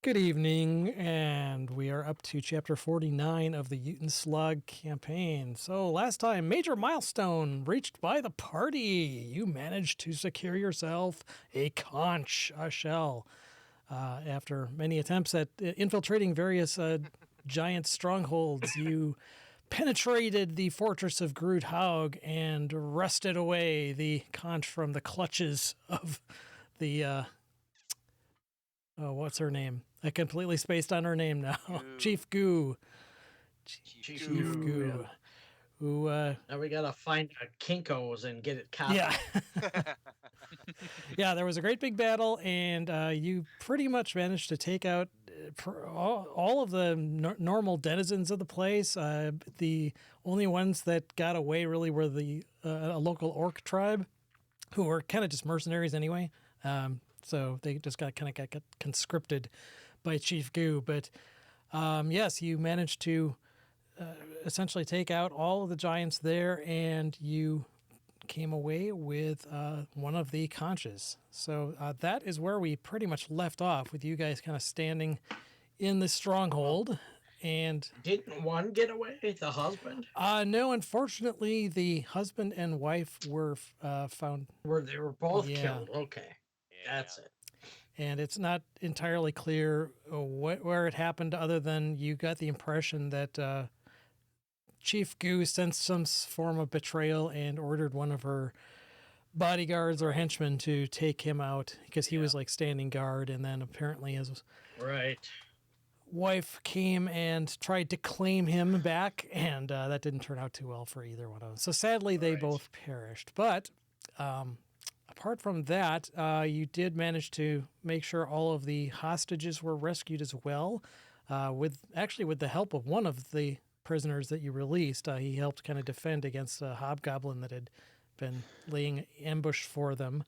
Good evening, and we are up to chapter 49 of the Uten Slug campaign. So last time, major milestone reached by the party. You managed to secure yourself a conch, a shell, after many attempts at infiltrating various giant strongholds. You penetrated the fortress of Grudhaug and wrested away the conch from the clutches of the what's her name? I completely spaced on her name now. Goo. Chief Goo. Chief Goo. Yeah. Who, Now we gotta find Kinko's and get it copied. yeah. Yeah, there was a great big battle, and you pretty much managed to take out all of the normal denizens of the place. The only ones that got away really were the a local orc tribe, who were kind of just mercenaries anyway. So they just got conscripted by Chief Goo. But yes, you managed to essentially take out all of the giants there, and you came away with one of the conches. So that is where we pretty much left off, with you guys kind of standing in the stronghold. And Didn't one get away? The husband? no, unfortunately, the husband and wife were found. They were both Yeah. killed. Okay. Yeah. That's it. And it's not entirely clear where it happened, other than you got the impression that Chief Goo sensed some form of betrayal and ordered one of her bodyguards or henchmen to take him out, because he was like standing guard. And then apparently his Right. wife came and tried to claim him back, and that didn't turn out too well for either one of them. So sadly, they both perished. But apart from that, you did manage to make sure all of the hostages were rescued as well, with the help of one of the prisoners that you released. He helped kind of defend against a hobgoblin that had been laying ambush for them.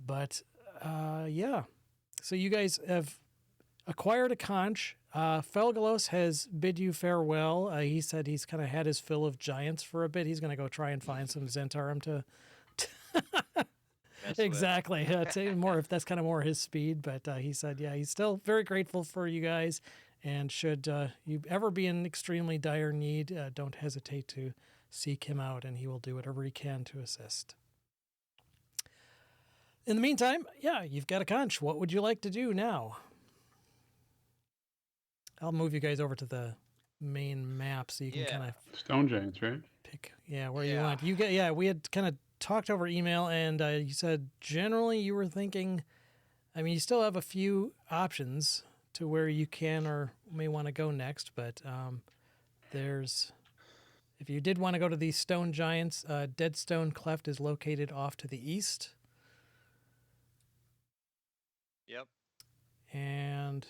But yeah, so you guys have acquired a conch. Felgalos has bid you farewell. He said he's kind of had his fill of giants for a bit. He's going to go try and find some Zentarum to exactly. More if that's kind of more his speed. But he said, yeah, he's still very grateful for you guys. And should you ever be in extremely dire need, don't hesitate to seek him out, and he will do whatever he can to assist. In the meantime, yeah, you've got a conch. What would you like to do now? I'll move you guys over to the main map so you can kind of Stone Giants, right? pick, where you want. We had kind of talked over email, and you said generally you were thinking, I mean, you still have a few options to where you can or may want to go next, but if you did want to go to these stone giants, Deadstone Cleft is located off to the east. Yep. And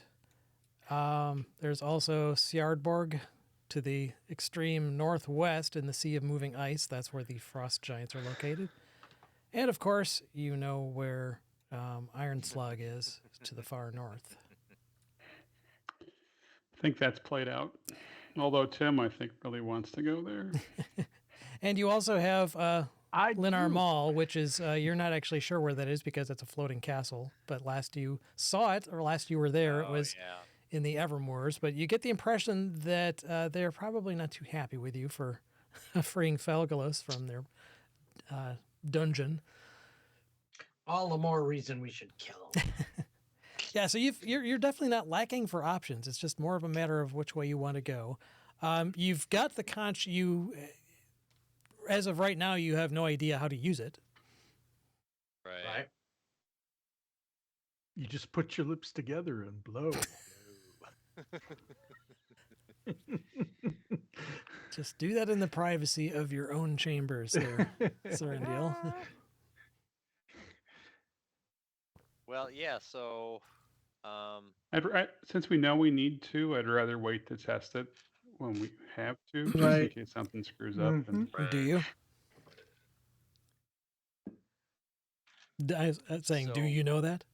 there's also Sjaardborg to the extreme northwest in the Sea of Moving Ice. That's where the frost giants are located. And of course, you know where Iron Slug is, to the far north. I think that's played out. Although Tim, I think, really wants to go there. And you also have Linar do. Mall, which is, you're not actually sure where that is because it's a floating castle. But last you saw it, or last you were there, it was in the Evermoors. But you get the impression that they're probably not too happy with you for freeing Felgalos from their dungeon. All the more reason we should kill him. Yeah, so you're definitely not lacking for options. It's just more of a matter of which way you want to go. You've got the conch. As of right now, you have no idea how to use it. Right. You just put your lips together and blow. Just do that in the privacy of your own chambers there, Serendil. Well, yeah. So, Since we know we need to, I'd rather wait to test it when we have to, just Right. in case something screws up. And Do you? I was saying, do you know that?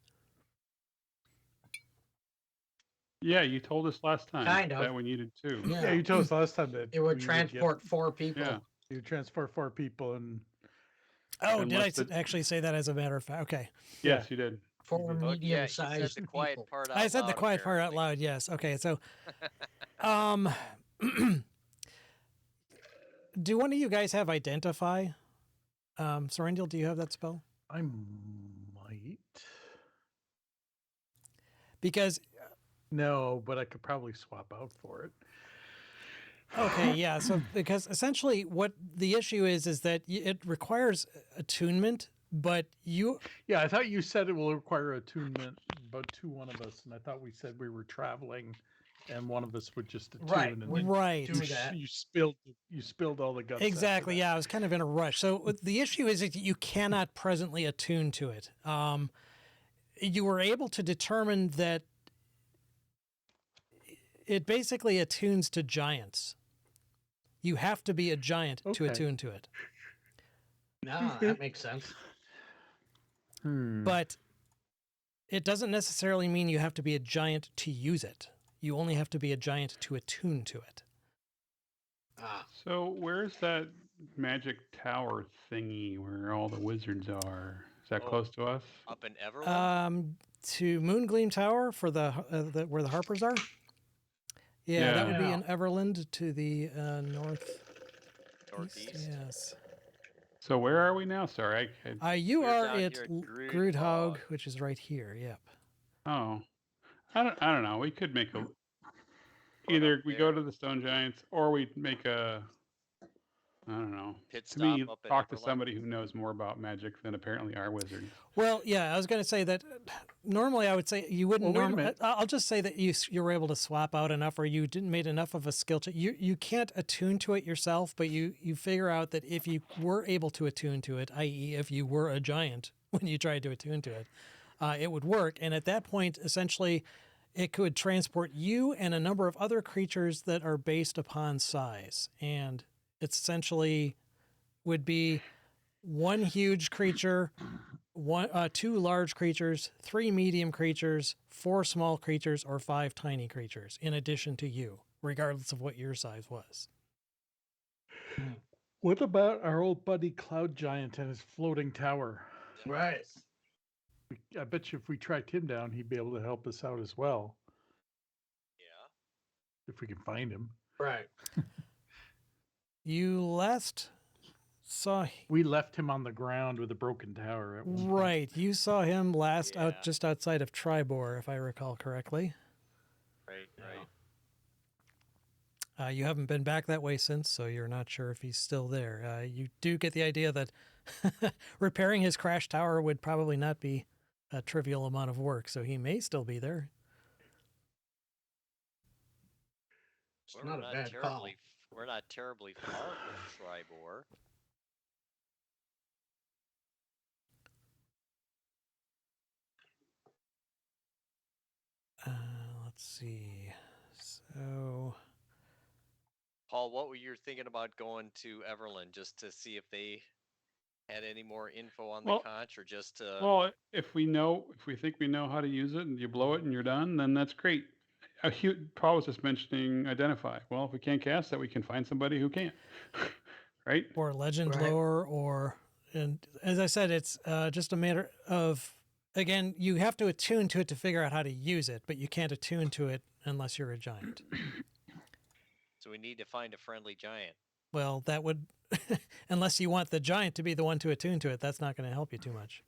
yeah, you told us last time Kind of. that we needed to. Yeah, you told us last time that It would we transport 4 people. Yeah. You transport 4 people, and Oh, did I Unless it- actually say that as a matter of fact? Okay. Yes, you did. For Mhm. Oh, yeah, you said medium-sized the quiet people. part out I said the loud, quiet part out apparently. loud. Yes. Okay. So, um, do one of you guys have identify? Sorendil, do you have that spell? I might. Because No, but I could probably swap out for it. okay, yeah. So because essentially what the issue is that it requires attunement, but you Yeah, I thought you said it will require attunement, but to one of us, and I thought we said we were traveling, and one of us would just attune. Right, And would then right. do that. you spilled all the guts. Exactly. After that. Yeah, I was kind of in a rush. So the issue is that you cannot presently attune to it. You were able to determine that it basically attunes to giants. You have to be a giant to Okay. attune to it. No, that makes sense. But it doesn't necessarily mean you have to be a giant to use it. You only have to be a giant to attune to it. Ah, So where's that magic tower thingy where all the wizards are? Is that Oh. close to us? Up in Everland? To Moongleam Tower for the where the Harpers are. Yeah, that would be Yeah. in Everland to the Northeast? Yes. So where are we now? Sorry. You We're are down at here at Groodhog, Groodhog. which is right here. Yep. Oh, I don't know. We could make a Going either up we there. go to the Stone Giants or we make a I don't know. Pit To me, stop up in talk to Everland. somebody who knows more about magic than apparently our wizards. Well, yeah, I was going to say that normally I would say you wouldn't. Well, wait a minute. I'll just say that you were able to swap out enough, or you didn't made enough of a skill check. You can't attune to it yourself, but you figure out that if you were able to attune to it, i.e., if you were a giant when you tried to attune to it, it would work. And at that point, essentially, it could transport you and a number of other creatures that are based upon size, and it's essentially would be one huge creature, two large creatures, 3 medium creatures, 4 small creatures, or 5 tiny creatures, in addition to you, regardless of what your size was. What about our old buddy Cloud Giant and his floating tower? right. I bet you if we tracked him down, he'd be able to help us out as well, Yeah. if we can find him. Right. You last saw We left him on the ground with a broken tower at one point. right. You saw him last Yeah. out just outside of Tribor, if I recall correctly. Right, right. You haven't been back that way since, so you're not sure if he's still there. You do get the idea that repairing his crash tower would probably not be a trivial amount of work, so he may still be there. It's Well, not a bad call. We're not terribly far from Tribor. Let's see. So, Paul, what were you thinking about going to Everland just to see if they had any more info on the Well- conch, or just to? Well, if we think we know how to use it and you blow it and you're done, then that's great. Paul was just mentioning identify. Well, if we can't cast that, we can find somebody who can. Right? or legend Right. lore, or, and as I said, it's just a matter of, again, you have to attune to it to figure out how to use it, but you can't attune to it unless you're a giant. So we need to find a friendly giant. Well, that would, unless you want the giant to be the one to attune to it, that's not going to help you too much.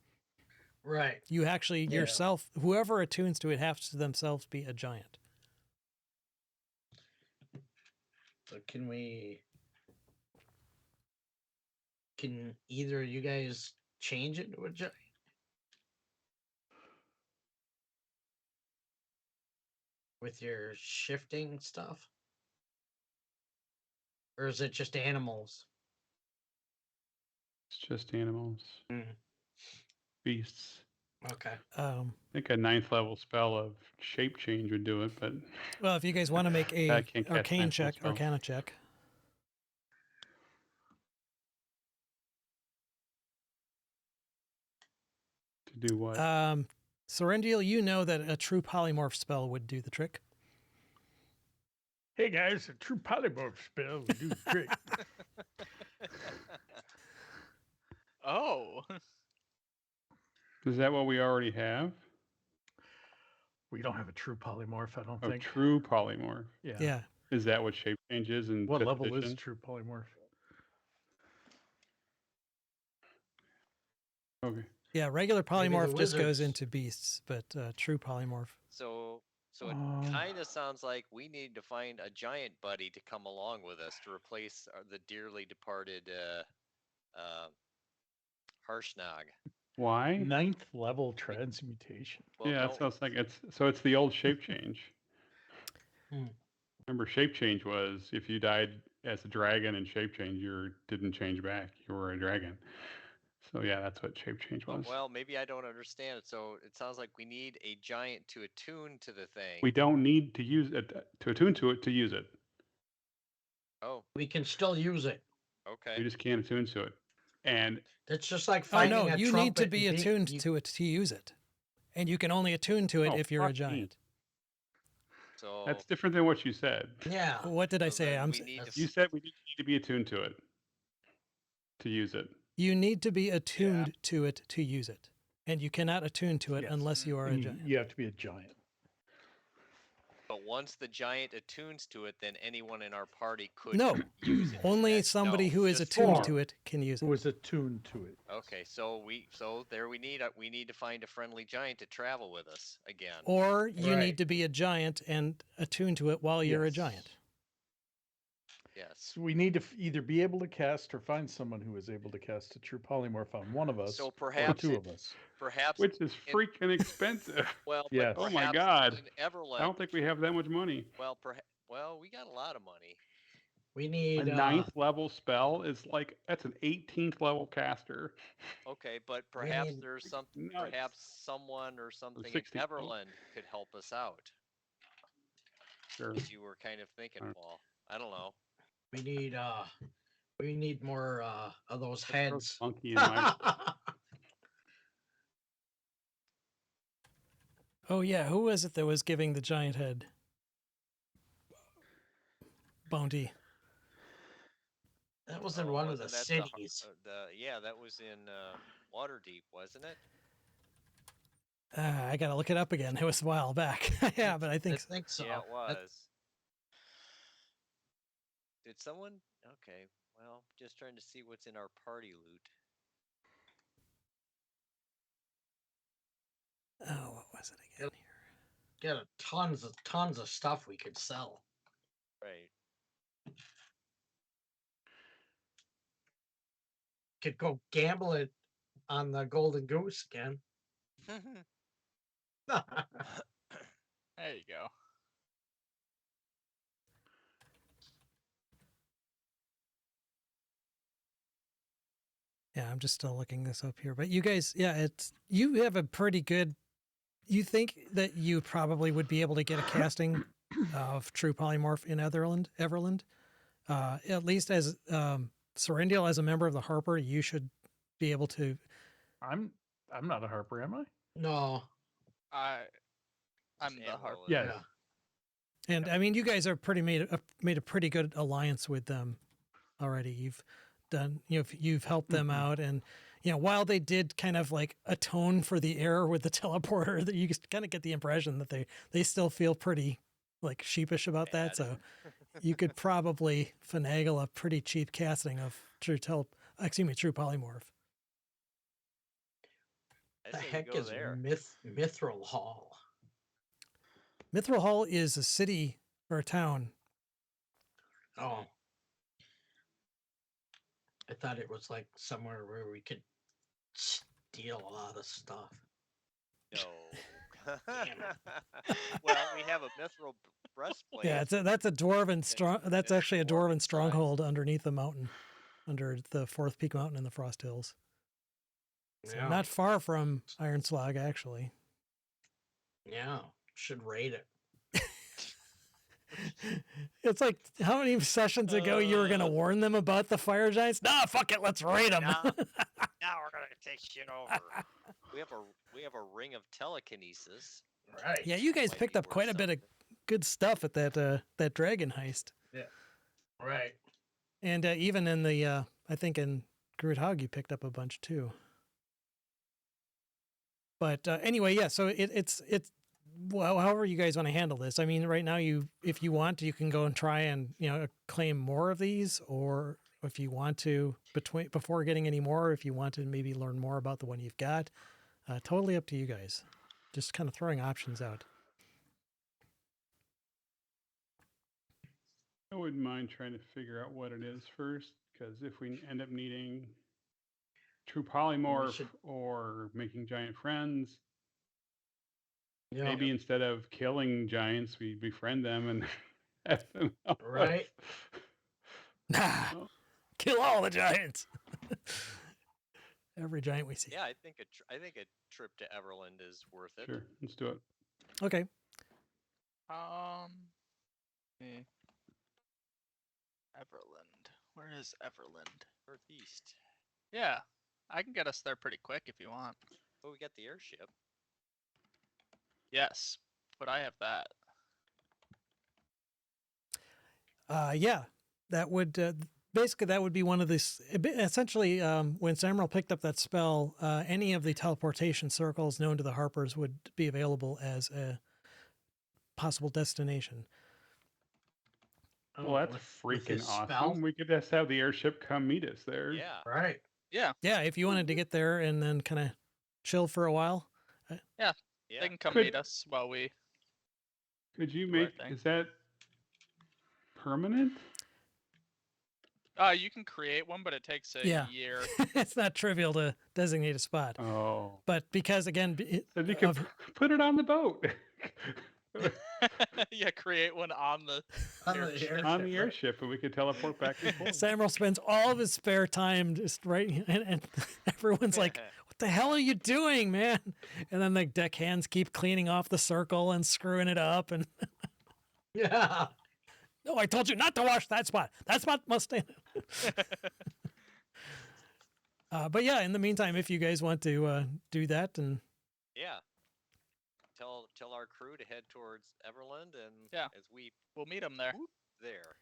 Right. You actually Yeah. yourself, whoever attunes to it, has to themselves be a giant. So can either of you guys change it to a giant? With your shifting stuff? Or is it just animals? It's just animals, beasts. Okay. I think a 9th level spell of shape change would do it, but Well, if you guys want to make I a can't cast arcane ninth level check, spells. arcana check. To do what? Sorendil, you know that a true polymorph spell would do the trick. Hey guys, a true polymorph spell will do the trick. Oh, Is that what we already have? We don't have a true polymorph, I don't Oh, think. true polymorph. Yeah. Yeah. Is that what shape change is in What fifth level is edition? true polymorph? Okay. Yeah, regular Maybe the polymorph just goes wizards. into beasts, but true polymorph. So it Um, kind of sounds like we need to find a giant buddy to come along with us to replace the dearly departed Harshnag. Why? 9th level transmutation. Well, Yeah, no, that's what I was thinking. It's the old shape change. Hmm. Remember, shape change was if you died as a dragon in shape change, you didn't change back. You were a dragon. So yeah, that's what shape change was. well, maybe I don't understand it. So it sounds like we need a giant to attune to the thing. We don't need to use it to attune to it to use it. Oh, We can still use it. okay. We just can't attune to it. And It's just like Oh finding no, a you trumpet. need to be and attuned you- to it to use it, and you can only attune to it Oh, if you're a fuck me. giant. So that's different than what you said. Yeah. What did I so say? then I'm. we need to You said we need to be attuned to it to use it. You need to be attuned to it to use it, and you cannot attune to it Yes. unless you are a And giant. you have to be a giant. But once the giant attunes to it, then anyone in our party could No, use it. only correct? somebody No, who is just attuned four. to it can use Who it. is attuned to it. Okay, so we need to find a friendly giant to travel with us again. Or you Right. need to be a giant and attune to it while you're a Yes. giant. Yes. So we need to either be able to cast or find someone who is able to cast a true polymorph on one of us So or perhaps two it- of us. Perhaps Which is in- freaking expensive. well, Yes. but Oh my perhaps God. in Everland. I don't think we have that much money. Well, we got a lot of money. We A need ninth level spell is like that's an 18th level caster. Okay, but We perhaps need- there's some Nuts. perhaps someone or something in 60. Everland could help us out. Sure. As you were kind of thinking, Alright. Paul. I don't know. we need more of those Let's throw heads. Monkey in my Oh yeah, who was it that was giving the giant head bounty? That was in one of the Wasn't that cities. that was in Waterdeep, wasn't it? I gotta look it up again. It was a while back. Yeah, but I I think think so. Yeah, it That- was. Did someone? Okay, well, just trying to see what's in our party loot. oh, what was it again here? Get tons of stuff we could sell. Right. Could go gamble it on the golden goose again. There you go. Yeah, I'm just still looking this up here. But you guys, yeah, you have a pretty good. You think that you probably would be able to get a casting of True Polymorph in Everland, at least as Serendil as a member of the Harper, you should be able to. I'm not a harper, am I? No. I'm the Amaryl harp. is- Yes. Yeah. And I mean, you guys are made a pretty good alliance with them already. You've done, you've helped them out, and while they did kind of like atone for the error with the teleporter, that you just kind of get the impression that they still feel pretty like sheepish about that. Bad. So you could probably finagle a pretty cheap casting of True Polymorph. I The say you heck go is there. Mithril Hall? Mithril Hall is a city or a town. Oh. I thought it was like somewhere where we could steal a lot of stuff. No. Damn Well, we have a mithril breastplate. Yeah, that's a dwarven strong. That's actually a dwarven dwarven stronghold underneath the mountain, under the Fourth Peak Mountain in the Frost Hills. So Yeah. not far from Iron Slag, actually. Yeah. Should raid it. It's like how many sessions ago you were gonna warn them about the fire giants? Nah, fuck it, let's raid them. Now we're gonna take shit over. We have a ring of telekinesis. Right. Yeah, you guys Might picked be up worth quite a bit of something. good stuff at that dragon heist, Right. and even in the I think in Grudhog you picked up a bunch too. But anyway, yeah. So it's well, however you guys want to handle this. I mean, right now, if you want, you can go and try and claim more of these, or if you want to before getting any more, if you want to maybe learn more about the one you've got. Totally up to you guys. Just kind of throwing options out. I wouldn't mind trying to figure out what it is first, because if we end up needing true polymorph should- or making giant friends, Yeah. maybe instead of killing giants, we befriend them and have them help us. Right. Nah, Oh. kill all the giants. Every giant we see. Yeah, I think a trip to Everland is worth it. Sure, let's do it. Okay. eh. Everland. Where is Everland? Northeast. Yeah, I can get us there pretty quick if you want. Oh, we got the airship. Yes, but I have that. Yeah, that would basically that would be one of these. Essentially, when Samuel picked up that spell, any of the teleportation circles known to the Harpers would be available as a possible destination. Well, that's with his freaking awesome. spell? We could just have the airship come meet us there. Yeah. Right. Yeah, Yeah, if you wanted to get there and then kind of chill for a while. Yeah. they can come Could- meet us while we. Could you Do our make, thing. is that permanent? You can create one, but it takes a Yeah. year. It's not trivial to designate a spot, Oh, but because again, so you can put it on the boat. Yeah, create one on the. On the airship. airship, On the right. airship, and we could teleport back and forth. Samuel spends all of his spare time just and everyone's like, "What the hell are you doing, man?" And then the deckhands keep cleaning off the circle and screwing it up. And Yeah. no, I told you not to wash that spot. That spot must stay. But yeah, in the meantime, if you guys want to do that, and Yeah. Tell our crew to head towards Everland, and Yeah. as we We'll meet them there. whoop there.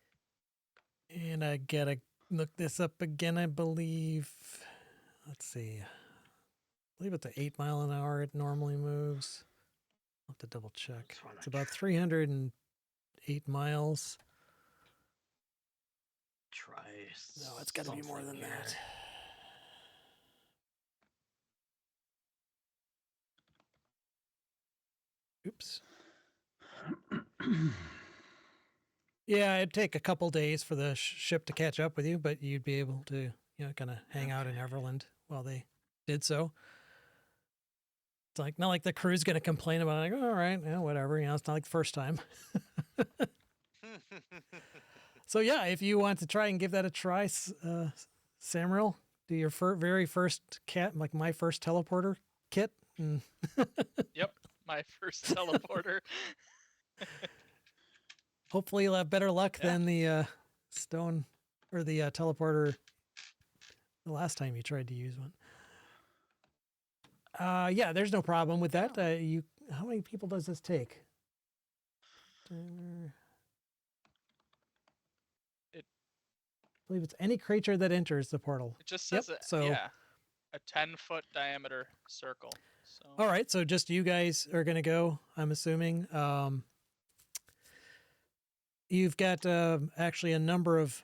I gotta look this up again. I believe. Let's see. I believe it's at 8 mile an hour. It normally moves. I'll have to double check. Just wanna It's about 308 miles. Try. No, it's got to be more than something that. here. Oops. Yeah, it'd take a couple days for the ship to catch up with you, but you'd be able to, kind of hang out in Everland while they did so. It's like not like the crew's going to complain about it. Like, all right, yeah, whatever. It's not like the first time. So yeah, if you want to try and give that a try, Samuel, do your very first my first teleporter kit. And Yep, my first teleporter. hopefully you'll have better luck Yeah. than the stone or the teleporter the last time you tried to use one. Yeah, there's no problem with that. How many people does this take? I believe it's any creature that enters the portal. It just Yep, says so- a 10-foot diameter circle. So All right, so just you guys are going to go, I'm assuming. You've got actually a number of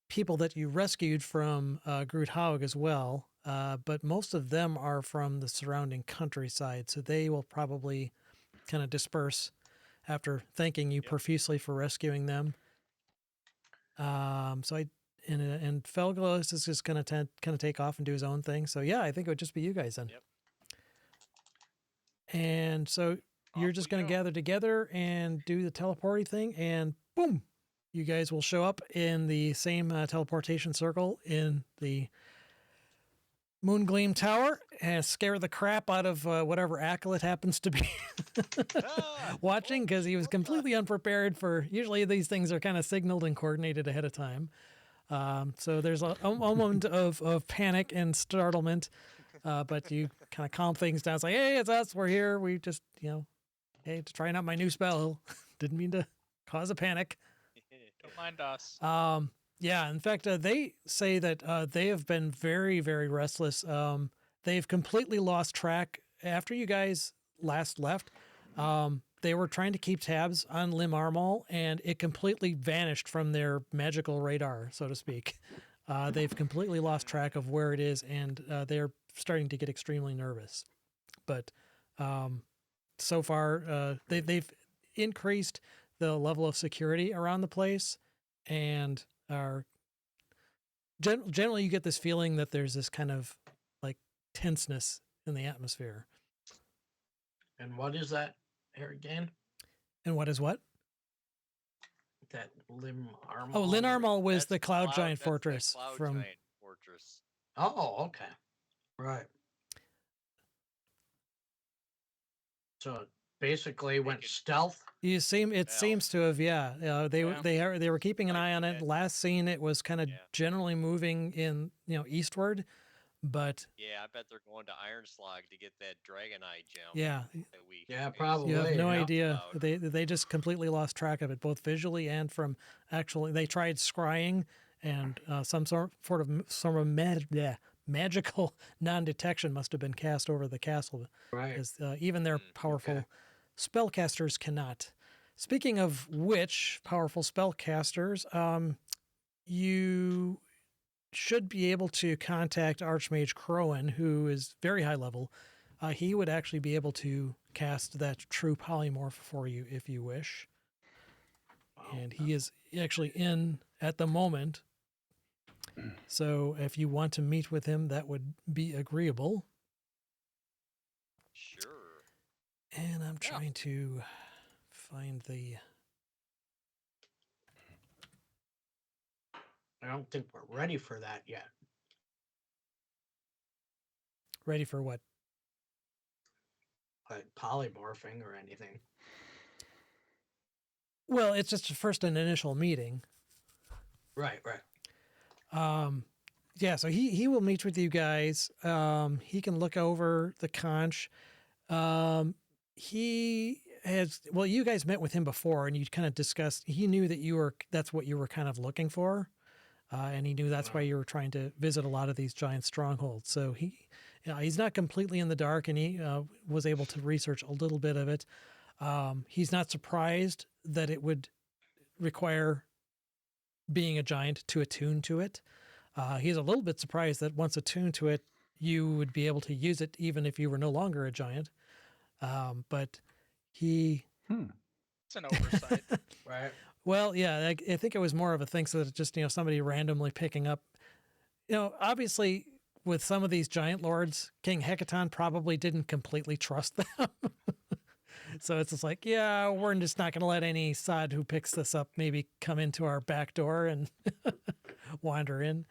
people that you rescued from Groothaug as well, but most of them are from the surrounding countryside, so they will probably kind of disperse after thanking you profusely for rescuing them. And Felglos is just going to kind of take off and do his own thing. So yeah, I think it would just be you guys then. Yep. And so you're Off just we going to go. gather together and do the teleporting thing, and boom, you guys will show up in the same teleportation circle in the Moongleam Tower and scare the crap out of whatever acolyte happens to be watching, because he was completely unprepared for. Usually these things are kind of signaled and coordinated ahead of time. So there's a moment of panic and startlement, but you kind of calm things down. It's like, hey, it's us. We're here. We just, hey, trying out my new spell. Didn't mean to cause a panic. don't mind us. Yeah, in fact, they say that they have been very, very restless. They've completely lost track after you guys last left. They were trying to keep tabs on Lim Armal, and it completely vanished from their magical radar, so to speak. They've completely lost track of where it is, and they're starting to get extremely nervous. But so far, they've increased the level of security around the place, and are generally you get this feeling that there's this kind of like tenseness in the atmosphere. And what is that here again? And what is what? That Lim Armal? Oh, Lin Armal was That's the Cloud Giant that's the Fortress Cloud from. Giant Fortress. Oh, okay. Right. So it basically went Naked. stealth. It Well, seems to have, yeah. They were keeping an Like eye on it. that. Last seen, it was kind of Yeah. generally moving in, eastward, but Yeah, I bet they're going to Iron Slog to get that Dragon Eye gem. yeah, That we Yeah, maybe probably. you have no yeah. idea. About. They just completely lost track of it, both visually and from actually. They tried scrying, and some sort of magical non-detection must have been cast over the castle, Right. because even their powerful spellcasters cannot. Speaking of which, powerful spellcasters, you should be able to contact Archmage Crowan, who is very high level. He would actually be able to cast that true polymorph for you if you wish. Wow. And he is actually in at the moment. So if you want to meet with him, that would be agreeable. Sure. And I'm trying to find the. I don't think we're ready for that yet. Ready for what? Like polymorphing or anything. Well, it's just first an initial meeting. Right, right. Yeah, so he will meet with you guys. He can look over the conch. He has, well, you guys met with him before, and you kind of discussed. He knew that that's what you were kind of looking for, and he knew that's why you were trying to visit a lot of these giant strongholds. So he's not completely in the dark, and he was able to research a little bit of it. He's not surprised that it would require being a giant to attune to it. He's a little bit surprised that once attuned to it, you would be able to use it even if you were no longer a giant. But he... It's an oversight. Right. Well, yeah, I think it was more of a thing so that just, somebody randomly picking up... obviously, with some of these giant lords, King Hecaton probably didn't completely trust them. So it's just like, yeah, we're just not going to let any sod who picks this up maybe come into our back door and wander in.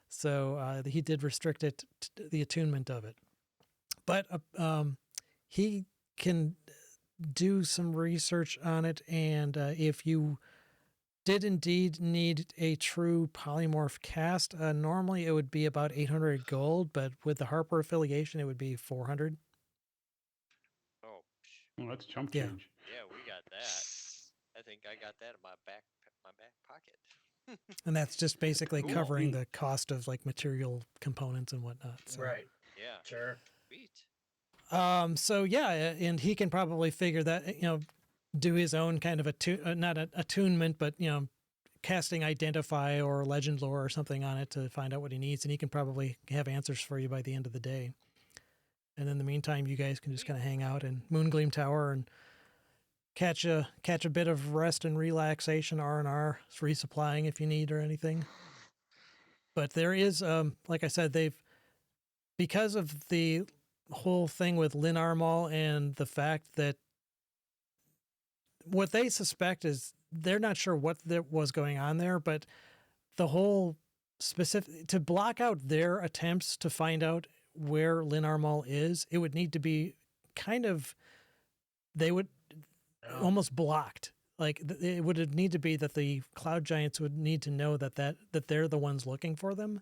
So he did restrict it, the attunement of it. But he can do some research on it, and if you did indeed need a true polymorph cast, normally it would be about 800 gold, but with the Harper affiliation, it would be 400. Oh, Well, that's chump Yeah. change. yeah, we got that. I think I got that in my back pocket. And that's just basically Cool. covering the cost of like material components and whatnot. So. Right. Yeah. Sure. Sweet. So yeah, and he can probably figure that, do his own kind of not attunement, but casting identify or legend lore or something on it to find out what he needs, and he can probably have answers for you by the end of the day. And in the meantime, you guys can just kind of hang out in Moongleam Tower and catch a bit of rest and relaxation, R&R, resupplying if you need or anything. But there is, like I said, because of the whole thing with Lin Armal and the fact that what they suspect is they're not sure what was going on there, but the whole specific to block out their attempts to find out where Lin Armal is, it would need to be they would almost blocked. Like it would need to be that the Cloud Giants would need to know that they're the ones looking for them,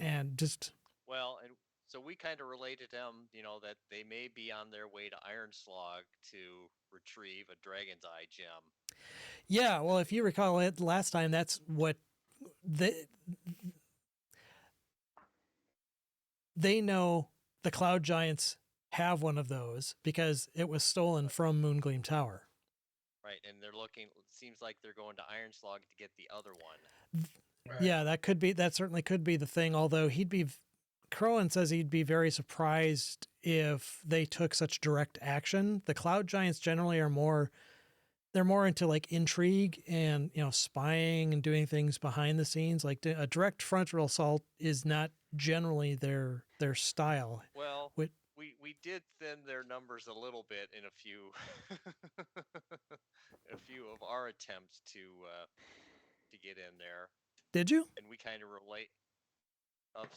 and just Well, and so we kind of related them, that they may be on their way to Iron Slog to retrieve a Dragon's Eye gem. yeah. Well, if you recall it last time, that's what they know. The Cloud Giants have one of those because it was stolen from Moongleam Tower. Right, and they're looking. It seems like they're going to Iron Slog to get the other one. Right. Yeah, that certainly could be the thing. Although Crowan says he'd be very surprised if they took such direct action. The Cloud Giants generally they're more into like intrigue and spying and doing things behind the scenes. Like a direct frontal assault is not generally their style. Well, Wh- we did thin their numbers a little bit in a few of our attempts to get in there, Did you? and we kind of relate of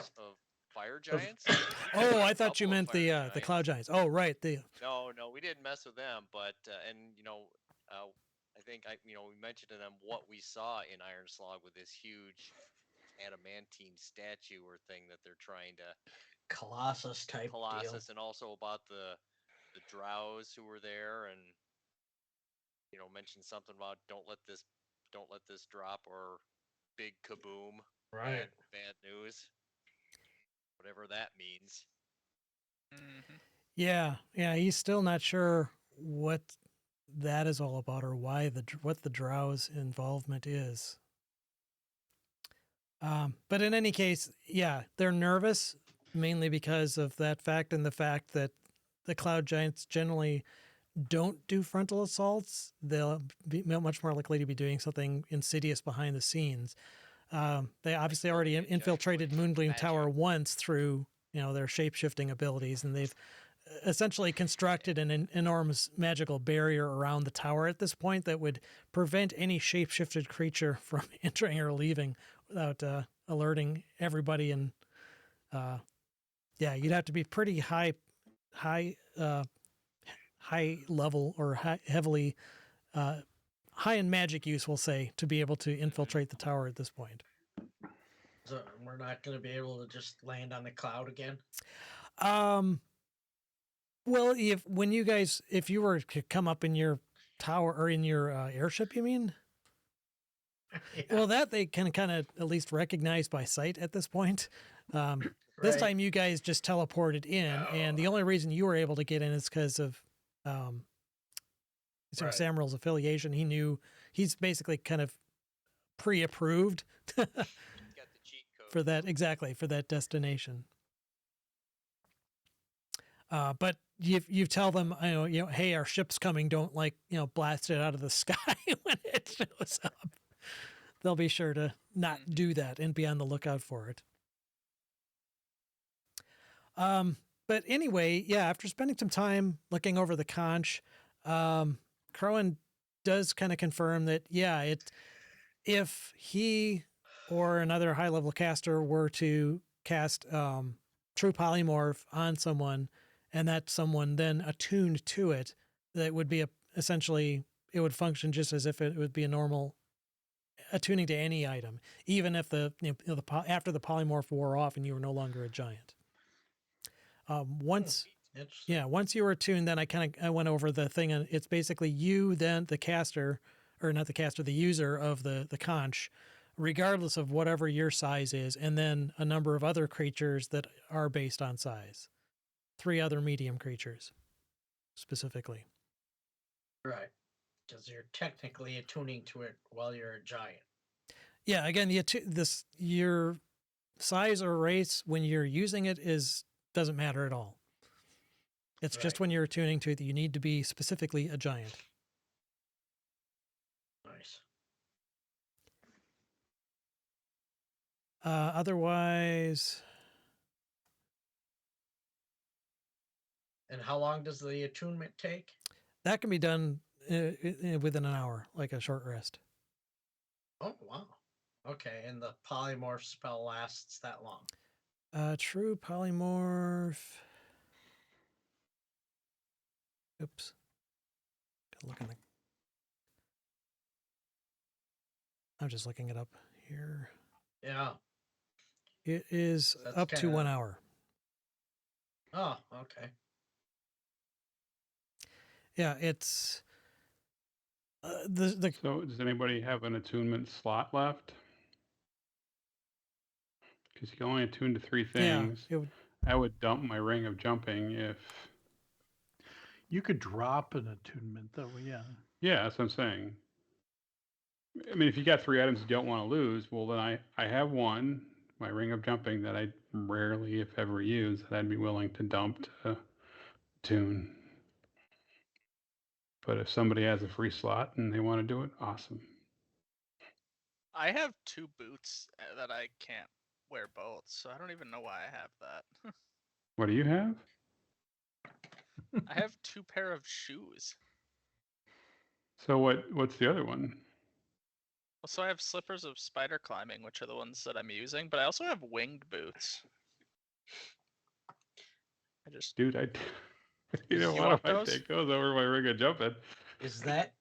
fire giants. Oh, I thought you meant the Cloud Giants. Oh, right. No, we didn't mess with them, but and I think we mentioned to them what we saw in Iron Slog with this huge adamantine statue or thing that they're trying to Colossus type deal. and also about the drows who were there, and mentioned something about don't let this drop or big kaboom, Right. bad news, whatever that means. Mhm. Yeah, he's still not sure what that is all about or why what the Drow's involvement is. But in any case, yeah, they're nervous mainly because of that fact and the fact that the Cloud Giants generally don't do frontal assaults. They'll be much more likely to be doing something insidious behind the scenes. They obviously already infiltrated Moongleam Tower once through their shape-shifting abilities, and they've essentially constructed an enormous magical barrier around the tower at this point that would prevent any shape-shifted creature from entering or leaving without alerting everybody. And you'd have to be pretty high level or heavily high in magic use, we'll say, to be able to infiltrate the tower at this point. So we're not going to be able to just land on the cloud again? Well, if you were to come up in your tower or in your airship, you mean? Yeah. Well, that they can kind of at least recognize by sight at this point. This Right. time you guys just teleported in, and the only reason you were able to get in is because of Right. Samuel's affiliation. He's basically kind of pre-approved Got the cheat code for that destination. But you tell them, hey, our ship's coming. Don't blast it out of the sky when it shows up. They'll be sure to not do that and be on the lookout for it. But anyway, yeah, after spending some time looking over the conch, Crowan does kind of confirm that, if he or another high-level caster were to cast True Polymorph on someone, and that someone then attuned to it, that would be essentially, it would function just as if it would be a normal attuning to any item, even if after the polymorph wore off and you were no longer a giant. Once you were attuned, then I went over the thing, and it's basically you, then the caster, or not the caster, the user of the conch, regardless of whatever your size is, and then a number of other creatures that are based on size. 3 other medium creatures, specifically. Right. Because you're technically attuning to it while you're a giant. Yeah, again, your size or race when you're using it doesn't matter at all. It's just Right. when you're attuning to it that you need to be specifically a giant. Nice. Otherwise, And how long does the attunement take? that can be done within an hour, like a short rest. Oh, wow. Okay, and the polymorph spell lasts that long. True polymorph. Oops. Gotta look in the. I'm just looking it up here. Yeah. It is That's up to kinda- 1 hour. Oh, okay. Yeah, it's the So does anybody have an attunement slot left? Because you can only attune to 3 yeah. things. It would, I would dump my ring of jumping if You could drop an attunement, though. Yeah. Yeah, that's what I'm saying. I mean, if you got 3 items you don't want to lose, well, then I have one, my Ring of Jumping, that I rarely, if ever, use, that I'd be willing to dump to tune. But if somebody has a free slot and they want to do it, awesome. I have 2 boots that I can't wear both, so I don't even know why I have that. What do you have? I have 2 pair of shoes. So what's the other one? Well, so I have slippers of spider climbing, which are the ones that I'm using, but I also have winged boots. I just Dude, you know, You what want if I those? take those over my Ring of Jumping? Is that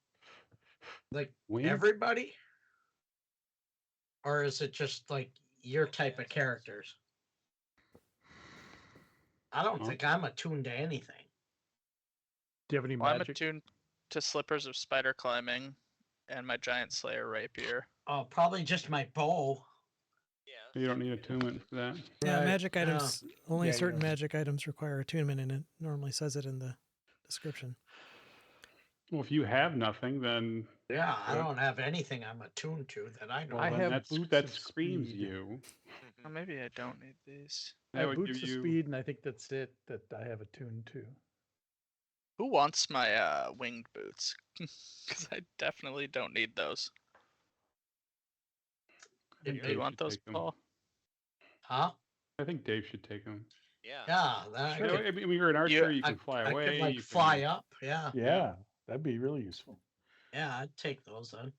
like Wing? everybody? Or is it just like your type of characters? I don't Huh? think I'm attuned to anything. Do you have any Well, I'm magic? attuned to slippers of spider climbing and my giant slayer rapier. Oh, probably just my bow. Yeah. You don't need attunement for that. Yeah, Right, magic items. Only Yeah, certain yeah. magic items require attunement, and it normally says it in the description. Well, if you have nothing, then Yeah, I Good. don't have anything I'm attuned to that I know. well, I then have boots that of screams speed. you. Well, maybe I don't need these. I That have would boots give of you. speed, and I think that's it that I have attuned to. Who wants my winged boots? Because I definitely don't need those. I think It Do you Dave want should those, take 'em. Paul? Huh? I think Dave should take them. Yeah. Yeah, that Sure. I could, I mean, you're an archer. You can fly I away. could like you fly can- up. Yeah, Yeah, that'd be really useful. yeah, I'd take those then.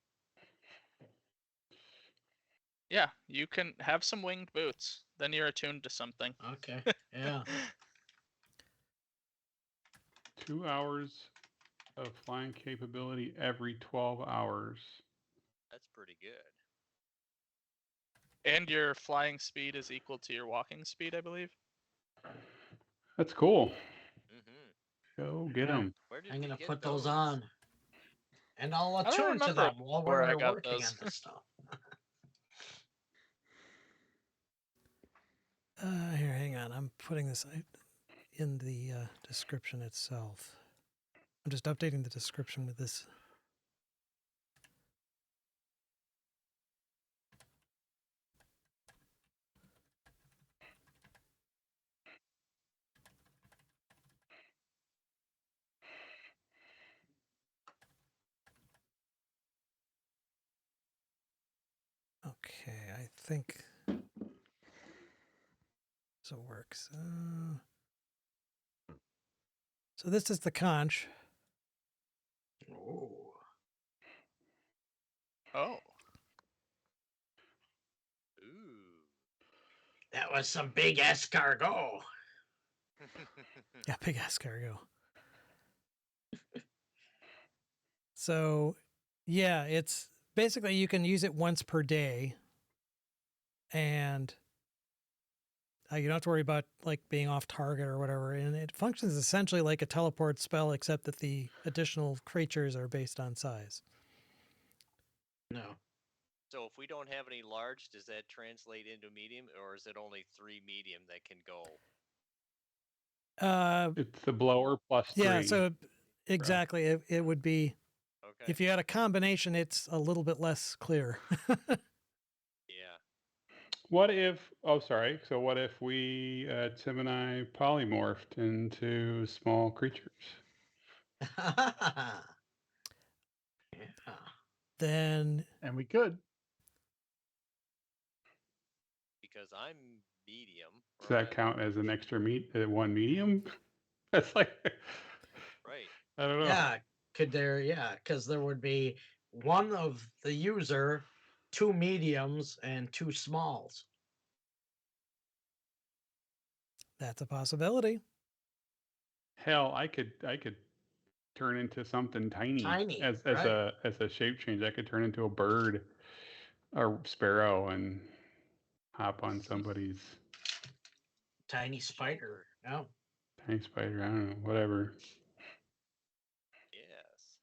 Yeah, you can have some winged boots. Then you're attuned to something. Okay, yeah. 2 hours of flying capability every 12 hours. That's pretty good. And your flying speed is equal to your walking speed, I believe. That's cool. Mm-hmm. Go get Yeah. them. Where did I'm we gonna get put those on, and I'll don't attune to remember them while where I we're got working those. on this stuff. Here, hang on. I'm putting this in the description itself. I'm just updating the description with this. Okay, I think so. It works. So this is the conch. Oh, Oh. Ooh. that was some big escargot. Yeah, big ass cargo. So, yeah, it's basically you can use it once per day, and you don't have to worry about like being off target or whatever. And it functions essentially like a teleport spell, except that the additional creatures are based on size. No. So if we don't have any large, does that translate into medium, or is it only 3 medium that can go? It's the blower plus 3. Yeah, so exactly, it would be Okay. if you had a combination, it's a little bit less clear. Yeah. What if? Oh, sorry. So what if we Tim and I polymorphed into small creatures? Yeah. Then And we could. Because I'm medium. Does or that count as an extra one medium? That's like Right. I don't know. Yeah, could there? Yeah, because there would be one of the user, 2 mediums, and 2 smalls. that's a possibility. Hell, I could turn into something tiny, Tiny, as right. a shape change. I could turn into a bird or sparrow and hop on somebody's Tiny spider. No. tiny spider. I don't know, whatever. Yes.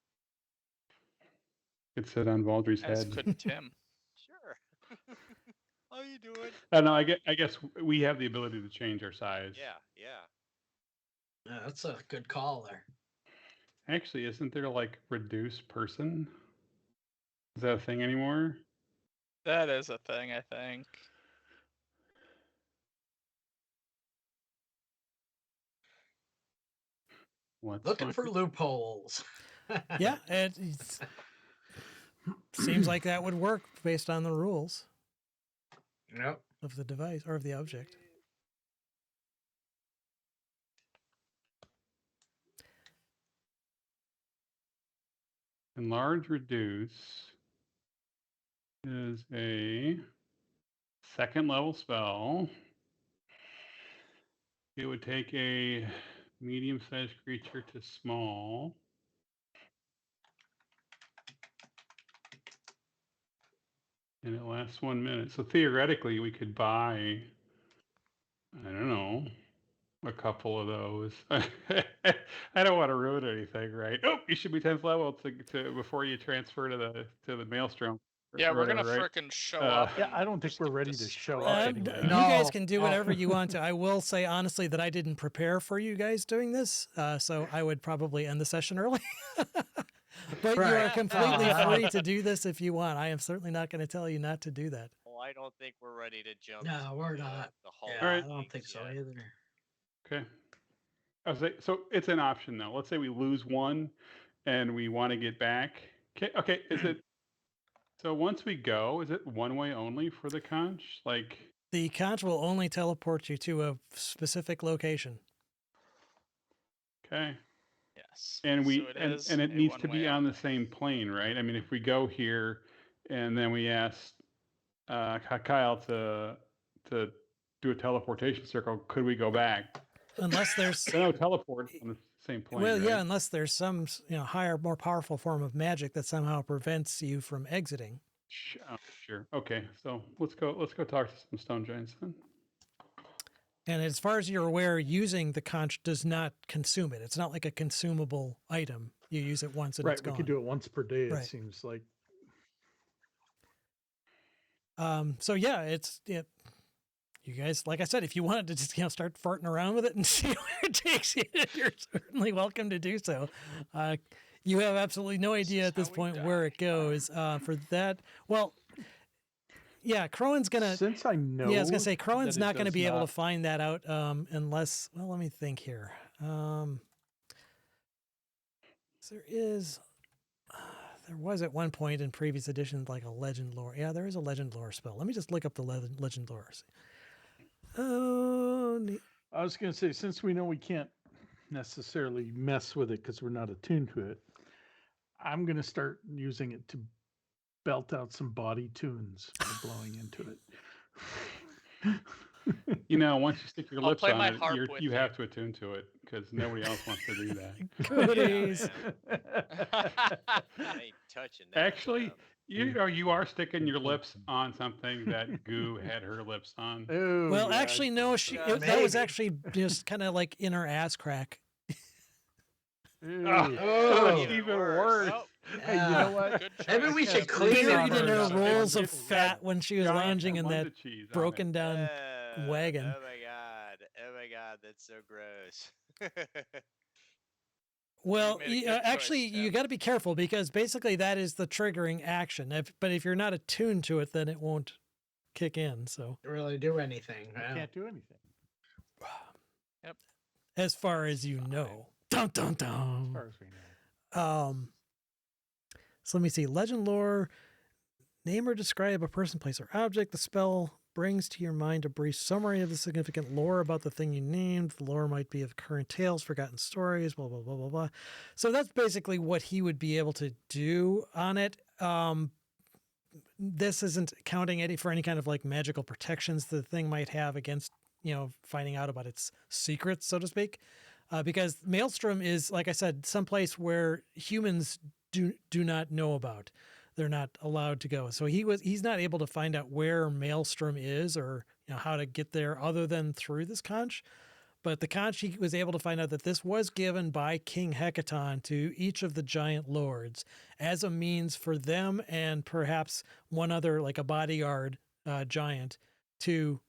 Could sit on Valdry's As head. could Tim. Sure. How you doing? I don't know. I guess we have the ability to change our size. Yeah. Yeah. Yeah, that's a good call there. Actually, isn't there like reduced person? Is that a thing anymore? That is a thing, I think. Let's Looking find- for loopholes. Yeah, it seems like that would work based on the rules Yep. of the device or of the object. Enlarge reduce is a second level spell. It would take a medium-sized creature to small. And it lasts 1 minute. So theoretically, we could buy, I don't know, a couple of those. I don't want to ruin anything, right? Oh, you should be 10th level to before you transfer to the Maelstrom. Yeah, or we're gonna whatever, right? frickin' show up. Yeah, and I don't think just we're get ready to show destroyed. up You anyway. guys No. can do whatever you want to. I will say honestly that I didn't prepare for you guys doing this, so I would probably end the session early. But you are Right. completely free to do this if you want. I am certainly not going to tell you not to do that. Well, I don't think we're ready to jump. No, we're to not. The whole Yeah, Alright. I don't think so yet. either. Okay. I was like, so it's an option though. Let's say we lose one and we want to get back. Okay, is it so once we go, is it one way only for the conch? Like The conch will only teleport you to a specific location. okay. Yes. And we So it is and it a needs to one-way be on the only. same plane, right? I mean, if we go here and then we ask Kyle to do a teleportation circle, could we go back? Unless there's No, teleport on the same plane. well, yeah, right? unless there's some higher, more powerful form of magic that somehow prevents you from exiting. Sure. Okay, so let's go talk to some stone giants then. And as far as you're aware, using the conch does not consume it. It's not like a consumable item. You use it once and Right, it's we gone. could do it once per day, it Right. seems like. So yeah, you guys, like I said, if you wanted to just start farting around with it and see where it takes you, you're certainly welcome to do so. You have absolutely no idea is at this how we point where it die. goes. For that, well, yeah, Crowan's gonna. Since I know, Yeah, I was gonna say Crowan's that it not gonna does be able to not- find that out unless. Well, let me think here. There is. There was at one point in previous editions like a legend lore. Yeah, there is a legend lore spell. Let me just look up the legend lore. Oh, I was going to say, since we know we can't necessarily mess with it because we're not attuned to it, I'm going to start using it to belt out some body tunes by blowing into it. You know, once you stick your I'll lips play on my it, harp you with you you. have to attune to it because nobody else wants to do that. goodies. I ain't touching that. Actually, you are sticking your lips on something that Goo had her lips on. Oh, Well, yeah, actually, no. Yeah, That was maybe. actually just kind of like in her ass crack. Ew. Oh. That's even even worse. worse. Nope. Hey, you know what? Good Maybe choice. we should Yeah, clean Buried up in her our rolls of It's fat when she was Giant lounging in that Munda cheese on it. broken down wagon. Oh my god, that's so gross. Well, made a good choice, actually, you Jeff. got to be careful because basically that is the triggering action. But if you're not attuned to it, then it won't kick in. So really do anything. I Yeah. can't do anything. as far as you know, dun dun As dun. far as we know. So let me see. Legend lore. Name or describe a person, place, or object. The spell brings to your mind a brief summary of the significant lore about the thing you named. The lore might be of current tales, forgotten stories, blah, blah, blah, blah, blah. So that's basically what he would be able to do on it. This isn't counting for any kind of like magical protections the thing might have against, finding out about its secrets, so to speak. Because Maelstrom is, like I said, someplace where humans do not know about. They're not allowed to go. So he's not able to find out where Maelstrom is or how to get there other than through this conch. But the conch, he was able to find out that this was given by King Hecaton to each of the giant lords as a means for them and perhaps one other, like a bodyguard giant, to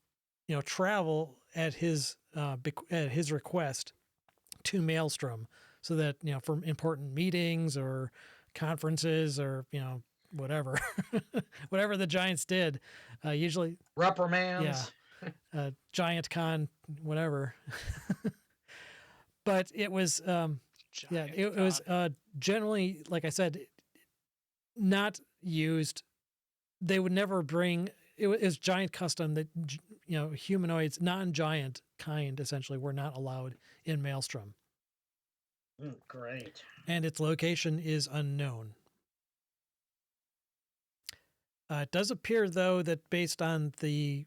travel at his request to Maelstrom so that, for important meetings or conferences or, whatever, whatever the Giants did, usually, Reprimands. Giant Con, whatever. But it was, it was generally, like I said, not used. They would never bring, it was giant custom that, humanoids, non-giant kind, essentially, were not allowed in Maelstrom. Great. And its location is unknown. It does appear, though, that based on the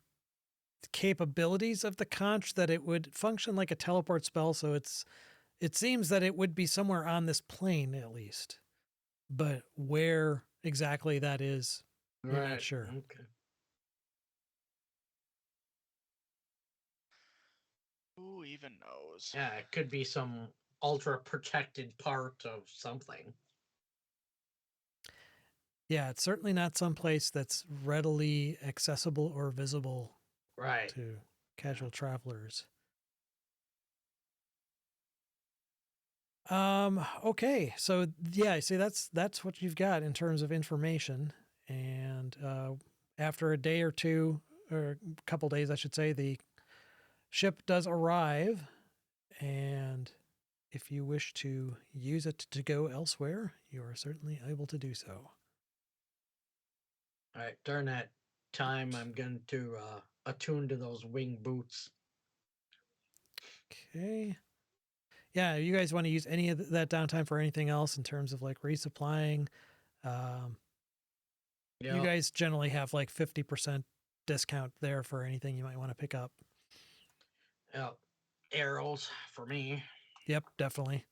capabilities of the conch, that it would function like a teleport spell, so it seems that it would be somewhere on this plane, at least. But where exactly that is, we're not sure. Okay. Who even knows? Yeah, it could be some ultra protected part of something. Yeah, it's certainly not someplace that's readily accessible or visible Right. to casual travelers. Okay, so yeah, see, that's what you've got in terms of information, and after a day or two, or a couple days, I should say, the ship does arrive, and if you wish to use it to go elsewhere, you are certainly able to do so. All right. During that time, I'm going to attune to those wing boots. Okay. Yeah, you guys want to use any of that downtime for anything else in terms of like resupplying? You guys generally have like 50% discount there for anything you might want to pick up. Yep. Arrows for me. Yep, definitely.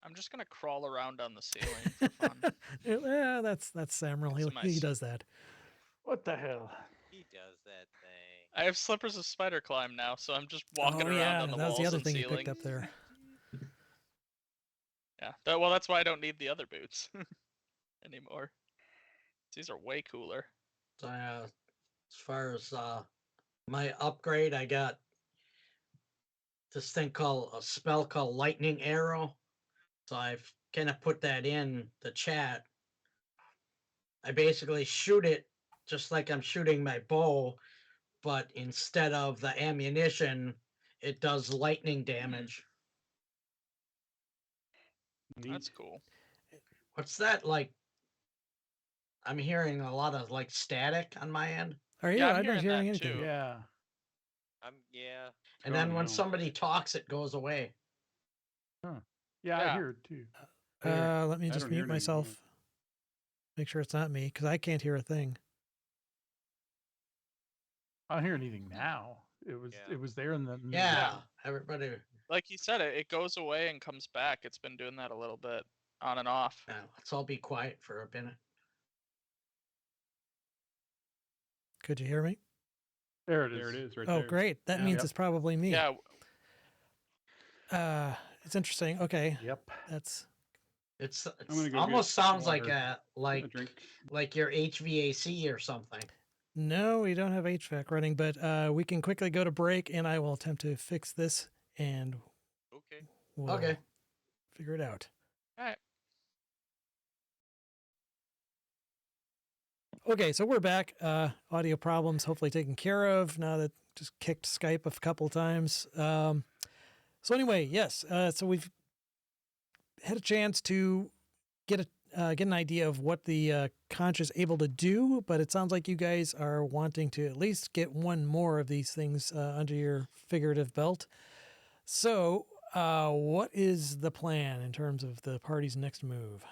I'm just gonna crawl around on the ceiling for fun. Yeah, that's Samuel. It's He does that. What the hell? He does that thing. I have slippers of spider climb now, so I'm just walking Oh around yeah, on the that was walls the other and thing you ceiling. picked up there. Yeah, well, that's why I don't need the other boots anymore. These are way cooler. So, as far as my upgrade, I got this thing called a spell called Lightning Arrow. So I've kind of put that in the chat. I basically shoot it just like I'm shooting my bow, but instead of the ammunition, it does lightning damage. That's cool. What's that like? I'm hearing a lot of like static on my end. Are you? Yeah, I'm I'm not hearing hearing that anything. too. Yeah. Yeah. And Oh, then when no. somebody talks, it goes away. Yeah, Yeah. I hear it too. I hear it. Let me I just don't hear mute it anymore. myself. Make sure it's not me, because I can't hear a thing. I don't hear anything now. It was Yeah. there and then Yeah, everybody. Like you said, it goes away and comes back. It's been doing that a little bit, on and off. Let's all be quiet for a minute. Could you hear me? There it is. There it is, right Oh, there. great. That Yeah. means Yep. it's probably me. Yeah, It's interesting. Okay. Yep. That's It's gonna go almost get sounds like water. A drink. like your HVAC or something. no, we don't have HVAC running, but we can quickly go to break, and I will attempt to fix this, and Okay. we'll Okay. figure it out. all right. Okay, so we're back. Audio problems hopefully taken care of now that just kicked Skype a couple times. So anyway, yes. So we've had a chance to get an idea of what the conch is able to do, but it sounds like you guys are wanting to at least get one more of these things under your figurative belt. So, what is the plan in terms of the party's next move?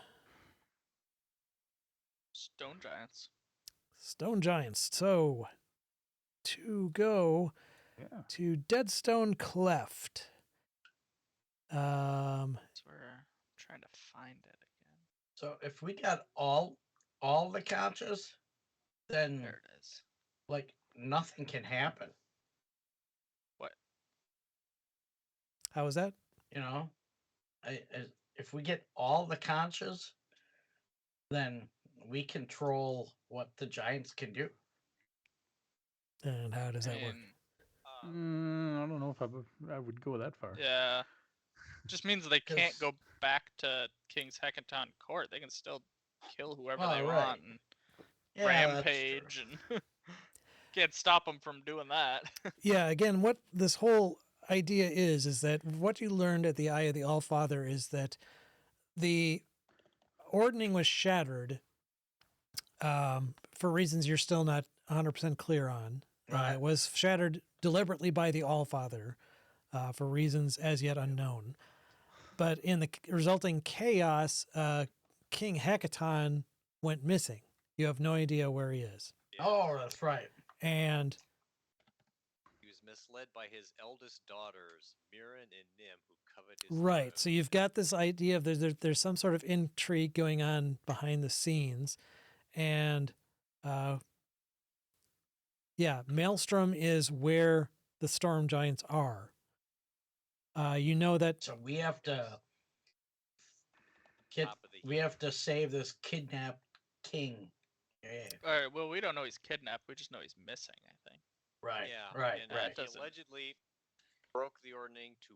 Stone giants. Stone giants. So, to go Yeah. to Deadstone Cleft. That's where I'm trying to find it again. So if we got all the couches, then There it is. like nothing can happen. What? How was that? You know, if we get all the conches, then we control what the giants can do. And how does that work? mean, I don't know if I would go that far. Yeah. Just means they can't 'Cause- go back to King's Hekaton Court. They can still kill whoever they Oh, want right. and Yeah, that's true. rampage and can't stop them from doing that. Yeah, again, what this whole idea is that what you learned at the Eye of the Allfather is that the ordning was shattered for reasons you're still not 100% clear on. Right. It was shattered deliberately by the Allfather for reasons as yet unknown. But in the resulting chaos, King Hekaton went missing. You have no idea where he is. Yeah. Oh, that's right. And He was misled by his eldest daughters, Mirren and Nim, who coveted his right, throne. so you've got this idea of there's some sort of intrigue going on behind the scenes. And yeah, Maelstrom is where the Storm Giants are. You know that So we have to Top of the we heap. have to save this kidnapped king. Yeah. All right. Well, we don't know he's kidnapped. We just know he's missing. I think. Right. Yeah, Right. and Right. he doesn't- allegedly broke the ordning to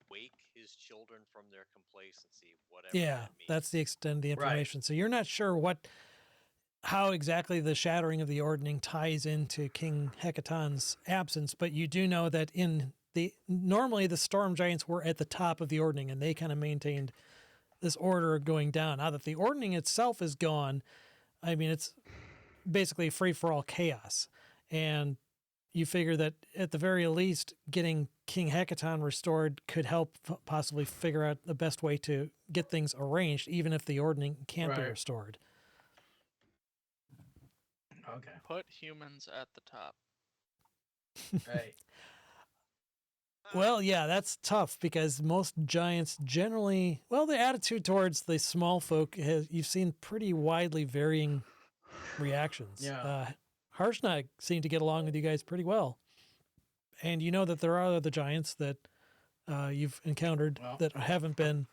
wake his children from their complacency, whatever yeah, that means. that's the extent of the Right. information. So you're not sure how exactly the shattering of the ordning ties into King Hekaton's absence, but you do know that normally the Storm Giants were at the top of the ordning and they kind of maintained this order going down. Now that the ordning itself is gone, I mean, it's basically free for all chaos. And you figure that at the very least, getting King Hekaton restored could help possibly figure out the best way to get things arranged, even if the ordning can't be Right. restored. Okay. Put humans at the top. Right. Well, yeah, that's tough because most giants generally, the attitude towards the small folk you've seen pretty widely varying reactions. Yeah. Harshnag seemed to get along with you guys pretty well. And you know that there are other giants that you've encountered Well. that haven't been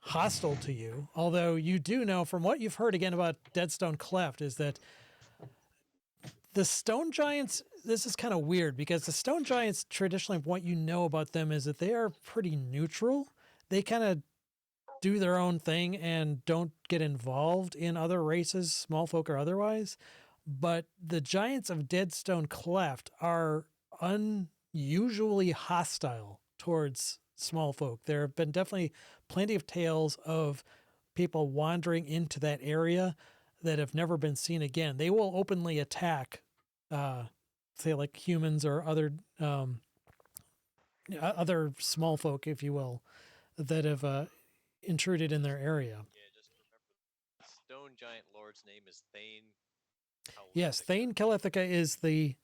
hostile to you. Although you do know from what you've heard again about Deadstone Cleft is that the stone giants, this is kind of weird because the stone giants traditionally, what you know about them is that they are pretty neutral. They kind of do their own thing and don't get involved in other races, small folk or otherwise. But the giants of Deadstone Cleft are unusually hostile towards small folk. There have been definitely plenty of tales of people wandering into that area that have never been seen again. They will openly attack, say, like humans or other small folk, if you will, that have intruded in their area. Yeah, just remember, the stone giant lord's name is Thane. Yes, Thane Kelethika is the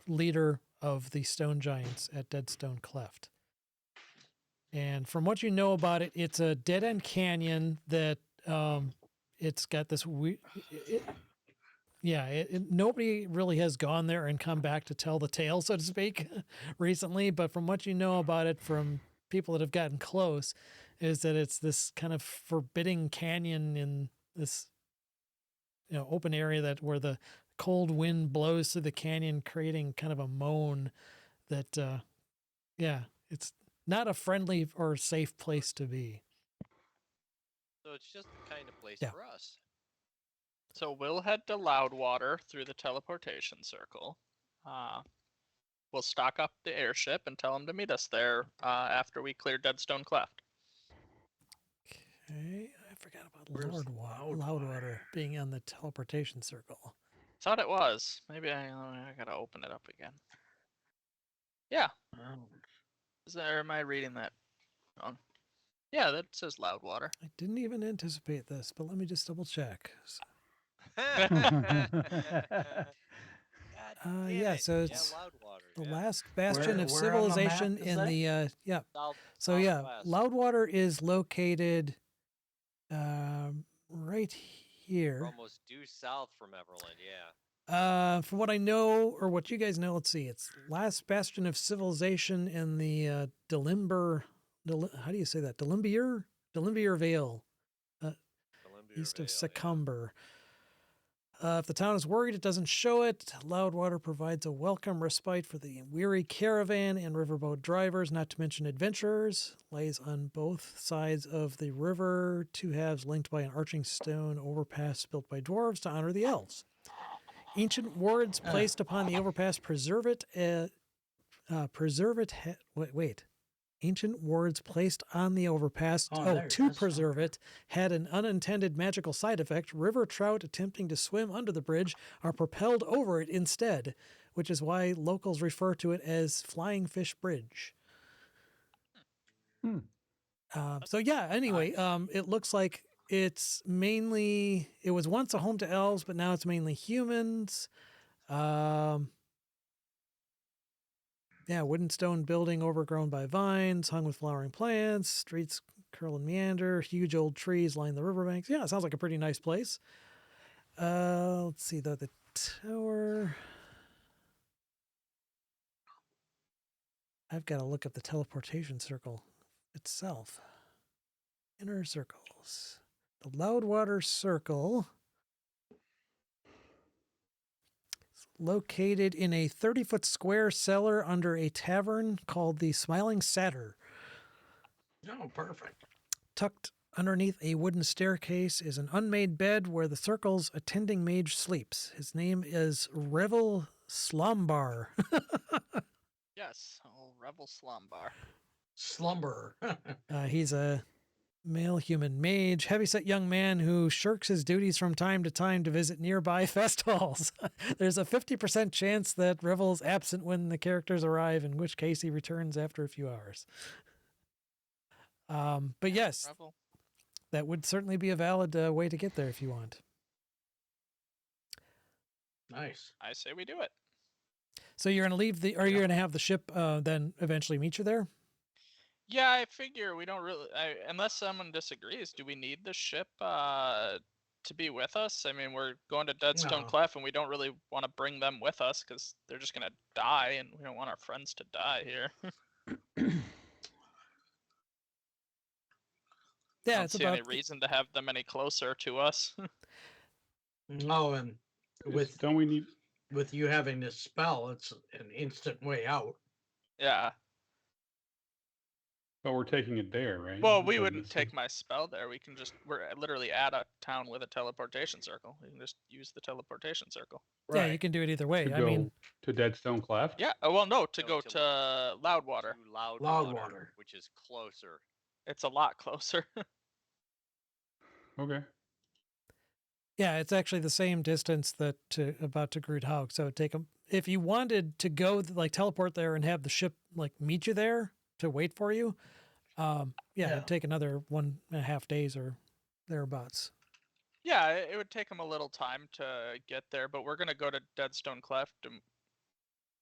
leader of the stone giants at Deadstone Cleft. And from what you know about it, it's a dead-end canyon that it's got this weird... nobody really has gone there and come back to tell the tale, so to speak, recently. But from what you know about it from people that have gotten close, is that it's this kind of forbidding canyon in this open area where the cold wind blows through the canyon, creating kind of a moan that, it's not a friendly or safe place to be. So it's just the kind of place Yeah. for us. So we'll head to Loudwater through the teleportation circle. We'll stock up the airship and tell them to meet us there after we clear Deadstone Cleft. Okay, I forgot about Where's Loudwater Loudwater? being on the teleportation circle. Thought it was. Maybe I gotta open it up again. Yeah. Oh. Or am I reading that wrong? Yeah, that says Loudwater. I didn't even anticipate this, but let me just double check. So it's Loudwater. the yeah. last bastion of Where on the map civilization is in that? the South, southwest. Loudwater is located right We're here. almost due south from Everland, yeah. From what I know, or what you guys know, let's see. It's last bastion of civilization in the Delimber. How do you say that? Delimbier Vale, Columbia east of Vale, yeah. Succumber. If the town is worried it doesn't show it, Loudwater provides a welcome respite for the weary caravan and riverboat drivers, not to mention adventurers. Lays on both sides of the river, two halves linked by an arching stone overpass built by dwarves to honor the elves. Ancient wards placed upon the overpass preserve it. Wait. Ancient wards placed on the overpass to preserve it had an unintended magical side effect. River trout attempting to swim under the bridge are propelled over it instead, which is why locals refer to it as Flying Fish Bridge. So yeah, anyway, it looks like it was once a home to elves, but now it's mainly humans. Yeah, wooden stone building overgrown by vines, hung with flowering plants, streets curl and meander, huge old trees line the riverbanks. Yeah, it sounds like a pretty nice place. Let's see, the tower. I've got to look up the teleportation circle itself. Inner circles. The Loudwater Circle. Located in a 30-foot square cellar under a tavern called the Smiling Satyr. Oh, perfect. Tucked underneath a wooden staircase is an unmade bed where the circle's attending mage sleeps. His name is Revel Slumbar. Yes, old Rebel Slumbar. Slumber. He's a male human mage, heavyset young man who shirks his duties from time to time to visit nearby fest halls. There's a 50% chance that Revel is absent when the characters arrive, in which case he returns after a few hours. But yes, Rebel. that would certainly be a valid way to get there if you want. Nice. I say we do it. So you're going to leave you're going to have the ship then eventually meet you there? Yeah, I figure we don't really, unless someone disagrees, do we need the ship to be with us? I mean, we're going to Deadstone No. Cleft, and we don't really want to bring them with us because they're just going to die, and we don't want our friends to die here. I Yeah, don't it's see about any reason to have them any closer to us. Oh, and with Don't we need? with you having this spell, it's an instant way out. Yeah. But we're taking it there, right? Well, we Doesn't wouldn't this- take my spell there. We're literally at a town with a teleportation circle. We can just use the teleportation circle. Yeah, you can do it either way. to I go mean, to Deadstone Cleft. Yeah. Oh, well, no, to No, go to to Loudwater. To Loudwater, Loudwater. which is closer. It's a lot closer. Okay. yeah, it's actually the same distance that about to Groothaug. So take them if you wanted to go like teleport there and have the ship like meet you there to wait for you. Yeah. It'd take another 1.5 days or thereabouts. Yeah, it would take them a little time to get there, but we're going to go to Deadstone Cleft, and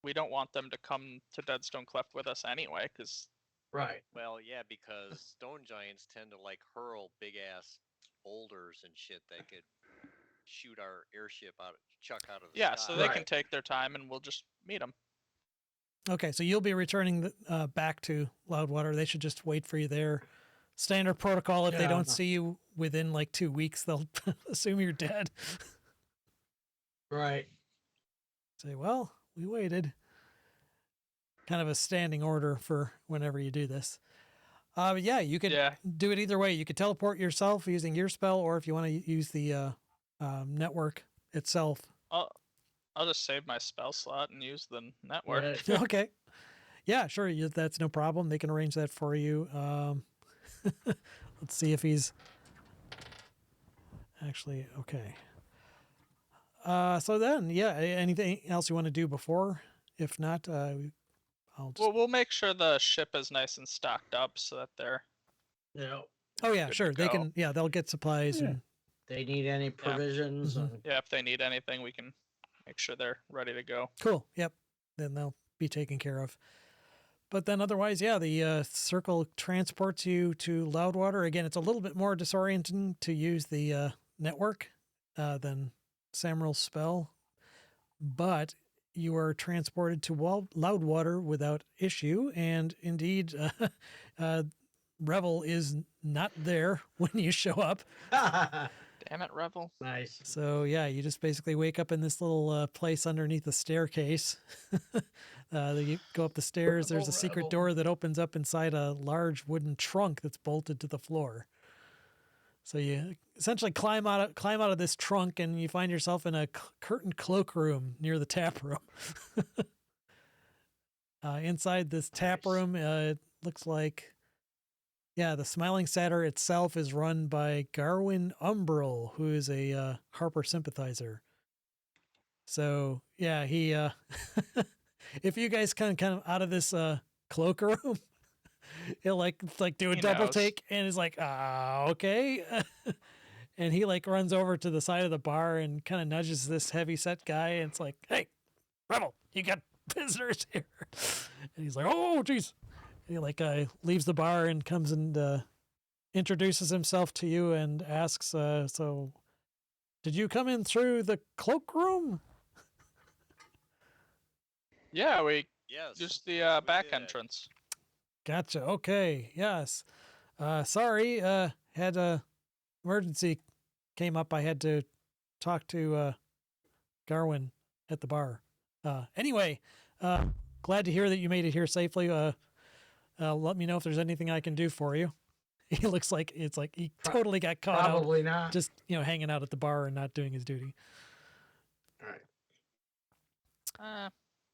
we don't want them to come to Deadstone Cleft with us anyway, because Right. Well, yeah, because stone giants tend to like hurl big ass boulders and shit that could shoot our airship out, chuck out of the yeah, sky. so they can Right. take their time, and we'll just meet them. Okay, so you'll be returning back to Loudwater. They should just wait for you there. Standard protocol. If they Yeah. don't see you within like 2 weeks, they'll assume you're dead. Right. Say, well, we waited. Kind of a standing order for whenever you do this. But yeah, you could Yeah. do it either way. You could teleport yourself using your spell, or if you want to use the network itself. I'll just save my spell slot and use the network. Right. Okay. Yeah, sure. That's no problem. They can arrange that for you. Let's see if he's actually okay. So then, yeah, anything else you want to do before? If not, I'll just. Well, we'll make sure the ship is nice and stocked up so that they're. Yeah. Oh yeah, good to sure. They go. can. Yeah, they'll get supplies Yeah. and. They need any provisions. Mhm. And, Yeah, if they need anything, we can make sure they're ready to go. Cool. Yep. Then they'll be taken care of. But then otherwise, yeah, the circle transports you to Loudwater. Again, it's a little bit more disorienting to use the network than Samuel's spell. But you are transported to Loudwater without issue. And indeed, Revel is not there when you show up. Damn it, Revel. Nice. So yeah, you just basically wake up in this little place underneath the staircase. You go up the stairs. There's a secret Rebel. door that opens up inside a large wooden trunk that's bolted to the floor. So you essentially climb out of this trunk, and you find yourself in a curtained cloakroom near the tap room. Inside this tap Nice. room, it looks like, yeah, the Smiling Satyr itself is run by Garwin Umbrel, who is a Harper sympathizer. So yeah, he if you guys come kind of out of this cloakroom, he'll like do a He double knows. take and is like, okay. And he like runs over to the side of the bar and kind of nudges this heavy set guy, and it's like, hey, Rebel, you got visitors here. And he's like, oh geez. He like leaves the bar and comes and introduces himself to you and asks, so did you come in through the cloakroom? Yeah, we Yes. used the yes, we back did. entrance. Gotcha. Okay. Yes. Sorry. Had a emergency came up. I had to talk to Garwin at the bar. Anyway, glad to hear that you made it here safely. Let me know if there's anything I can do for you. He looks like it's like he totally got caught out, Probably not. just hanging out at the bar and not doing his duty. All right.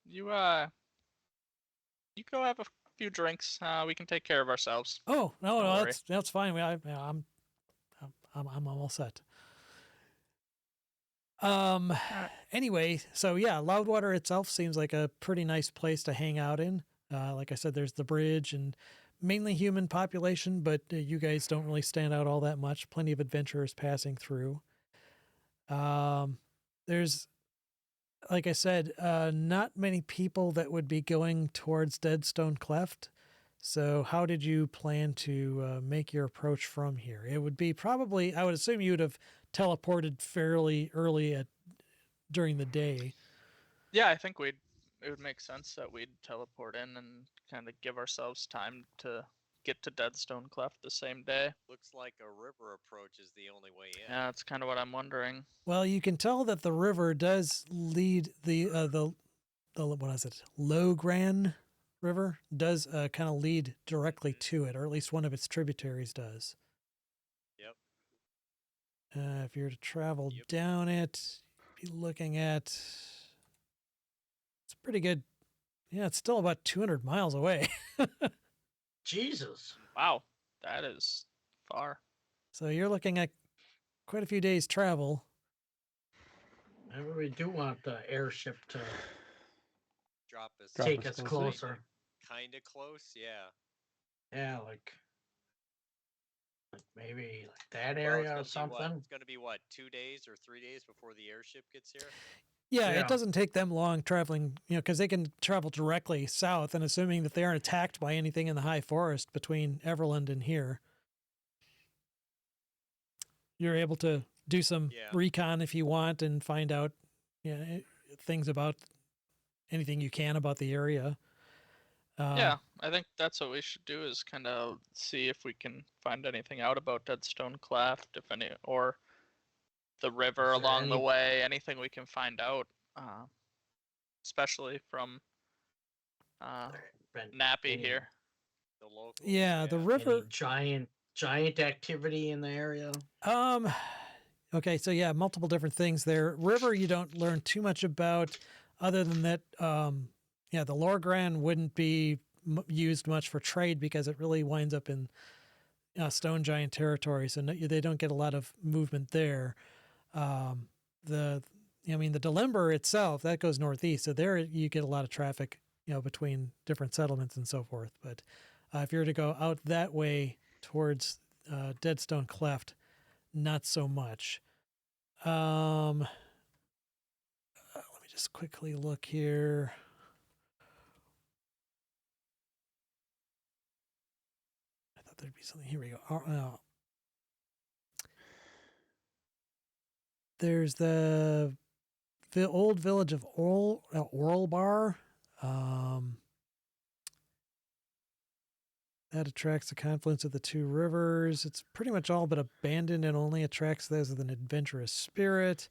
You go have a few drinks. We can take care of ourselves. Oh no, Don't no, worry. that's fine. I'm all set. Anyway, so yeah, Loudwater itself seems like a pretty nice place to hang out in. Like I said, there's the bridge and mainly human population, but you guys don't really stand out all that much. Plenty of adventurers passing through. There's, like I said, not many people that would be going towards Deadstone Cleft. So how did you plan to make your approach from here? It would be probably, I would assume you would have teleported fairly early during the day. Yeah, I think it would make sense that we'd teleport in and kind of give ourselves time to get to Deadstone Cleft the same day. Looks like a river approach is the only way in. Yeah, that's kind of what I'm wondering. Well, you can tell that the river does lead the what is it? Logran River does kind of lead directly to it, or at least one of its tributaries does. Yep. If you're to travel Yep. down it, be looking at, it's pretty good. Yeah, it's still about 200 miles away. Jesus. Wow, that is far. So you're looking at quite a few days travel. Maybe we do want the airship to Drop us. Drop take us us closer. closer. Kind of close, yeah. Yeah, like maybe like that Well, area or it's gonna be something. It's going to be what, 2 days or 3 days before the airship gets here? Yeah, Yeah. it doesn't take them long traveling, because they can travel directly south, and assuming that they aren't attacked by anything in the high forest between Everland and here, you're able to do some Yeah. recon if you want and find out things about anything you can about the area. Yeah, I think that's what we should do is kind of see if we can find anything out about Deadstone Cleft, if any, or the river Is there along the any- way, anything we can find out, especially from Been Nappy any- here. The local. Yeah, the any river. giant activity in the area. Okay, so yeah, multiple different things there. River, you don't learn too much about, other than that. The Lorgran wouldn't be used much for trade because it really winds up in stone giant territory, so they don't get a lot of movement there. The Delimber itself, that goes northeast, so there you get a lot of traffic, between different settlements and so forth. But if you're to go out that way towards Deadstone Cleft, not so much. Let me just quickly look here. I thought there'd be something. Here we go. There's the old village of Oralbar. That attracts the confluence of the two rivers. It's pretty much all but abandoned and only attracts those with an adventurous spirit.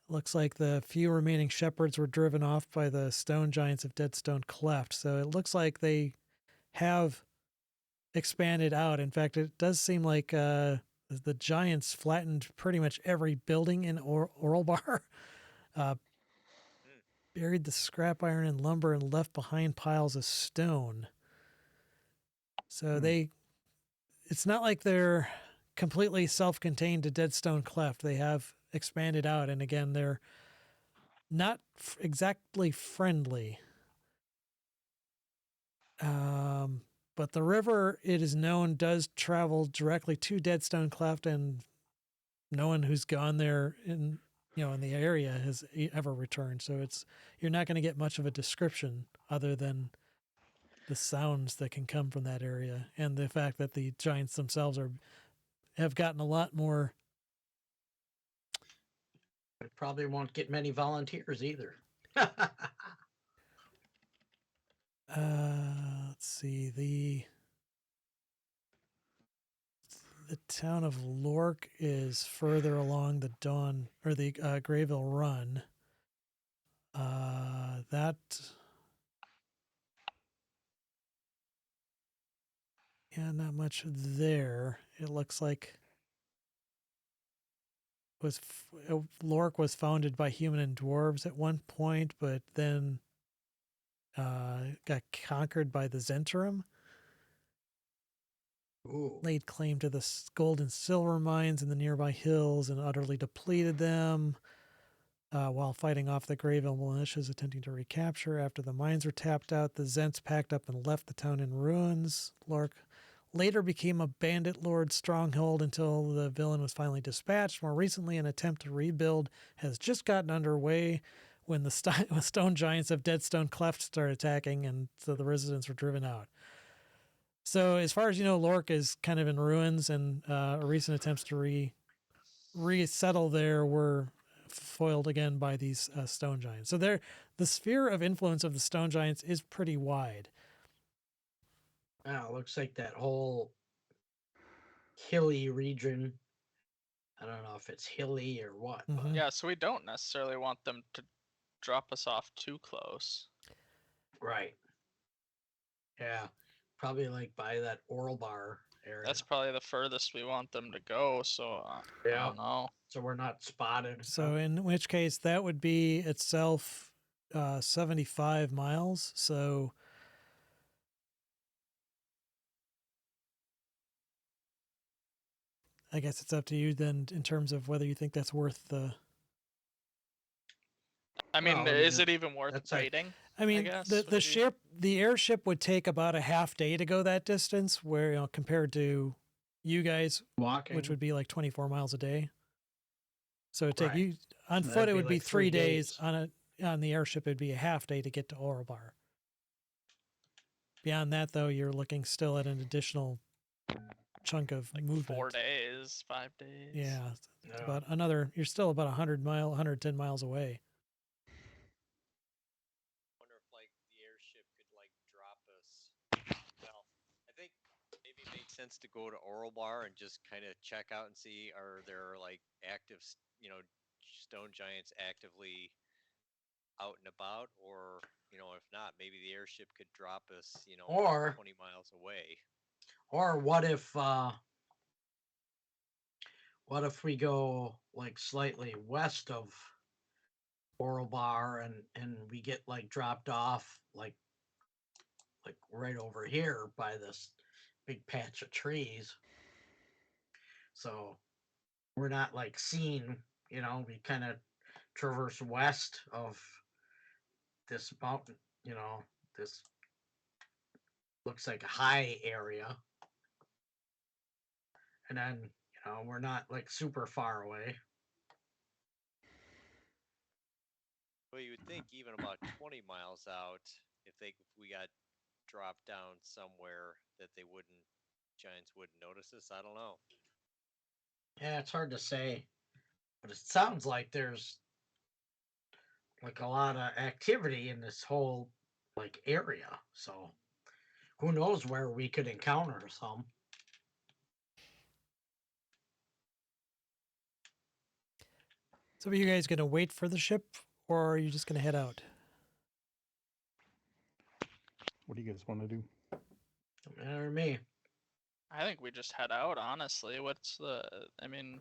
Looks like the few remaining shepherds were driven off by the stone giants of Deadstone Cleft. So it looks like they have expanded out. In fact, it does seem like the giants flattened pretty much every building in Oralbar, buried the scrap iron and lumber, and left behind piles of stone. So it's not like they're completely self-contained to Deadstone Cleft. They have expanded out, and again, they're not exactly friendly. But the river, it is known, does travel directly to Deadstone Cleft, and no one who's gone there in the area has ever returned. So you're not going to get much of a description other than the sounds that can come from that area, and the fact that the giants themselves have gotten a lot more. It probably won't get many volunteers either. Let's see, the town of Lork is further along the Dawn or the Grayville Run. Not much there. It looks like Lork was founded by human and dwarves at one point, but then got conquered by the Zentarum. Ooh. Laid claim to the gold and silver mines in the nearby hills and utterly depleted them while fighting off the Grayville militias attempting to recapture. After the mines were tapped out, the Zents packed up and left the town in ruins. Lork later became a bandit lord stronghold until the villain was finally dispatched. More recently, an attempt to rebuild has just gotten underway when the stone giants of Deadstone Cleft started attacking, and so the residents were driven out. So as far as you know, Lork is kind of in ruins, and recent attempts to resettle there were foiled again by these stone giants. So the sphere of influence of the stone giants is pretty wide. Wow, looks like that whole hilly region. I don't know if it's hilly or what. But Yeah, so we don't necessarily want them to drop us off too close. right. Yeah, probably like by that Oralbar area. That's probably the furthest we want them to go, so I Yeah. don't know. So we're not spotted. So in which case that would be itself 75 miles. So I guess it's up to you then in terms of whether you think that's worth the. I mean, Well, I is mean, it even worth that's like- waiting? I mean, guess, the airship would take about a half day to go that distance, where compared to you guys, walking, which would be like 24 miles a day. So it'd take Right. you on So foot. that'd It be would be like 3 3 days. days. On the airship. It'd be a half day to get to Oralbar. Beyond that, though, you're looking still at an additional chunk of like movement. 4 days, 5 days. Yeah, it's Yeah. about another. You're still about 110 miles away. Wonder if like the airship could like drop us. Well, I think maybe it makes sense to go to Oralbar and just kind of check out and see are there like active, stone giants actively out and about, or if not, maybe the airship could drop us, Or- 20 miles away. Or what if we go like slightly west of Oralbar and we get like dropped off like right over here by this big patch of trees. So we're not like seen, we kind of traverse west of this mountain, this looks like a high area. And then, we're not like super far away. Well, you would think even about 20 miles out, if we got dropped down somewhere, that giants wouldn't notice us. I don't know. Yeah, it's hard to say, but it sounds like there's like a lot of activity in this whole like area. So who knows where we could encounter some. So are you guys going to wait for the ship, or are you just going to head out? What do you guys want to do? Don't matter to me. I think we just head out, honestly. I mean,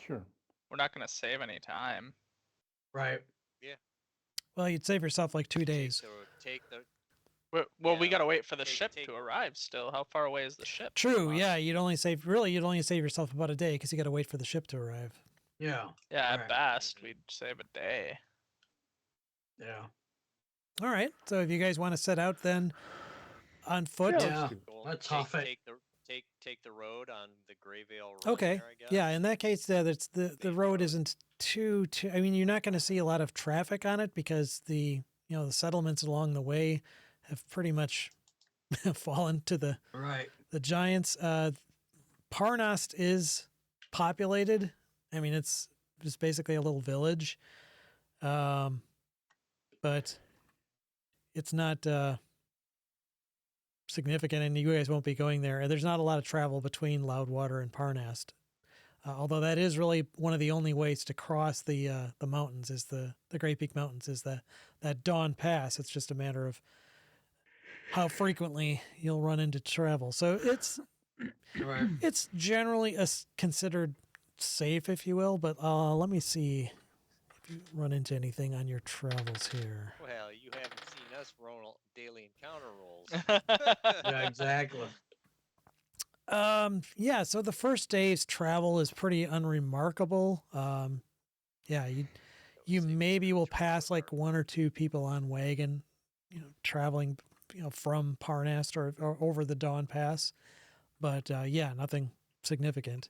Sure. we're not going to save any time. Right. Well, you'd save yourself like 2 days. Take the Well, we Yeah, got to wait for the take- ship take- to arrive still. How far away is the ship? True. from Yeah, us? you'd only save yourself about a day because you got to wait for the ship to arrive. Yeah. Yeah, at Right. best, Mhm. we'd save a day. Yeah. All right. So if you guys want to set out then on foot. Yeah. Yeah. let's do it. Well, Let's take, huff it. take the road on the Greyvale Road. Okay. There, I guess. Yeah, in that case, that's the Main road road. isn't too. I mean, you're not going to see a lot of traffic on it because the settlements along the way have pretty much fallen to the Right. giants. Parnost is populated. I mean, it's just basically a little village, but it's not significant, and you guys won't be going there. There's not a lot of travel between Loudwater and Parnast, although that is really one of the only ways to cross the mountains. Is the Great Peak Mountains is that Dawn Pass. It's just a matter of how frequently you'll run into travel. So Right. it's generally considered safe, if you will. But let me see if you run into anything on your travels here. Well, you haven't seen us roll daily encounter rolls. Yeah, exactly. Yeah, so the first day's travel is pretty unremarkable. Yeah, you Save us maybe some will trouble pass with like our- one or two people on wagon, traveling, from Parnast or over the Dawn Pass. But yeah, nothing significant.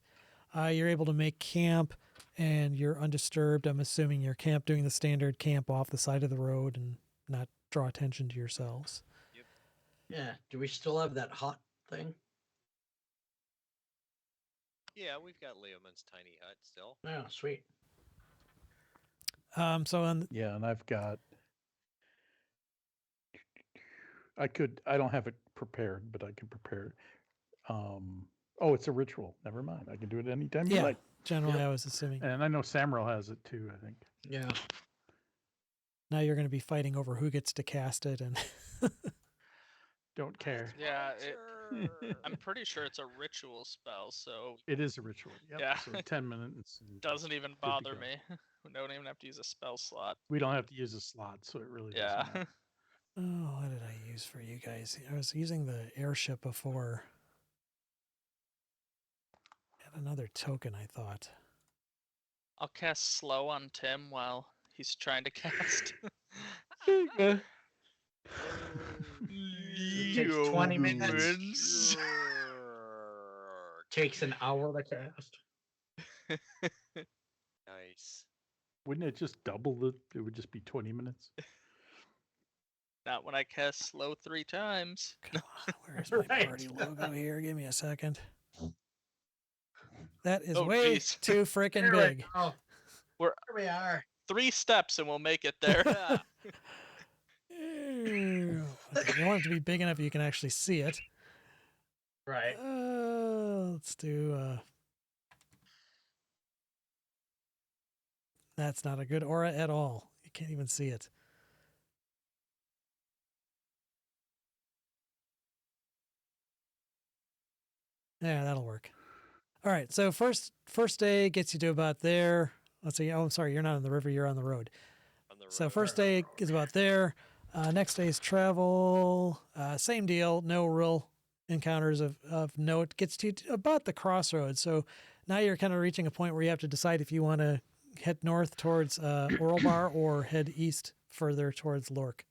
You're able to make camp and you're undisturbed. I'm assuming you're doing the standard camp off the side of the road and not draw attention to yourselves. Yeah. Do we still have that hut thing? Yeah, we've got Leoman's tiny hut still. Yeah, sweet. So on Yeah, and I've got. I don't have it prepared, but I can prepare it. Oh, it's a ritual. Never mind. I can do it anytime you yeah, like. generally Yep. I was assuming. And I know Samro has it too, I think. Yeah. Now you're going to be fighting over who gets to cast it, and Don't care. Yeah, Sure. I'm pretty sure it's a ritual spell, so It is a ritual. Yep. Yeah. So 10 minutes. and doesn't even to bother go. me. We don't even have to use a spell slot. We don't have to use a slot, so it really doesn't Yeah. matter. oh, what did I use for you guys? I was using the airship before. Had another token, I thought. I'll cast slow on Tim while he's trying to cast. It takes 20 minutes. Sure. Takes an hour to cast. Nice. Wouldn't it just double the? It would just be 20 minutes. Not when I cast slow 3 times. Come on, where's my Right. party logo here? Give me a second. That is Oh, way geez. too freaking There we big. go. We're- Here we are. 3 steps and we'll make it there. Yeah. Ew. Okay, you want it to be big enough you can actually see it. Right. Let's do. That's not a good aura at all. You can't even see it. Yeah, that'll work. All right. So first day gets you to about there. Let's see. Oh, I'm sorry. You're not on the river. You're on the road. On the So road. first day is about there. Next day's travel. Same deal. No real encounters of note. Gets to about the crossroads. So now you're kind of reaching a point where you have to decide if you want to head north towards Oralbar or head east further towards Lork.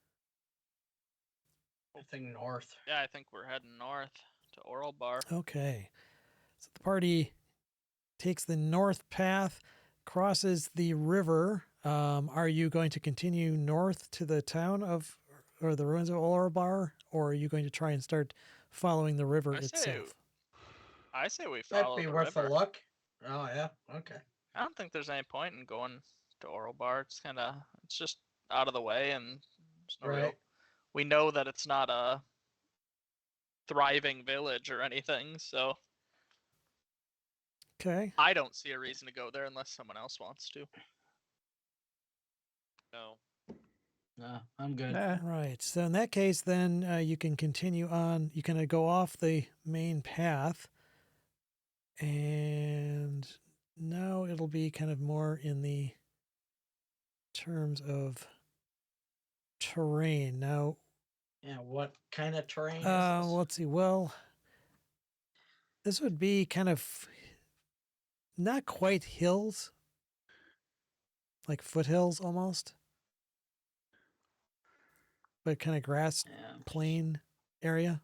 I think north. Yeah, I think we're heading north to Oral Bar. Okay. So the party takes the north path, crosses the river. Are you going to continue north to the town or the ruins of Oralbar, or are you going to try and start following the river I say itself? I say we That'd follow be the worth river. a look. Oh yeah. Okay. I don't think there's any point in going to Oral Bar. It's just out of the way and there's no real. Right. We know that it's not a thriving village or anything, so Okay. I don't see a reason to go there unless someone else wants to. No. No, I'm good. Nah, Right. So in that case, then you can continue on. You can go off the main path, and now it'll be kind of more in the terms of terrain. Now, Yeah, what kind of terrain is this? let's see. Well, this would be kind of not quite hills, like foothills almost, but kind of grass Yeah. plain area.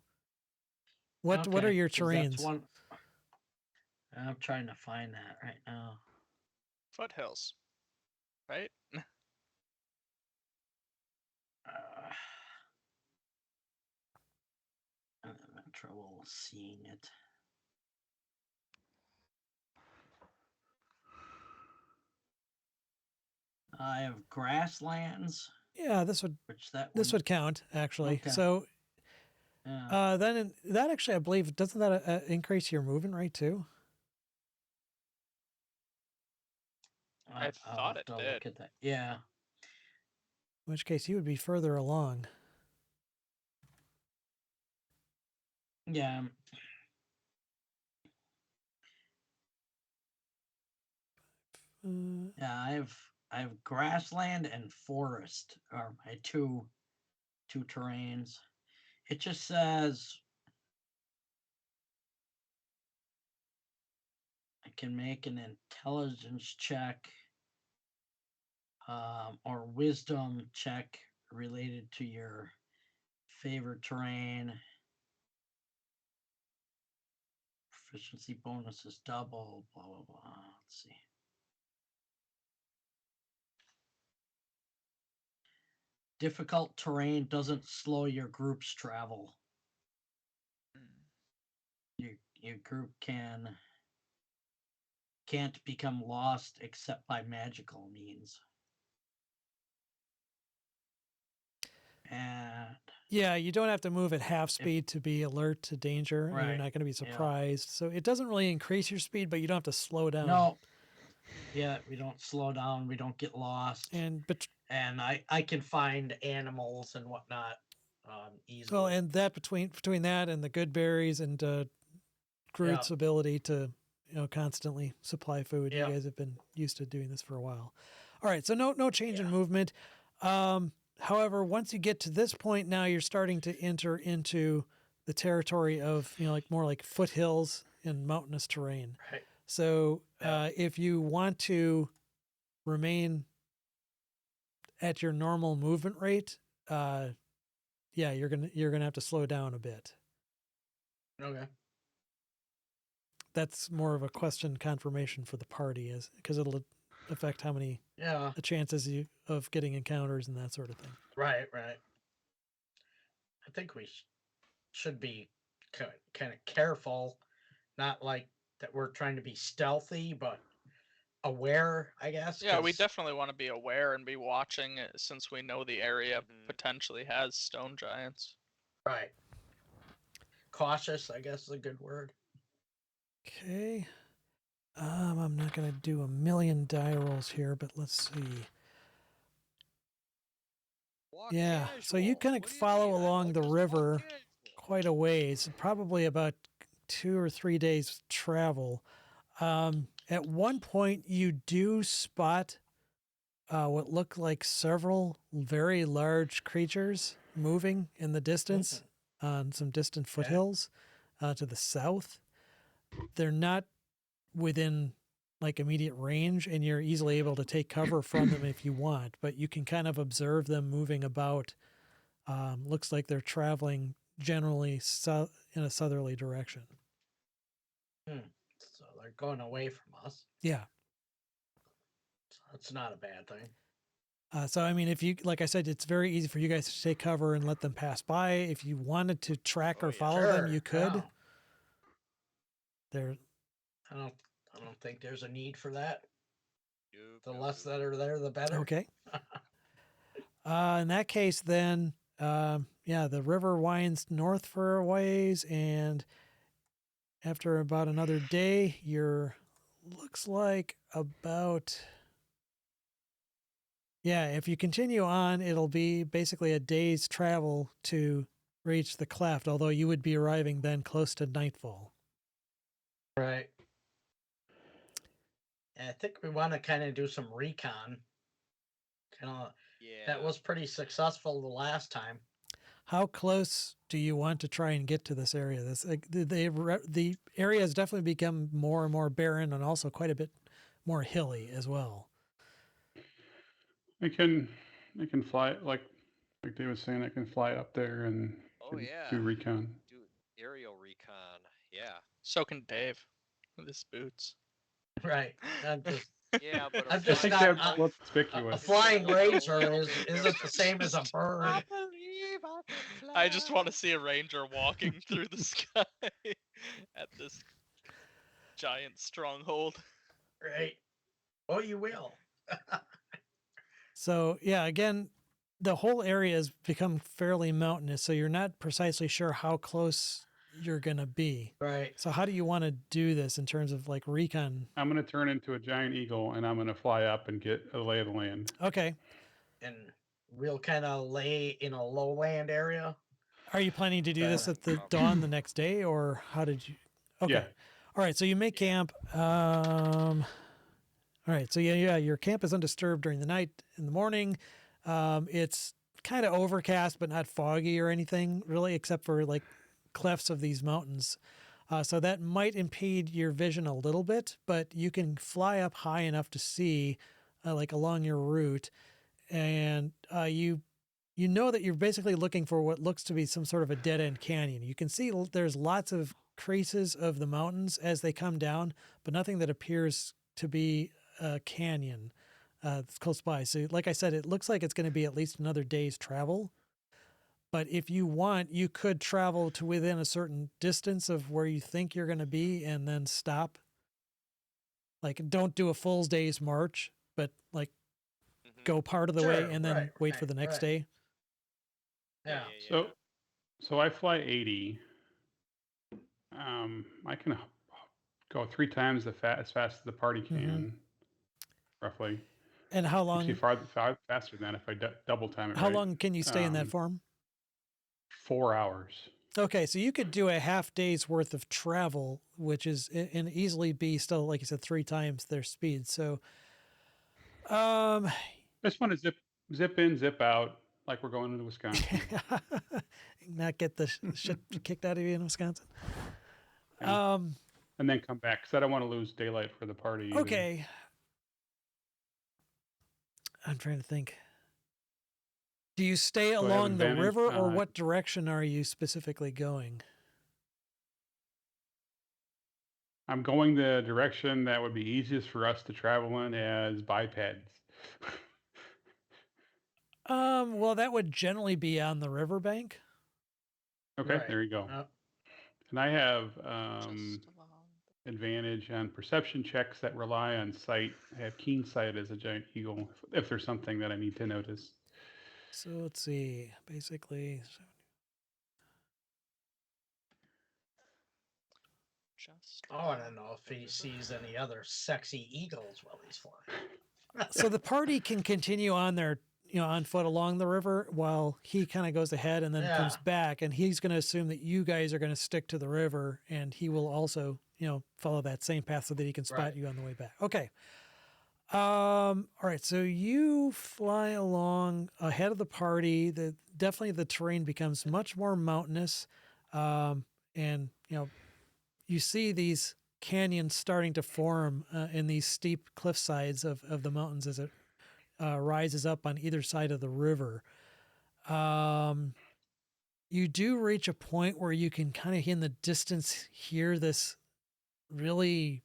What are Okay, your 'cause that's terrains? one. I'm trying to find that right now. Foothills, right? Uh, I'm having trouble seeing it. I have grasslands, Yeah, this would which that this one. would count actually. Okay. So Yeah. then that actually, I believe, doesn't that increase your movement rate too? I I'll thought have it to did. look at that. Yeah. In which case, you would be further along. Yeah. Yeah. I have grassland and forest are my two terrains. It just says I can make an intelligence check or wisdom check related to your favorite terrain. Proficiency bonus is double, blah, blah, blah. Let's see. Difficult terrain doesn't slow your group's travel. Your group can't become lost except by magical means. And Yeah, you don't have to move at half speed to be alert to danger. And you're Right, not going to be yeah. surprised. So it doesn't really increase your speed, but you don't have to slow down. no, yeah, we don't slow down, we don't get lost. And I can find animals and whatnot easily. well, and that between that and the good berries and Groot's ability to constantly supply food. Yep. You guys have been used to doing this for a while. All right, so no change in movement. However, once you get to this point, now you're starting to enter into the territory of like more like foothills and mountainous terrain. Right. So if you want to remain at your normal movement rate, you're gonna have to slow down a bit. Okay. That's more of a question confirmation for the party, is because it'll affect how many the chances of getting encounters and that sort of thing. Right. I think we should be kind of careful, not like that we're trying to be stealthy, but aware, I guess. Yeah, we definitely want to be aware and be watching it since we know the area potentially has stone giants. Right. Cautious, I guess, is a good word. Okay. I'm not going to do a million die rolls here, but let's see. Yeah, so you kind of follow along the river quite a ways, probably about 2 or 3 days travel. At one point, you do spot what look like several very large creatures moving in the distance on some distant foothills to the south. They're not within like immediate range, and you're easily able to take cover from them if you want, but you can kind of observe them moving about. Looks like they're traveling generally in a southerly direction. So they're going away from us. Yeah. So that's not a bad thing. So, I mean, if you, like I said, it's very easy for you guys to take cover and let them pass by. If you wanted to track or follow them, you could. Yeah. I don't think there's a need for that. The less that are there, the better. Okay. In that case, then Yeah, the river winds north for a ways, and after about another day, you're looks like about yeah. If you continue on, it'll be basically a day's travel to reach the cleft. Although you would be arriving then close to nightfall. Right. And I think we want to kind of do some recon. Kind of Yeah. that was pretty successful the last time. How close do you want to try and get to this area? The area has definitely become more and more barren, and also quite a bit more hilly as well. I can fly like Dave was saying. I can fly up there and Oh yeah. do recon. Do aerial recon. Yeah. So can Dave with his boots. Right. I'm just Yeah, but I'm a just I think flying- not- that looks a conspicuous. flying razor little is bit isn't the different. same as a bird. believe I can I just want to fly. see a ranger walking through the sky at this giant stronghold. Right. Oh, you will. So yeah, again, the whole area has become fairly mountainous, so you're not precisely sure how close you're gonna be. Right. So how do you want to do this in terms of like recon? I'm gonna turn into a giant eagle and I'm gonna fly up and get a lay of the land. Okay. And we'll kind of lay in a lowland area. Are you planning to do this Fair. at the dawn the next day, or how did you? Okay. Yeah. All right. So you make camp. All right. So yeah, your camp is undisturbed during the night. In the morning, it's kind of overcast, but not foggy or anything really, except for like clefts of these mountains. So that might impede your vision a little bit, but you can fly up high enough to see, like along your route, and you know that you're basically looking for what looks to be some sort of a dead end canyon. You can see there's lots of creases of the mountains as they come down, but nothing that appears to be a canyon that's close by. So, like I said, it looks like it's going to be at least another day's travel. But if you want, you could travel to within a certain distance of where you think you're going to be and then stop. Like, don't do a full day's march, but like Mhm. go part of the way Sure, and then right, wait for the right, next right. day. Yeah. So I fly 80. I can go 3 times as fast as the party can, roughly. And how long? Actually, far faster than that if I double time it. How right. long can you stay in that form? 4 hours. Okay, so you could do a half day's worth of travel, which is and easily be still, like you said, 3 times their speed. So, I just want to zip in, zip out, like we're going into Wisconsin. not get the shit kicked out of you in Wisconsin. Yeah. And then come back because I don't want to lose daylight for the party. Either. Okay. I'm trying to think. Do you stay I have along the advantage? river, or what direction are you specifically going? I'm going the direction that would be easiest for us to travel in as bipeds. Well, that would generally be on the riverbank. Okay, Right. there you go. Yep. And I have Just along. advantage on perception checks that rely on sight. I have keen sight as a giant eagle if there's something that I need to notice. So let's see. Basically, Just Oh, I don't along know if the he river. sees any other sexy eagles while he's flying. so the party can continue on their, on foot along the river while he kind of goes ahead and then comes Yeah. back, and he's going to assume that you guys are going to stick to the river, and he will also, follow that same path so that he can spot Right. you on the way back. Okay. All right. So you fly along ahead of the party. Definitely the terrain becomes much more mountainous, and you see these canyons starting to form in these steep cliff sides of the mountains as it rises up on either side of the river. You do reach a point where you can kind of in the distance hear this really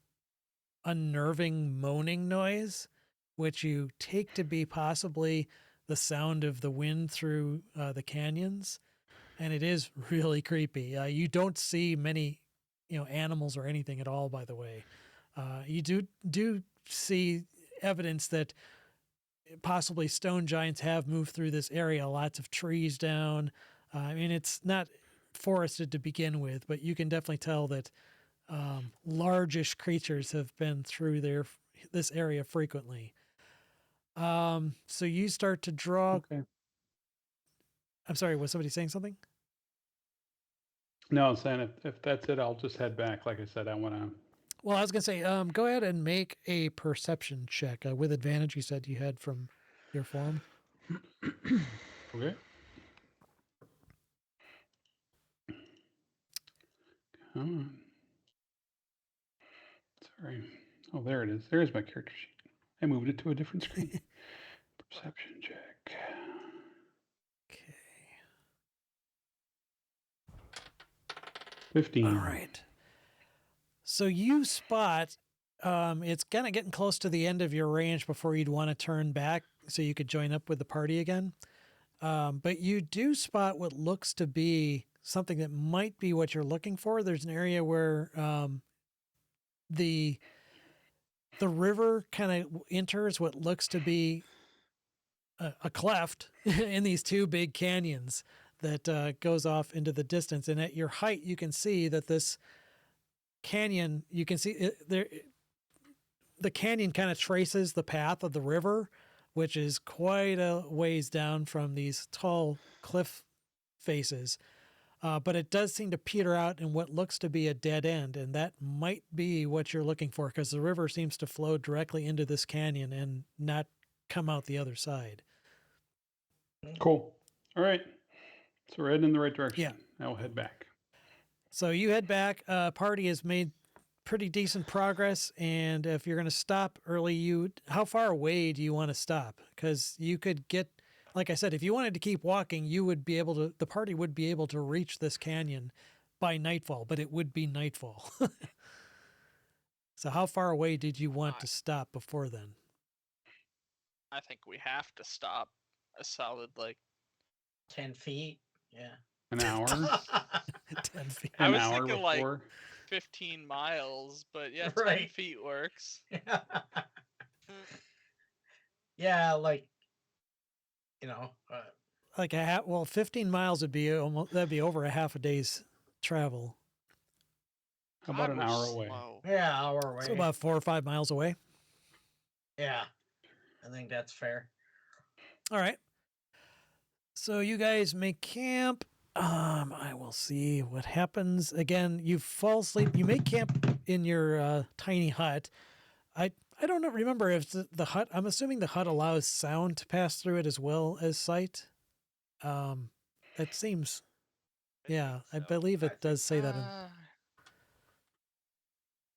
unnerving moaning noise, which you take to be possibly the sound of the wind through the canyons. And it is really creepy. You don't see many, animals or anything at all, by the way. You do see evidence that possibly stone giants have moved through this area. Lots of trees down. I mean, it's not forested to begin with, but you can definitely tell that largish creatures have been through this area frequently. So you start to draw. Okay. I'm sorry, was somebody saying something? No, I'm saying if that's it, I'll just head back. Like I said, I want to. Well, I was going to say, go ahead and make a perception check with advantage. You said you had from your form. Okay. Come on. Sorry. Oh, there it is. There's my character sheet. I moved it to a different screen. Perception check. Okay. 15. All right. So you spot it's kind of getting close to the end of your range before you'd want to turn back so you could join up with the party again. But you do spot what looks to be something that might be what you're looking for. There's an area where the river kind of enters what looks to be a cleft in these two big canyons that goes off into the distance. And at your height, you can see that this canyon, you can see it, there. The canyon kind of traces the path of the river, which is quite a ways down from these tall cliff faces. But it does seem to peter out in what looks to be a dead end, and that might be what you're looking for because the river seems to flow directly into this canyon and not come out the other side. Cool. All right. So we're heading in the right direction. Yeah. Now we'll head back. So you head back. Party has made pretty decent progress, and if you're going to stop early, how far away do you want to stop? Because you could get, like I said, if you wanted to keep walking, the party would be able to reach this canyon by nightfall, but it would be nightfall. So how far away did you want to stop before then? I think we have to stop a solid 10 feet. Yeah. An hour. 10 feet. I An was hour thinking before. 15 miles, but yeah, 10 Right. feet works. Yeah, like, Like 15 miles would be that'd be over a half a day's travel. How about God, an we're hour away? slow. yeah, hour away. So about 4 or 5 miles away. Yeah, I think that's fair. All right. So you guys make camp. I will see what happens. Again, you fall asleep. You make camp in your tiny hut. I don't remember if the hut. I'm assuming the hut allows sound to pass through it as well as sight. It seems. Yeah, I so. believe I it does say that.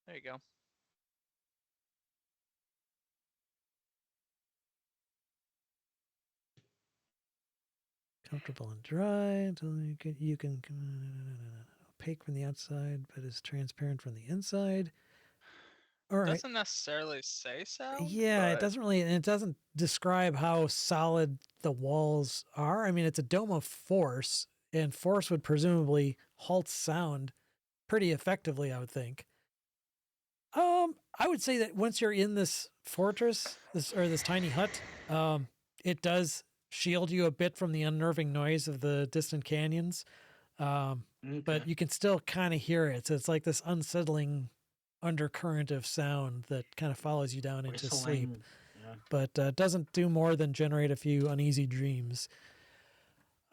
There you go. Comfortable and dry until you can opaque from the outside, but is transparent from the inside. All right. Doesn't necessarily say sound. Yeah, it but doesn't really, and it doesn't describe how solid the walls are. I mean, it's a dome of force, and force would presumably halt sound pretty effectively, I would think. I would say that once you're in this fortress, this tiny hut, it does shield you a bit from the unnerving noise of the distant canyons. But Okay. you can still kind of hear it. So it's like this unsettling undercurrent of sound that kind of follows you down into sleep, Whistling, yeah. but doesn't do more than generate a few uneasy dreams.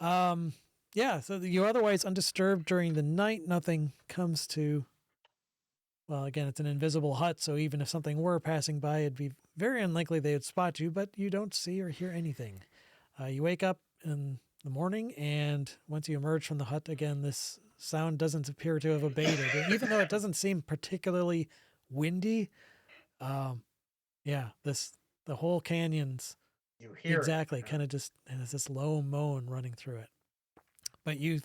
Yeah, so you're otherwise undisturbed during the night. Nothing comes to. Well, again, it's an invisible hut, so even if something were passing by, it'd be very unlikely they would spot you, but you don't see or hear anything. You wake up in the morning, and once you emerge from the hut again, this sound doesn't appear to have abated. Even though it doesn't seem particularly windy, yeah, the whole canyon's You hear exactly it. kind of just has this low moan running through it. But you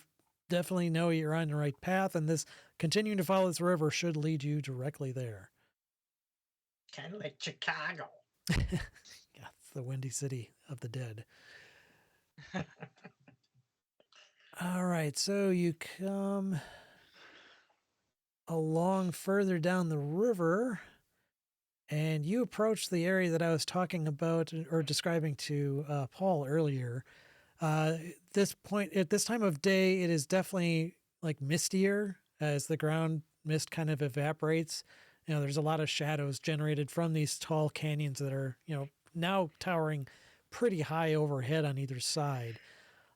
definitely know you're on the right path, and this continuing to follow this river should lead you directly there. Kind of like Chicago. Yeah, it's the Windy City of the dead. All right, so you come along further down the river, and you approach the area that I was talking about or describing to Paul earlier. At this time of day, it is definitely like mistier as the ground mist kind of evaporates. There's a lot of shadows generated from these tall canyons that are, now towering pretty high overhead on either side.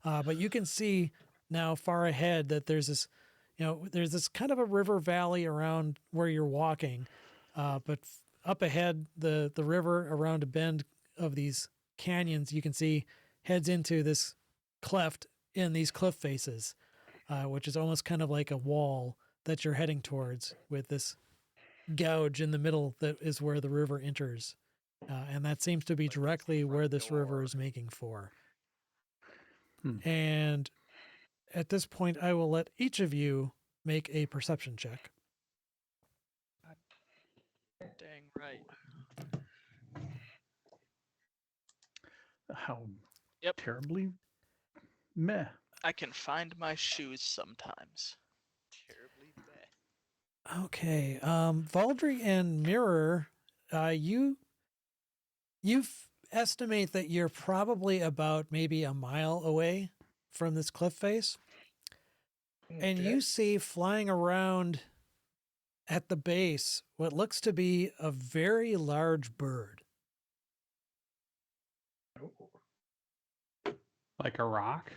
But you can see now far ahead that there's this kind of a river valley around where you're walking. But up ahead, the river around a bend of these canyons, you can see heads into this cleft in these cliff faces, which is almost kind of like a wall that you're heading towards with this gouge in the middle that is where the river enters. And that seems to be Like it's the directly where front this river door. is making for. Hmm. And at this point, I will let each of you make a perception check. Dang right. How Yep. terribly meh. I can find my shoes sometimes. Terribly bad. Okay. Valdry and Mirror, you estimate that you're probably about maybe a mile away from this cliff face. And Okay. you see flying around at the base what looks to be a very large bird. Like a rock?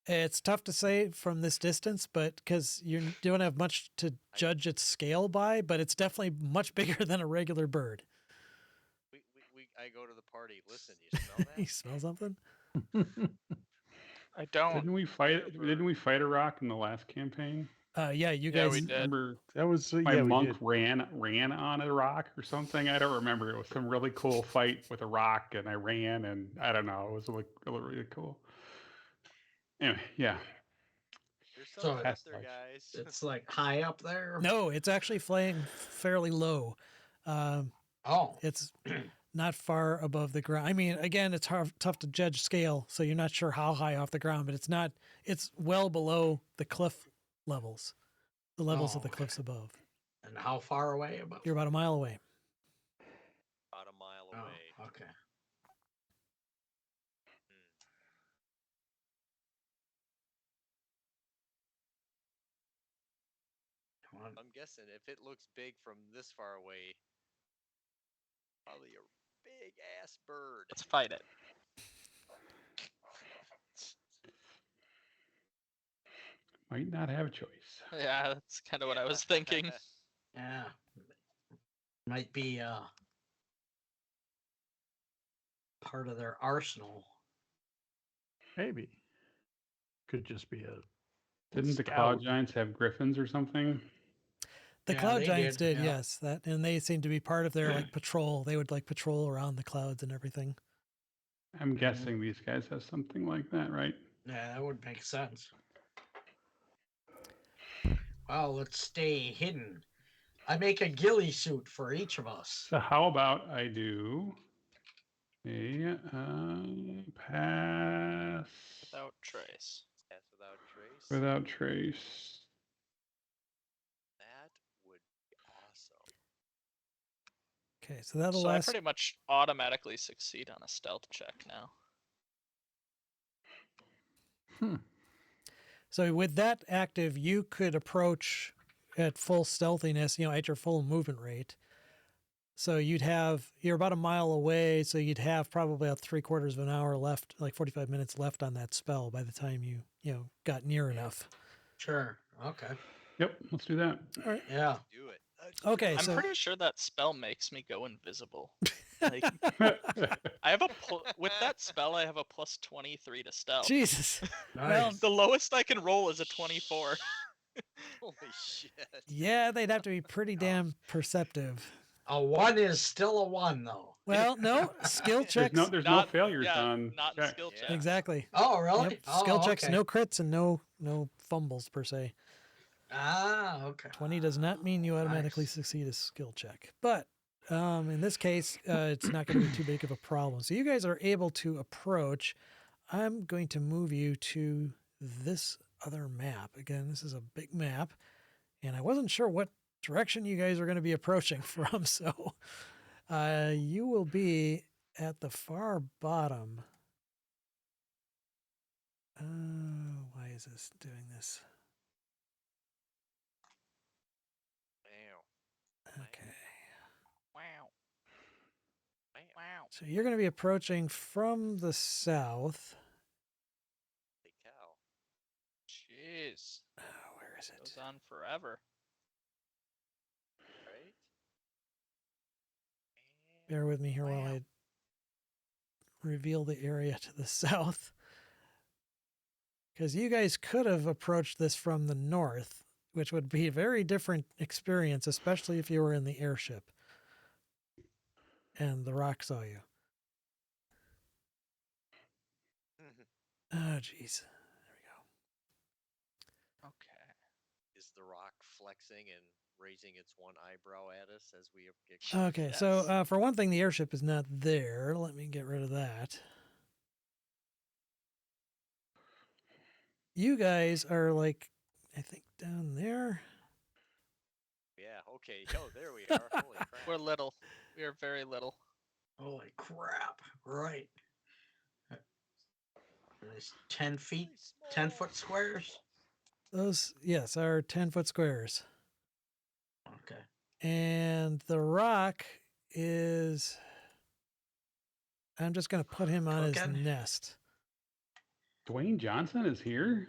It's tough to say from this distance, but because you don't have much to judge its scale by, but it's definitely much bigger than a regular bird. I go to the party. Listen, you smell You that? smell something? I don't. Didn't we fight a rock in the last campaign? Yeah, you Yeah, guys. we did. Remember That was my yeah, we monk did. ran on a rock or something? I don't remember. It was some really cool fight with a rock, and I ran, and I don't know. It was like really cool. Anyway, yeah. There's So something up Past there, life. guys. It's like high up there. No, it's actually flying fairly low. Oh. It's not far above the ground. I mean, again, it's tough to judge scale, so you're not sure how high off the ground, but it's well below the cliff levels, the levels of the okay. cliffs above. And how far away? About. You're about a mile away. About a mile Oh, away. okay. Well, I'm guessing if it looks big from this far away, probably a big ass bird. Let's fight it. Might not have a choice. Yeah, that's kind of what I was thinking. yeah. Might be part of their arsenal. Maybe. Could just be a Didn't the scout. Cloud Giants have griffins or something? The Yeah, Cloud they Giants did, did, yeah. yes. And they seem to be part of their like patrol. They would like patrol around the clouds and everything. I'm guessing these guys have something like that, right? Yeah, that would make sense. Well, let's stay hidden. I make a ghillie suit for each of us. So how about I do a pass Without trace. Yes, without trace. without trace? That would be awesome. Okay, so that'll So I last. pretty much automatically succeed on a stealth check now. So with that active, you could approach at full stealthiness, at your full movement rate. So you're about a mile away, so you'd have probably about 3/4 of an hour left, like 45 minutes left on that spell by the time you got near enough. Sure. Okay. Yep, let's do that. All right. Yeah. Do it. Okay, I'm so pretty sure that spell makes me go invisible. Like, I have with that spell, I have a plus 23 to stealth. Jesus. Nice. The lowest I can roll is a 24. Holy shit. Yeah, they'd have to be pretty damn perceptive. A 1 is still a 1, though. Well, no, skill checks. There's no failures yeah, on not in check. skill Yeah. checks. Exactly. Oh, really? Yep. Oh, Skill checks, okay. no crits and no fumbles per se. Ah, okay. 20 does not mean you automatically Nice. succeed a skill check. But in this case, it's not going to be too big of a problem. So you guys are able to approach. I'm going to move you to this other map. Again, this is a big map. And I wasn't sure what direction you guys are going to be approaching from. So you will be at the far bottom. Why is this doing this? Wow. Okay. Wow. Wow. Wow. So you're going to be approaching from the south. Holy cow. Jeez. Oh, where is it? Goes on forever. Right? Bear with me here while Wow. I reveal the area to the south. Because you guys could have approached this from the north, which would be a very different experience, especially if you were in the airship and the rock saw you. Oh, jeez. There we go. Okay. Is the rock flexing and raising its one eyebrow at us as we get Okay, Yes. so for one thing, the airship is not there. Let me get rid of that. You guys are like, I think down there. Yeah, okay. Yo, there we are. Holy crap. We're little. We are very little. Holy crap! Right. It's 10 feet, Really 10 small. foot squares. Those, yes, are 10-foot squares. Okay. And the rock is, I'm just going to put him on his Cooking? nest. Dwayne Johnson is here?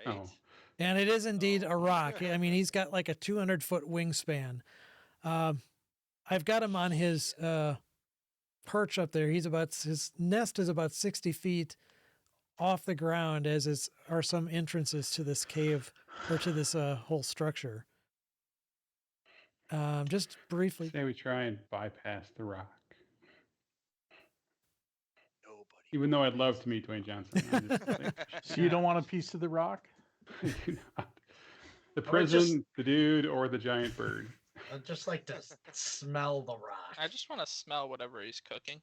Right? Oh. And it is indeed Oh. a rock. I mean, he's got like a 200-foot wingspan. I've got him on his perch up there. His nest is about 60 feet off the ground, as are some entrances to this cave or to this whole structure. Just briefly. Say we try and bypass the rock. Nobody. Even though I'd love to meet Dwayne Johnson. I just think So you don't want a piece of the rock? I do not. The I would just- prison, the dude, or the giant bird. I'd just like to smell the rock. I just want to smell whatever he's cooking.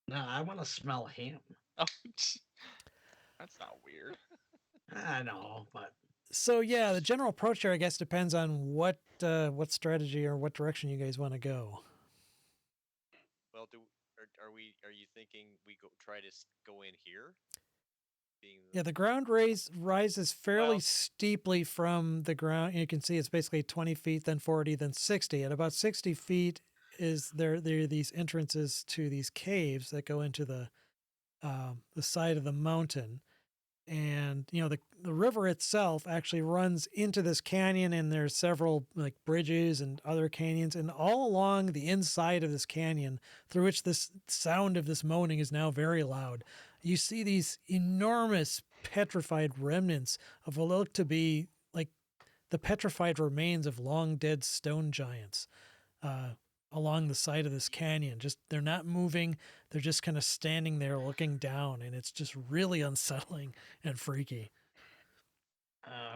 No, I want to smell him. Oh, that's not weird. I know, but So yeah, the general approach here, I guess, depends on what strategy or what direction you guys want to go. Well, are you thinking we try to go in here? Yeah, the ground rises fairly Well- steeply from the ground. You can see it's basically 20 feet, then 40, then 60. At about 60 feet is there are these entrances to these caves that go into the side of the mountain. And the river itself actually runs into this canyon, and there's several like bridges and other canyons, and all along the inside of this canyon, through which this sound of this moaning is now very loud. You see these enormous petrified remnants of what look to be like the petrified remains of long dead stone giants along the side of this canyon. Just they're not moving. They're just kind of standing there looking down, and it's just really unsettling and freaky.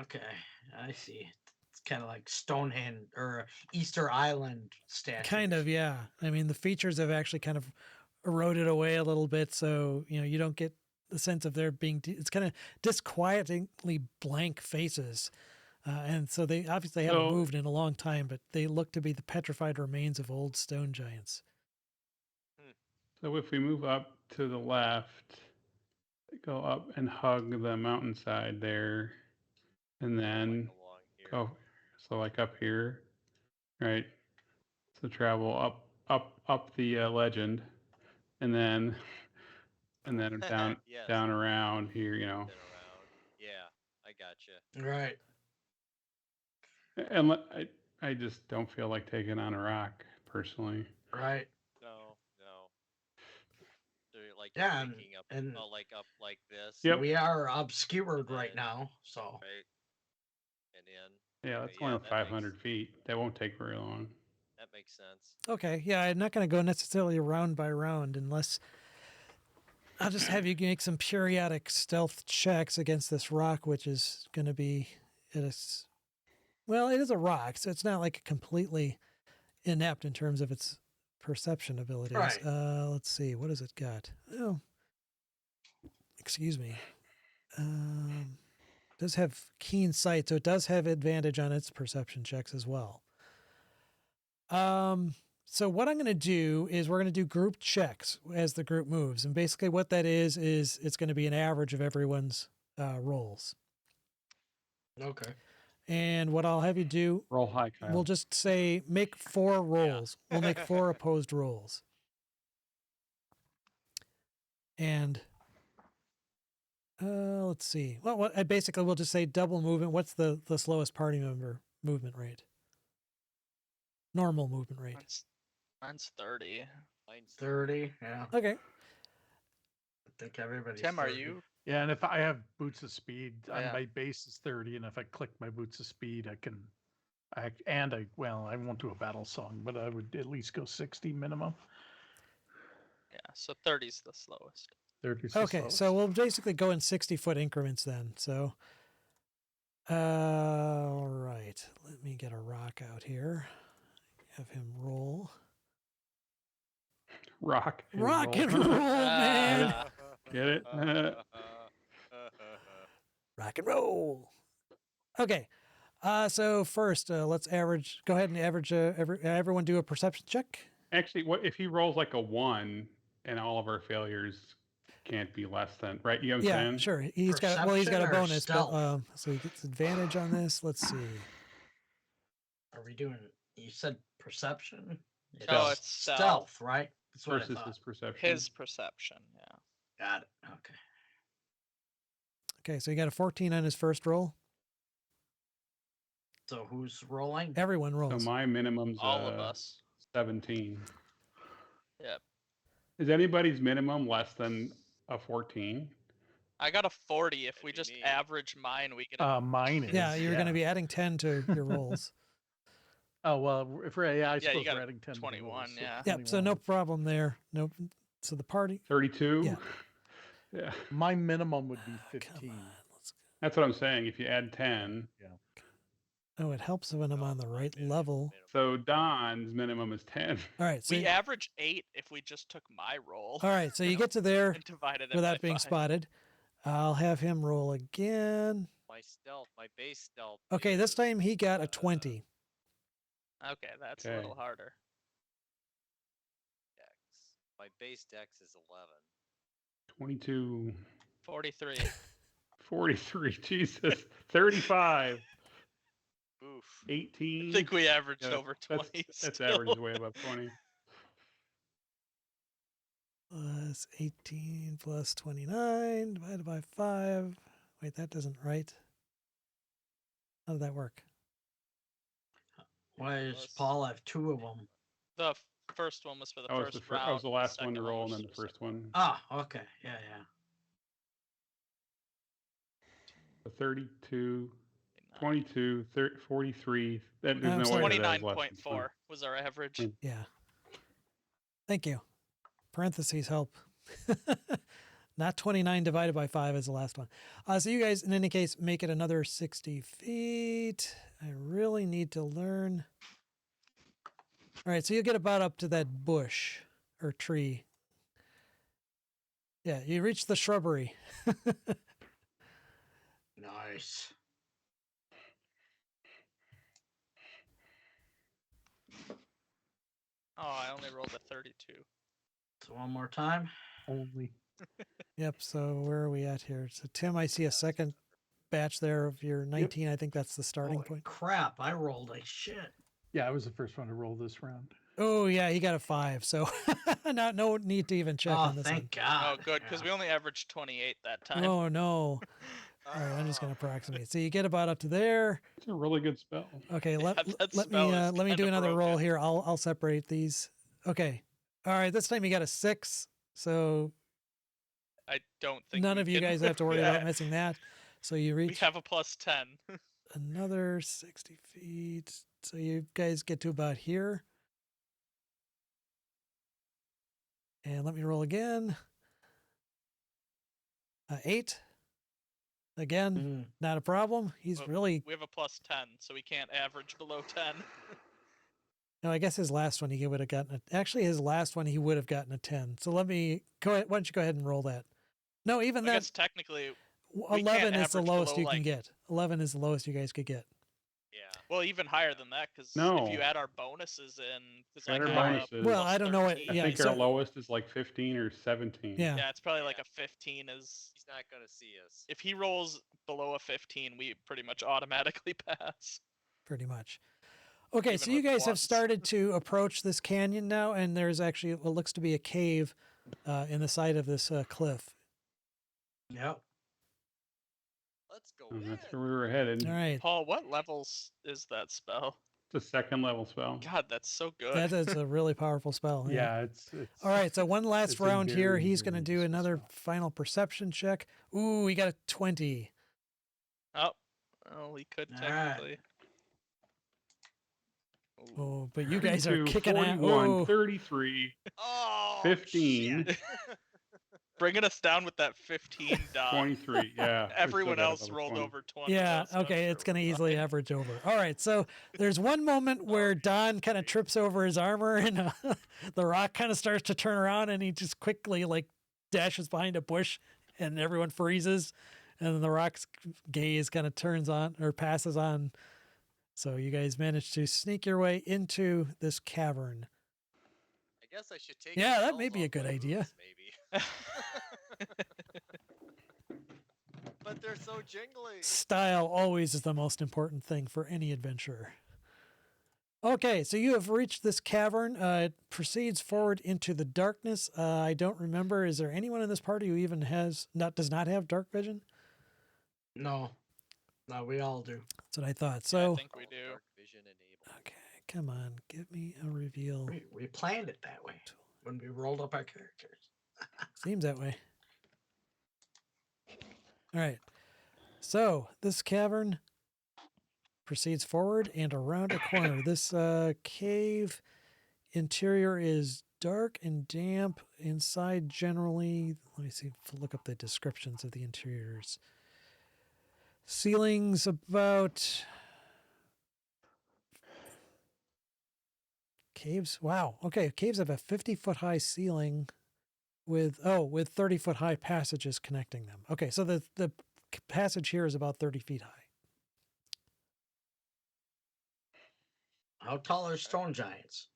okay, I see. It's kind of like Stonehenge or Easter Island statue. Kind of, yeah. I mean, the features have actually kind of eroded away a little bit, so you don't get the sense of there being. It's kind of disquietingly blank faces, and so they obviously haven't So- moved in a long time, but they look to be the petrified remains of old stone giants. So if we move up to the left, go up and hug the mountainside there, and then Like along here. go, so like up here, right? So travel up the legend, and then down Yes. down around here, Then around. Yeah, I gotcha. Right. And I just don't feel like taking on a rock personally. Right. No. So you're like Yeah, picking up, and like up like this. Yep. we are obscured right then- now, so Right. And in. Yeah, Okay, that's only that makes- 500 feet. That won't take very long. That makes sense. Okay, yeah, I'm not going to go necessarily round by round unless I'll just have you make some periodic stealth checks against this rock, which is going to be it is. Well, it is a rock, so it's not like completely inept in terms of its perception abilities. Right. Let's see, what has it got? Oh, excuse me. does have keen sight, so it does have advantage on its perception checks as well. So what I'm going to do is we're going to do group checks as the group moves, and basically what that is it's going to be an average of everyone's rolls. Okay. And what I'll have you do, Roll high, Kyle. we'll just say make 4 rolls. We'll make 4 opposed rolls. And let's see. Well, basically we'll just say double movement. What's the slowest party member movement rate? Normal movement rate. Mine's 30. Mine's 30. Yeah. Okay. I think everybody's Tim, are 30. you? Yeah, and if I have boots of speed, Yeah. my base is 30, and if I click my boots of speed, I won't do a battle song, but I would at least go 60 minimum. Yeah, so 30's the slowest. 30 is the Okay, slowest. so we'll basically go in 60-foot increments then. So, all right. Let me get a rock out here. Have him roll. Rock and Rock roll. and roll, man. Get it? Rock and roll. Okay. So first, let's average. Go ahead and average. Everyone do a perception check. Actually, what if he rolls like a 1 and all of our failures can't be less than, right? You know what I'm Yeah, saying? sure. He's got a Perception or bonus, but stealth? so he gets advantage on this. Let's see. Are we doing? You said perception. No, it's stealth. right? That's what I Versus thought. his perception. His perception, yeah. Got it. Okay. Okay, so he got a 14 on his first roll. So who's rolling? Everyone So rolls. my minimum's All of us. 17. Yep. Is anybody's minimum less than a 14? I got a 40. If we That'd be just me. average mine, we get a Mine is. Yeah, you're going to be adding 10 to your rolls. Oh well, if we're I you suppose got we're adding 10. to the 21, rolls, yeah. Yep. So no 21. problem there. Nope. So the party. 32? Yeah. Yeah. My minimum would be Come 15. on. Let's go. That's what I'm saying. If you add 10. Oh, it helps when I'm on the right level. So Don's minimum is 10. All right. So We average 8 if we just took my roll all right. So you get to there and divided it without by being 5. spotted. I'll have him roll again. my base stealth. Okay, this is, time he got a 20. Okay, that's a Okay. little harder. Dex. My base dex is 11. 22. 43. 43. Jesus. 35. Oof. 18. I think we averaged Yeah, over 20. That's still. average way above 20. Plus 18 plus 29 divided by 5. Wait, that doesn't right. How did that work? Why does Plus- Paul have 2 of them? The first one was for the I was first the, round. I was the last one to second roll, and was then the for first one. Ah, okay. Yeah, yeah. So 32, 29. 22, 43. There's I'm no sorry. way that is less than 20. 29.4 was our average. Mm. Yeah. Thank you. Parentheses help. Not 29 divided by 5 is the last one. So you guys, in any case, make it another 60 feet. I really need to learn. All right, so you get about up to that bush or tree. Yeah, you reach the shrubbery. Nice. Oh, I only rolled a 32. So one more time. Only. Yep, so where are we at here? So Tim, I see a second batch there of your 19. I think that's the starting Holy point. crap! I rolled like shit. Yeah, I was the first one to roll this round. Oh, yeah, he got a 5. So no need to even check Oh, on this thank God. Oh, good, because Yeah. we only averaged 28 that one. time. Oh, no. All right, I'm just going to approximate. So you get about up to there. It's a really good spell. Okay, Yeah, that let me spell is let me do kinda another roll broken. here. I'll separate these. Okay. All right, this time you got a 6. So I don't think none we of you can- guys have to worry Yeah, about missing that. So you We reach have a plus 10. another 60 feet. So you guys get to about here. And let me roll again. 8. Again, Mm. not a problem. He's Well, really, We have a plus 10, so we can't average below 10. no, I guess his last one he would have gotten actually his last one he would have gotten a 10. So let me go ahead. Why don't you go ahead and roll that? No, even I that. guess technically, We can't 11 is the average lowest below, you can like- get. 11 is the lowest you guys could get. Yeah. Well, even higher than that, because if No. you add our bonuses in, because Add like our I'm bonuses. Well, plus I don't know what- 13. I Yeah, think so- our lowest is like 15 or 17. Yeah. Yeah, it's probably like Yeah. a 15 is. He's not gonna see us. If he rolls below a 15, we pretty much automatically pass. Pretty much. Okay, Even so you with guys have ones. started to approach this canyon now, and there's actually what looks to be a cave in the side of this cliff. Yep. Let's go And in. that's where we were headed. All right, Paul, what levels is that spell? It's a second level spell. God, that's so good. that is a really powerful spell. Yeah, it's All right, so one last it's a round here. very, He's going to very do useful another spell. final perception check. Ooh, he got a 20. Oh, well, he could All right. technically. Ooh. Oh, but you guys are 32, kicking ass. 41, Whoa. 33. Oh, 15. shit. Bringing us down with that 15 die. 23, yeah. we still Everyone got else another rolled 20. over 20. Yeah, though, so I'm okay, sure it's going to we're easily fine. average over. All right, so there's one moment where Don kind of trips over his armor and the rock kind of starts to turn around and he just quickly like dashes behind a bush and everyone freezes and then the rock's gaze kind of turns on or passes on. So you guys manage to sneak your way into this cavern. I guess I should take. Yeah, the that shells may be a off good my idea. boots, maybe. But they're so jingly. Style always is the most important thing for any adventurer. Okay, so you have reached this cavern. It proceeds forward into the darkness. I don't remember. Is there anyone in this party who even does not have dark vision? No. No, we all do. That's what I thought. Yeah, I So, think we do. Dark vision enabled. okay, come on, give me a reveal. We planned it that way when we rolled up our characters. Seems that way. All right. So this cavern proceeds forward and around a corner. This cave interior is dark and damp. Inside, generally, let me see. Look up the descriptions of the interiors. Ceilings about caves. Wow. Okay, caves have a 50-foot high ceiling with 30-foot high passages connecting them. Okay, so the passage here is about 30 feet high. How tall are stone giants?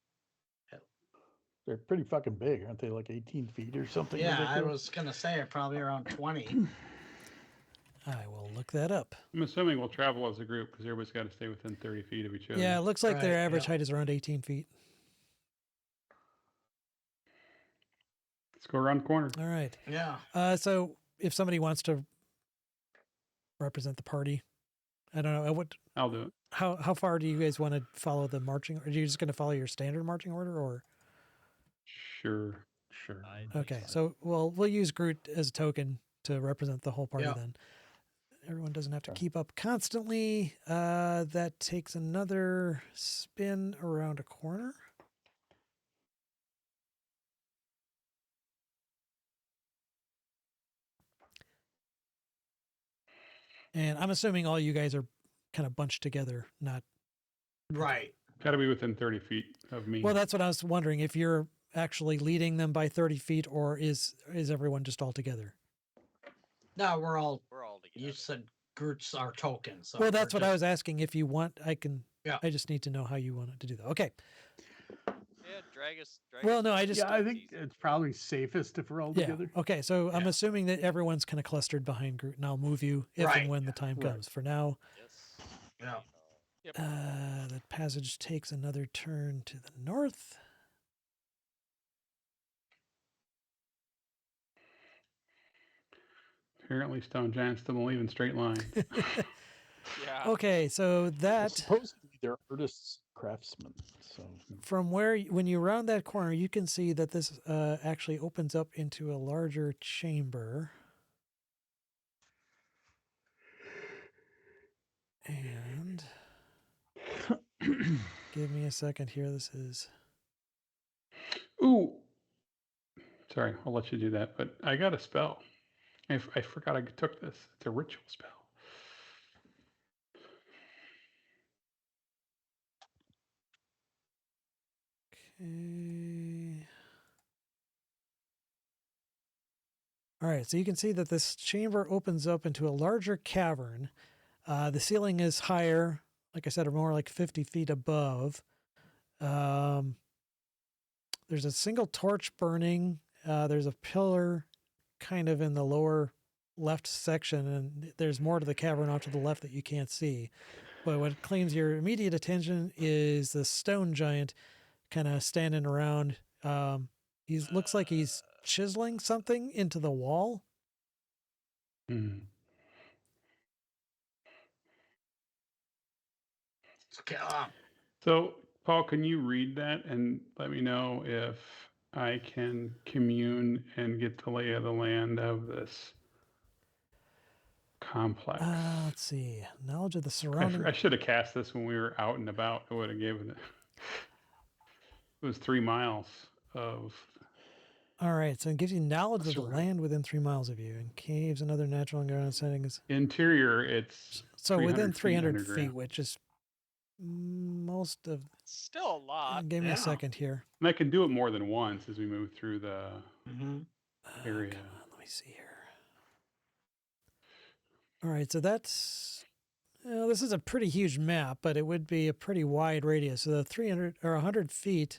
They're pretty fucking big, aren't they? Like 18 feet or something. Yeah, I ridiculous? was gonna say probably around 20. I will look that up. I'm assuming we'll travel as a group because everybody's got to stay within 30 feet of each other. Yeah, it looks like their Right, average yeah. height is around 18 feet. Let's go around the corner. All right. Yeah. So if somebody wants to represent the party, I don't know. I'll do it. How far do you guys want to follow the marching? Or are you just going to follow your standard marching order, or? Sure. Sure. Okay, so we'll use Groot as a token to represent the whole party Yeah. then. Everyone doesn't have to Okay. keep up constantly. That takes another spin around a corner. And I'm assuming all you guys are kind of bunched together, not. Right. Got to be within 30 feet of me. Well, that's what I was wondering, if you're actually leading them by 30 feet or is everyone just all together? No, we're all. We're all together. You said Groot's our token. So Well, that's we're what I just- was asking. If you want, I can. Yeah. I just need to know how you wanted to do that. Okay. Yeah, drag us. Well, us no, down. I just- Yeah, I It's think easy. it's probably safest if we're all Yeah. together. Okay. So I'm Yeah. assuming that everyone's kind of clustered behind Groot, and I'll move you if Right. and when the time Right. comes. For now, Yes. Yeah. Yep. the passage takes another turn to the north. Apparently, stone giants don't believe in straight lines. Yeah. Okay, so Well, that supposedly they're artists, craftsmen. So from when you round that corner, you can see that this actually opens up into a larger chamber. And give me a second here. This is Ooh. Sorry, I'll let you do that. But I got a spell. I forgot I took this. It's a ritual spell. okay. All right, so you can see that this chamber opens up into a larger cavern. The ceiling is higher, like I said, more like 50 feet above. There's a single torch burning. There's a pillar kind of in the lower left section, and there's more to the cavern off to the left that you can't see. But what claims your immediate attention is the stone giant kind of standing around. He looks like he's chiseling something into the wall. Hmm. Okay. So, Paul, can you read that and let me know if I can commune and get the lay of the land of this complex? Let's see. Knowledge of the surrounding. I should have cast this when we were out and about. I would have given it. It was 3 miles of. All right, so it gives you knowledge of the Surround- land within 3 miles of you, and caves and other natural and ground settings. Interior, it's So within 300 300 feet, underground. which is most of. Still a lot. Give me Yeah. a second here. And I can do it more than once as we move through the Mm-hmm. area. Come on, let me see here. All right, so that's. This is a pretty huge map, but it would be a pretty wide radius. So the 300 or 100 feet.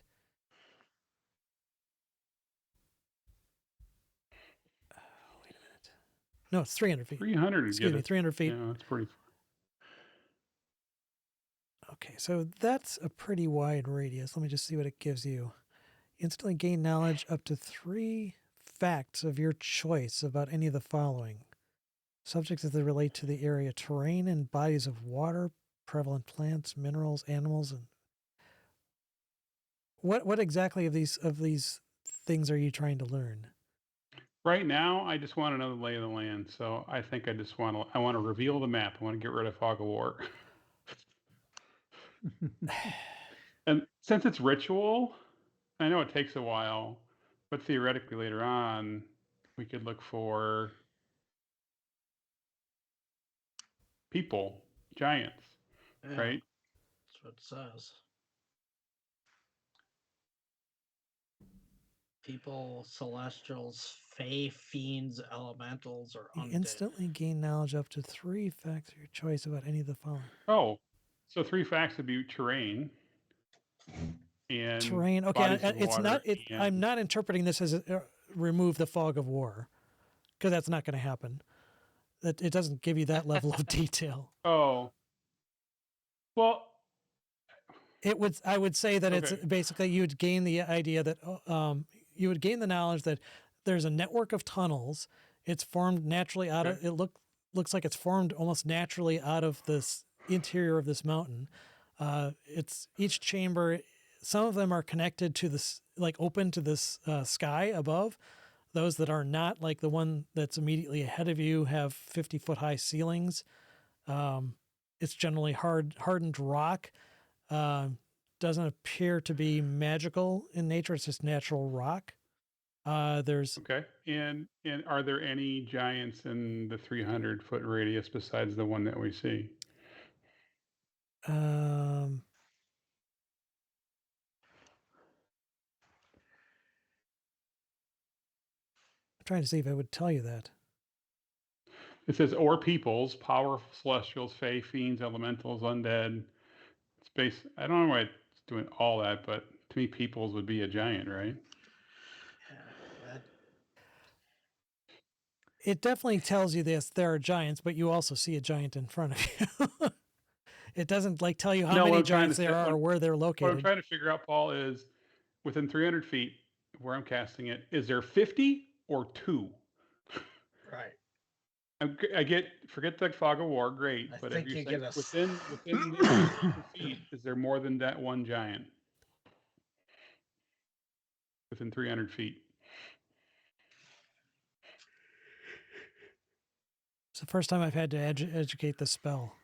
Wait a minute. No, it's 300 feet. 300 would Excuse get me, us. 300 feet. Yeah, that's pretty. Okay, so that's a pretty wide radius. Let me just see what it gives you. Instantly gain knowledge up to 3 facts of your choice about any of the following. Subjects as they relate to the area: terrain and bodies of water, prevalent plants, minerals, animals, and what exactly of these things are you trying to learn? Right now, I just want to know the lay of the land. So I think I just want to reveal the map. I want to get rid of Fog of War. And since it's ritual, I know it takes a while, but theoretically later on, we could look for people, giants, Yeah, right? that's what it says. People, celestials, fae, fiends, elementals, or You undead. instantly gain knowledge up to 3 facts of your choice about any of the following. Oh, so 3 facts would be terrain and Terrain. Okay, bodies of it's water not. and- I'm not interpreting this as remove the fog of war, because that's not going to happen. That it doesn't give you that level of detail. Oh, well, It would. I would say that it's Okay. basically you would gain the idea that you would gain the knowledge that there's a network of tunnels. It's formed naturally out of. Okay. It looks like it's formed almost naturally out of this interior of this mountain. It's each chamber. Some of them are connected to this, like open to this sky above. Those that are not, like the one that's immediately ahead of you, have 50-foot high ceilings. It's generally hardened rock. Doesn't appear to be magical in nature. It's just natural rock. There's okay. And are there any giants in the 300-foot radius besides the one that we see? I'm trying to see if I would tell you that. It says, or peoples, powerful celestials, fae, fiends, elementals, undead. Space. I don't know why it's doing all that, but to me, peoples would be a giant, right? Yeah, It definitely tells you this. There are giants, but you also see a giant in front of you. It doesn't like tell you how No, what many I'm trying to giants there say- are or where they're What I'm located. trying to figure out, Paul, is within 300 feet where I'm casting it, is there 50 or 2? right. I get, forget the fog of war, great, I but think if you're you saying get a s- within the 300 feet, is there more than that one giant within 300 feet? It's the first time I've had to educate the spell.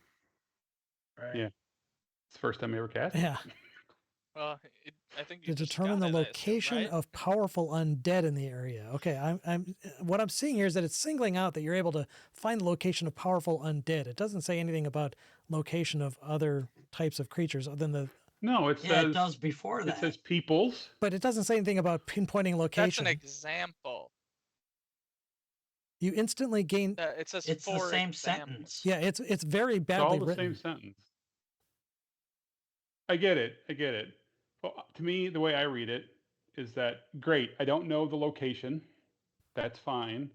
Right. Yeah. It's the first time I ever cast it. Yeah. Well, I think To you just determine got the it, I assume, location right? of powerful undead in the area. Okay, I'm what I'm seeing here is that it's singling out that you're able to find the location of powerful undead. It doesn't say anything about location of other types of creatures other than the. No, it Yeah, it says does before it that. says peoples. But it doesn't say anything about pinpointing That's location. an example. You instantly gain. It says It's the for same example. sentence. Yeah, it's very It's badly all the written. same sentence. I get it. Well, to me, the way I read it is that great. I don't know the location. That's fine.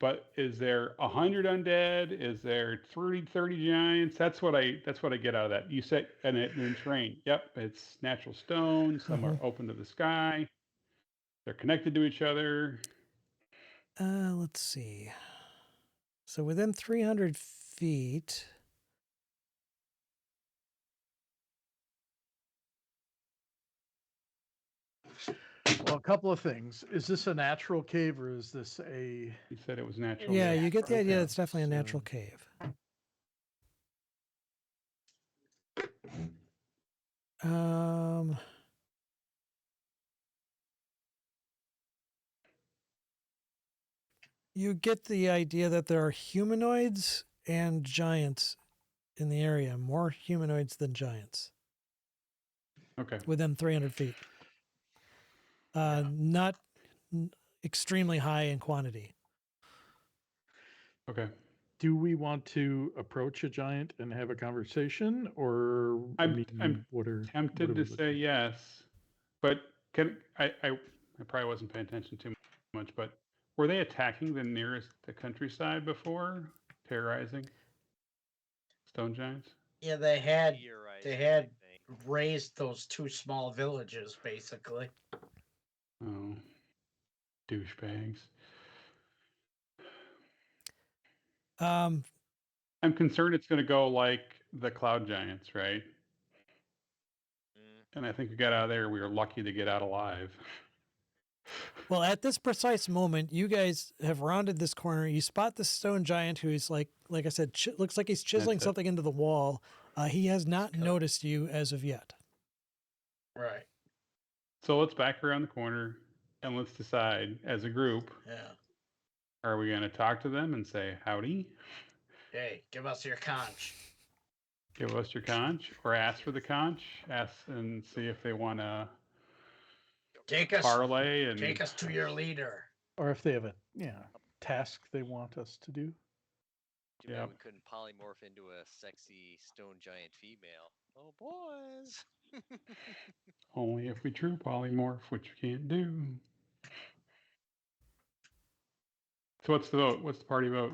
But is there 100 undead? Is there 30 giants? That's what I get out of that. You said and in terrain. Yep, it's natural stone. Some are open to the sky. They're connected to each other. Let's see. So within 300 feet. Well, a couple of things. Is this a natural cave or is this a? You said it was natural. Yeah, you get the idea Okay, it's definitely a natural so- cave. You get the idea that there are humanoids and giants in the area, more humanoids than giants Okay. within 300 feet. Not extremely high in quantity. Okay. Do we want to approach a giant and have a conversation, or I'm what are tempted to say yes, but I probably wasn't paying attention too much, but were they attacking the countryside before, terrorizing stone giants? Yeah, they had Theorizing, they I had think. raised those two small villages basically. Oh, douchebags. Um, I'm concerned it's going to go like the cloud giants, right? Mm. And I think we got out of there. We were lucky to get out alive. well, at this precise moment, you guys have rounded this corner. You spot the stone giant who's like I said, looks like he's chiseling That's it. something into the wall. He has not Cool. noticed you as of yet. Right. So let's back around the corner and let's decide as a group, Yeah. are we going to talk to them and say, howdy, Hey, give us your conch. give us your conch, or ask for the conch, ask and see if they want to Take us parlay and take us to your leader. or if they have a task they want us to do? Too bad Yep. we couldn't polymorph into a sexy stone giant female. Oh, boys. only if we true polymorph, which we can't do. So what's the vote? What's the party vote?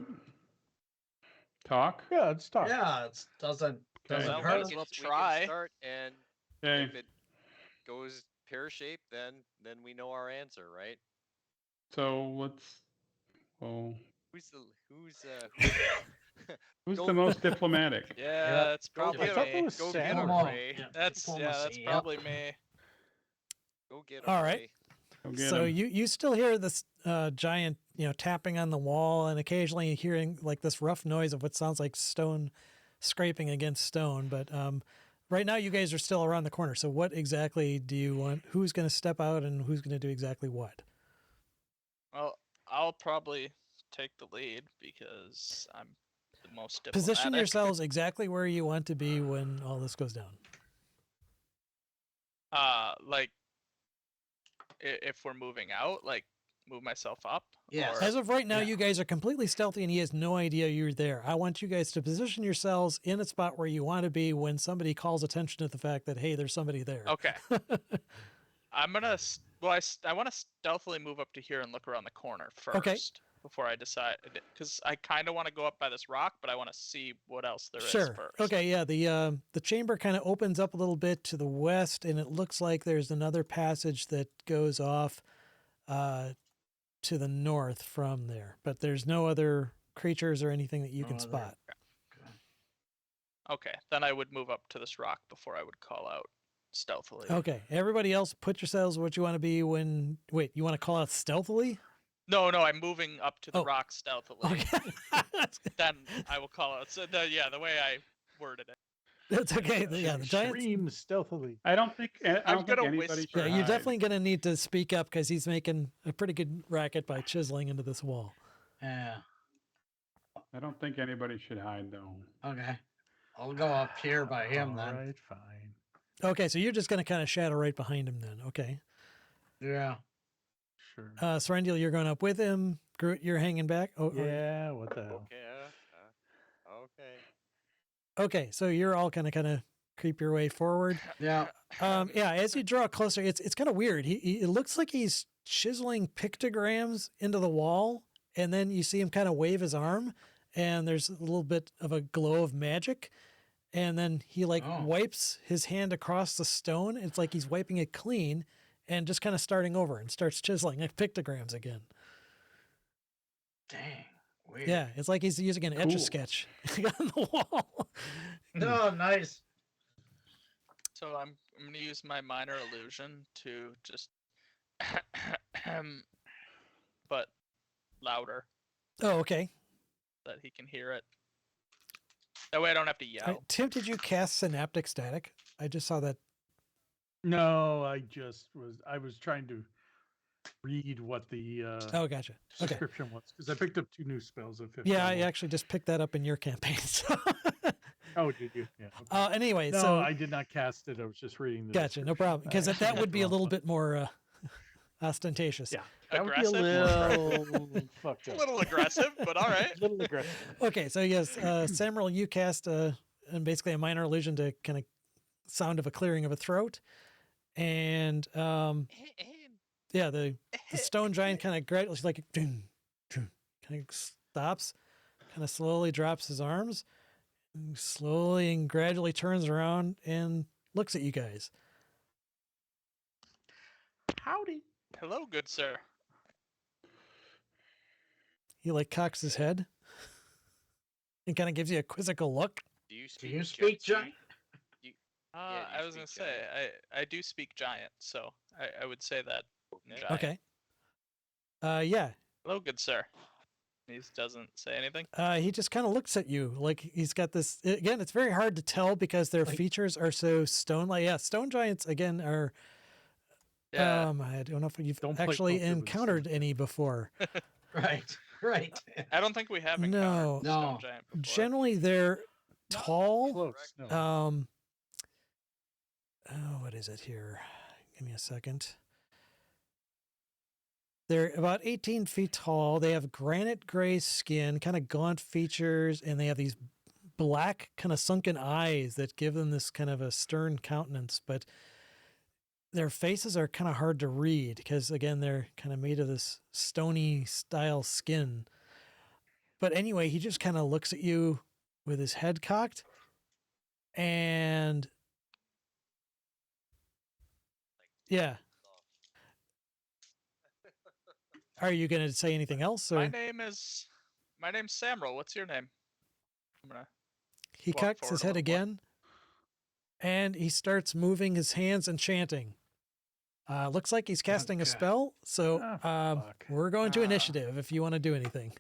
Talk? Yeah, let's talk. Yeah, it doesn't Okay. Well, Might hurt. as well we try. can start, and Okay. if it goes pear-shaped, then we know our answer, right? So let's. Well, Who's who's Go- the most diplomatic? Yeah, that's Go probably get I thought me. that was Go Sam. get 'em, Diplomacy. Ray. Yeah, That's diplomacy, yep. probably me. Go get 'em, All right. Ray. Go get So 'em. you still hear this giant, tapping on the wall, and occasionally hearing like this rough noise of what sounds like stone scraping against stone. But right now, you guys are still around the corner. So what exactly do you want? Who's going to step out and who's going to do exactly what? Well, I'll probably take the lead because I'm the most diplomatic. Position yourselves exactly where you want to be when all this goes down. Like if we're moving out, like move myself up. Yes. or- As of right now, Yeah. you guys are completely stealthy, and he has no idea you're there. I want you guys to position yourselves in a spot where you want to be when somebody calls attention to the fact that, hey, there's somebody there. Okay. I'm gonna. I want to stealthily move up to here and look around the corner first Okay. before I decide, because I kind of want to go up by this rock, but I want to see what else there is Sure. first. Okay. Yeah. The chamber kind of opens up a little bit to the west, and it looks like there's another passage that goes off to the north from there. But there's no other creatures or anything that you No can other- spot. Okay, then I would move up to this rock before I would call out stealthily. Okay. Everybody else, put yourselves what you want to be when. Wait, you want to call out stealthily? No, I'm moving up to the Oh. rock stealthily. Okay. Then I will call out. So the way I worded it. That's okay. Yeah, the giants. Scream stealthily. I don't think gonna anybody whisper. should Yeah, you're hide. definitely going to need to speak up because he's making a pretty good racket by chiseling into this wall. Yeah. I don't think anybody should hide though. Okay. I'll go up here by him All then. right, fine. Okay, so you're just going to kind of shadow right behind him then. Okay. Yeah. sure. Serendil, you're going up with him. Groot, you're hanging back. Oh, Yeah, what the hell? Okay. Okay. okay. So you're all kind of creep your way forward. Yeah. Yeah, as you draw closer, it's kind of weird. It looks like he's chiseling pictograms into the wall, and then you see him kind of wave his arm, and there's a little bit of a glow of magic, and then he wipes his hand across the stone. It's like he's wiping it clean, and just kind of starting over and starts chiseling like pictograms again. Dang. Weird. Yeah, it's like he's using an Cool. Etch-a-Sketch on the wall. Oh, nice. So I'm gonna use my minor illusion to just, but louder, Oh, okay. that he can hear it. That way I don't have to yell. Tim, did you cast Synaptic Static? I just saw that. No, I was trying to read what the Oh, gotcha. Okay. description was because I picked up 2 new spells at 5th Yeah, I level. actually just picked that up in your campaign. So. Oh, did you? Yeah. Okay. Anyway, No, so I did not cast it. I was just reading the gotcha, no description. problem. Because I that actually would got be the a wrong little one. bit more ostentatious. Yeah, that would be a Aggressive? little fucked A up. little aggressive, but all right. A little aggressive. Okay, so yes, Samuel, you cast basically a minor illusion to kind of sound of a clearing of a throat, and yeah, the stone giant kind of gradually like kind of stops, kind of slowly drops his arms, and slowly and gradually turns around and looks at you guys. Howdy. Hello, good sir. He like cocks his head and kind of gives you a quizzical look. Do you Do speak? you speak giant? Yeah, I you was gonna speak say giant. I do speak giant, so I would say that. in giant. Okay. Yeah. Hello, good sir. He doesn't say anything. He just kind of looks at you like he's got this. Again, it's very hard to tell because their features are so stone-like. Yeah, stone giants again are. Yeah. I don't know if you've Don't play actually poker with encountered any before. Right. Right. I don't think we have encountered No. a stone No. giant before. Generally, they're tall. Close. No. Oh, what is it here? Give me a second. They're about 18 feet tall. They have granite gray skin, kind of gaunt features, and they have these black, kind of sunken eyes that give them this kind of a stern countenance. But their faces are kind of hard to read because, again, they're kind of made of this stony style skin. But anyway, he just kind of looks at you with his head cocked, and yeah. Are you going to say anything else? Or? My name's Samuel. What's your name? I'm gonna. He walk cocks forward his a head little more. again, and he starts moving his hands and chanting. Looks like he's casting a Okay. spell, so Ah, fuck. we're going to Ah. initiative if you want to do anything.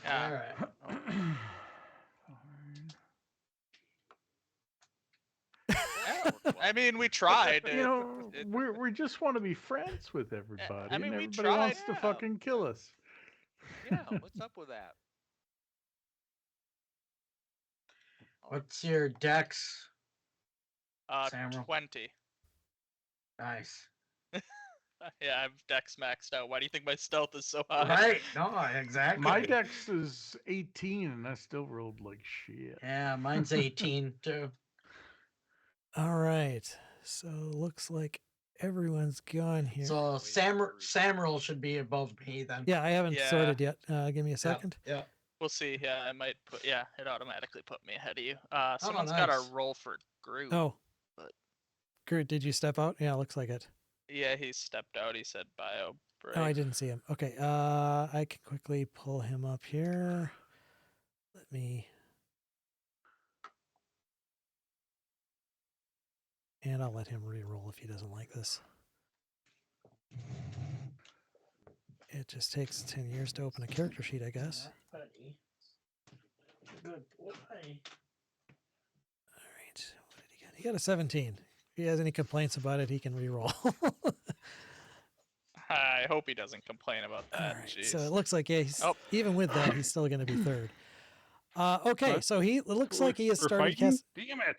All Yeah. right. I mean, we tried. You know, we just want to be friends with everybody. mean, and we everybody wants tried. to fucking kill us. Yeah, what's up with that? What's your dex? Samuel? 20. Nice. Yeah, I've dex maxed out. Why do you think my stealth is so high? Right. No, exactly. My dex is 18, and I still rolled like shit. Yeah, mine's 18 too. All right, so looks like everyone's gone here. So Samuel should be above me then. Yeah, I haven't Yeah. sorted yet. Give me a second. Yeah. We'll see. Yeah, I might put. Yeah, it automatically put me ahead of you. Someone's got nice. a roll for Groot. Oh, But- Groot, did you step out? Yeah, looks like it. Yeah, he stepped out. He said bio break. Oh, I didn't see him. Okay, I can quickly pull him up here. Let me. And I'll let him re-roll if he doesn't like this. It just takes 10 years to open a character sheet, I guess. Good boy. All right, what did he get? He got a 17. If he has any complaints about it, he can re-roll. I hope he doesn't complain about All that. right, Jeez. so it looks like, yeah, he's, Oh. even with that, he's still going to be third. Okay, What? so it looks like he has We're started fighting? cast. Damn it!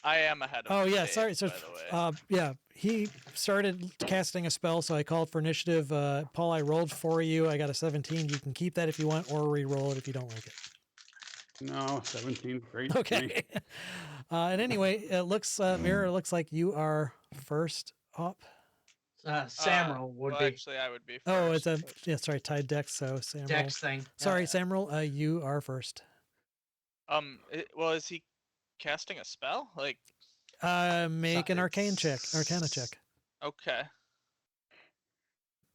I am ahead of Oh yeah, Dave, sorry. So by the way. yeah, he started casting a spell, so I called for initiative. Paul, I rolled for you. I got a 17. You can keep that if you want, or re-roll it if you don't like it. No, 17, great. for me. Okay. And anyway, it looks, Mirror, it looks like you are first up. Samuel would well, be actually, I would be first. Oh, it's a, yeah, sorry, tied dex, so Samuel. Dex thing. Sorry, Samuel, you are first. Well, is he casting a spell? Like, Make an arcana check. okay.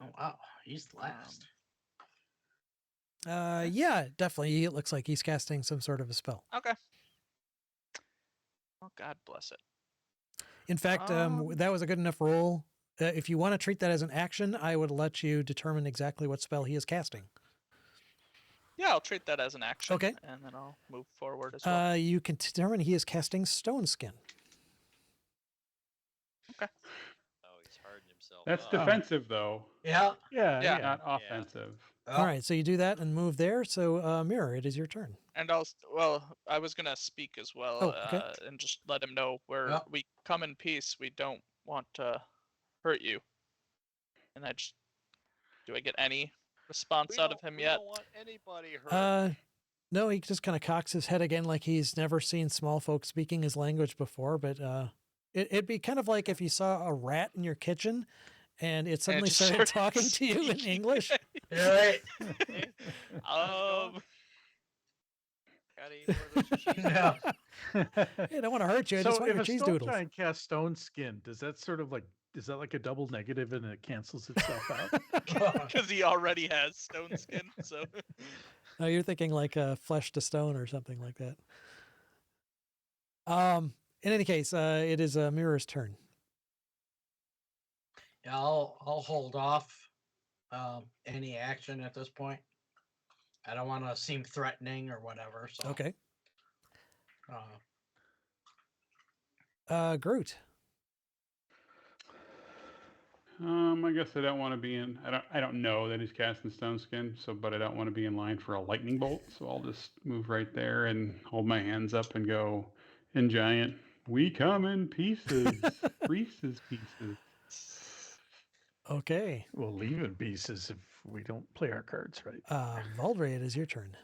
Oh wow, he's last. Yeah, definitely. It looks like he's casting some sort of a spell. Okay. Oh, God bless it. In fact, that was a good enough roll. If you want to treat that as an action, I would let you determine exactly what spell he is casting. Yeah, I'll treat that as an action. Okay. And then I'll move forward as well. You can determine he is casting Stone Skin. Oh, he's hardened himself. That's up. defensive, though, Yeah. Yeah. not offensive. Oh, All right, so you do that and move there. So, Mirror, it is your turn. And I was gonna speak as well, Oh, okay. and just let him know where Yep. we come in peace. We don't want to hurt you. And do I get any response out of him we yet? don't want anybody hurt. No, he just kind of cocks his head again like he's never seen small folk speaking his language before. But it'd be kind of like if you saw a rat in your kitchen and it suddenly just started started talking to you in speaking. English. you're right. Gotta eat more of those cheese. Yeah. Hey, I don't want to hurt you. I just So want if your a cheese stone doodles. giant casts stone skin, does that sort of like is that like a double negative and it cancels itself out? Because he already has stone skin. So No, you're thinking like flesh to stone or something like that. In any case, it is Mirror's turn. Yeah, I'll hold off any action at this point. I don't want to seem threatening or whatever. So Okay. Uh, Groot. I guess I don't want to be in. I don't know that he's casting Stone Skin, but I don't want to be in line for a lightning bolt. So I'll just move right there and hold my hands up and go in giant. We come in pieces, Reese's pieces. Okay. We'll leave in pieces if we don't play our cards right. Valdray, it is your turn.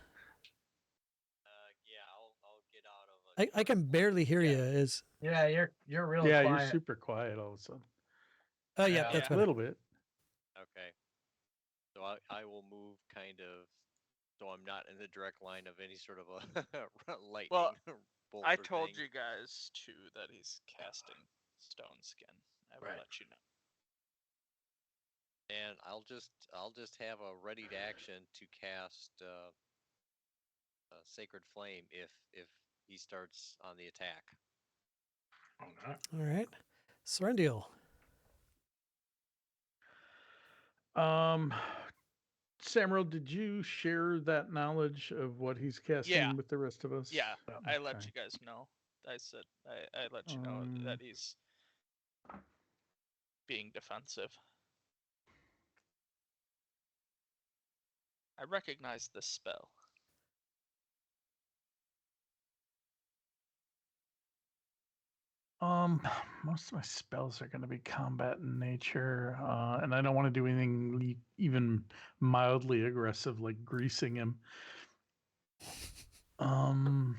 Yeah, I'll get out of. I can barely hear Yeah. you. Is yeah, you're really Yeah, quiet. you're super quiet all of a sudden. yeah, Yeah. that's A better. little bit. Okay. So I will move kind of, so I'm not in the direct line of any sort of a lightning bolt. I or told thing. you guys too that he's casting stone skin. I will Right. let you know. And I'll just have a readied action to cast Sacred Flame if he starts on the attack. Okay. All right. Sorendil. Samuel, did you share that knowledge of what he's casting Yeah. with the rest of us? Yeah, Oh, I let okay. you guys know. I said I let you know that he's being defensive. I recognize this spell. Most of my spells are going to be combat in nature, and I don't want to do anything even mildly aggressive like greasing him. I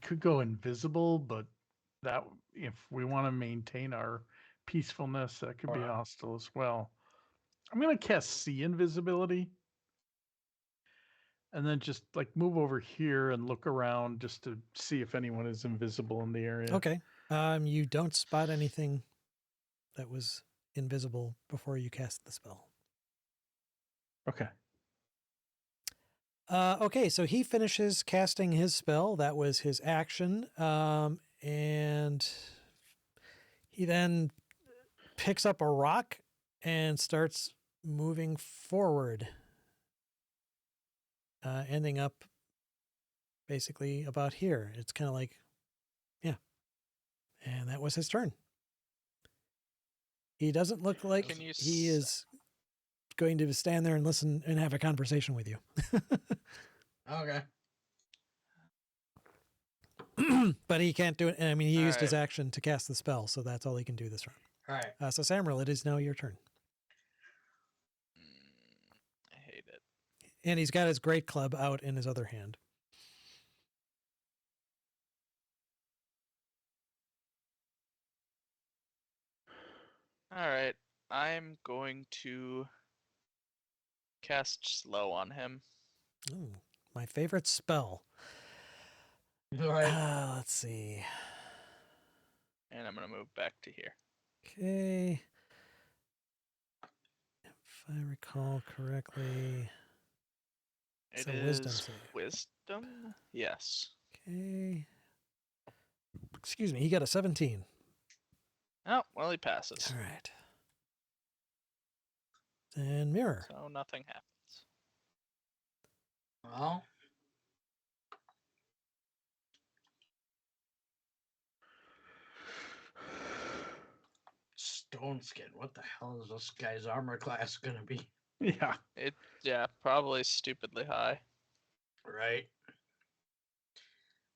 could go invisible, but that if we want to maintain our peacefulness, that could be Right. hostile as well. I'm going to cast see invisibility, and then just like move over here and look around just to see if anyone is invisible in the area. Okay. You don't spot anything that was invisible before you cast the spell. Okay. Okay, so he finishes casting his spell. That was his action. And he then picks up a rock and starts moving forward, ending up basically about here. It's kind of like, yeah. And that was his turn. He doesn't look like Can you he is going to stand there and listen and have a conversation with you. Okay. But he can't do it. I mean, he used his Alright. action to cast the spell, so that's all he can do this round. All right. So Samuel, it is now your turn. I hate it. And he's got his great club out in his other hand. Alright. I'm going to cast slow on him. Ooh, my favorite spell. All right. Let's see. And I'm going to move back to here. Okay. If I recall correctly. It's It a is wisdom save. wisdom? Yes. Okay. Excuse me, he got a 17. Oh, well, he passes. All right. And mirror. So nothing happens. Well. Stone skin. What the hell is this guy's armor class gonna be? Yeah. Yeah, probably stupidly high. Right.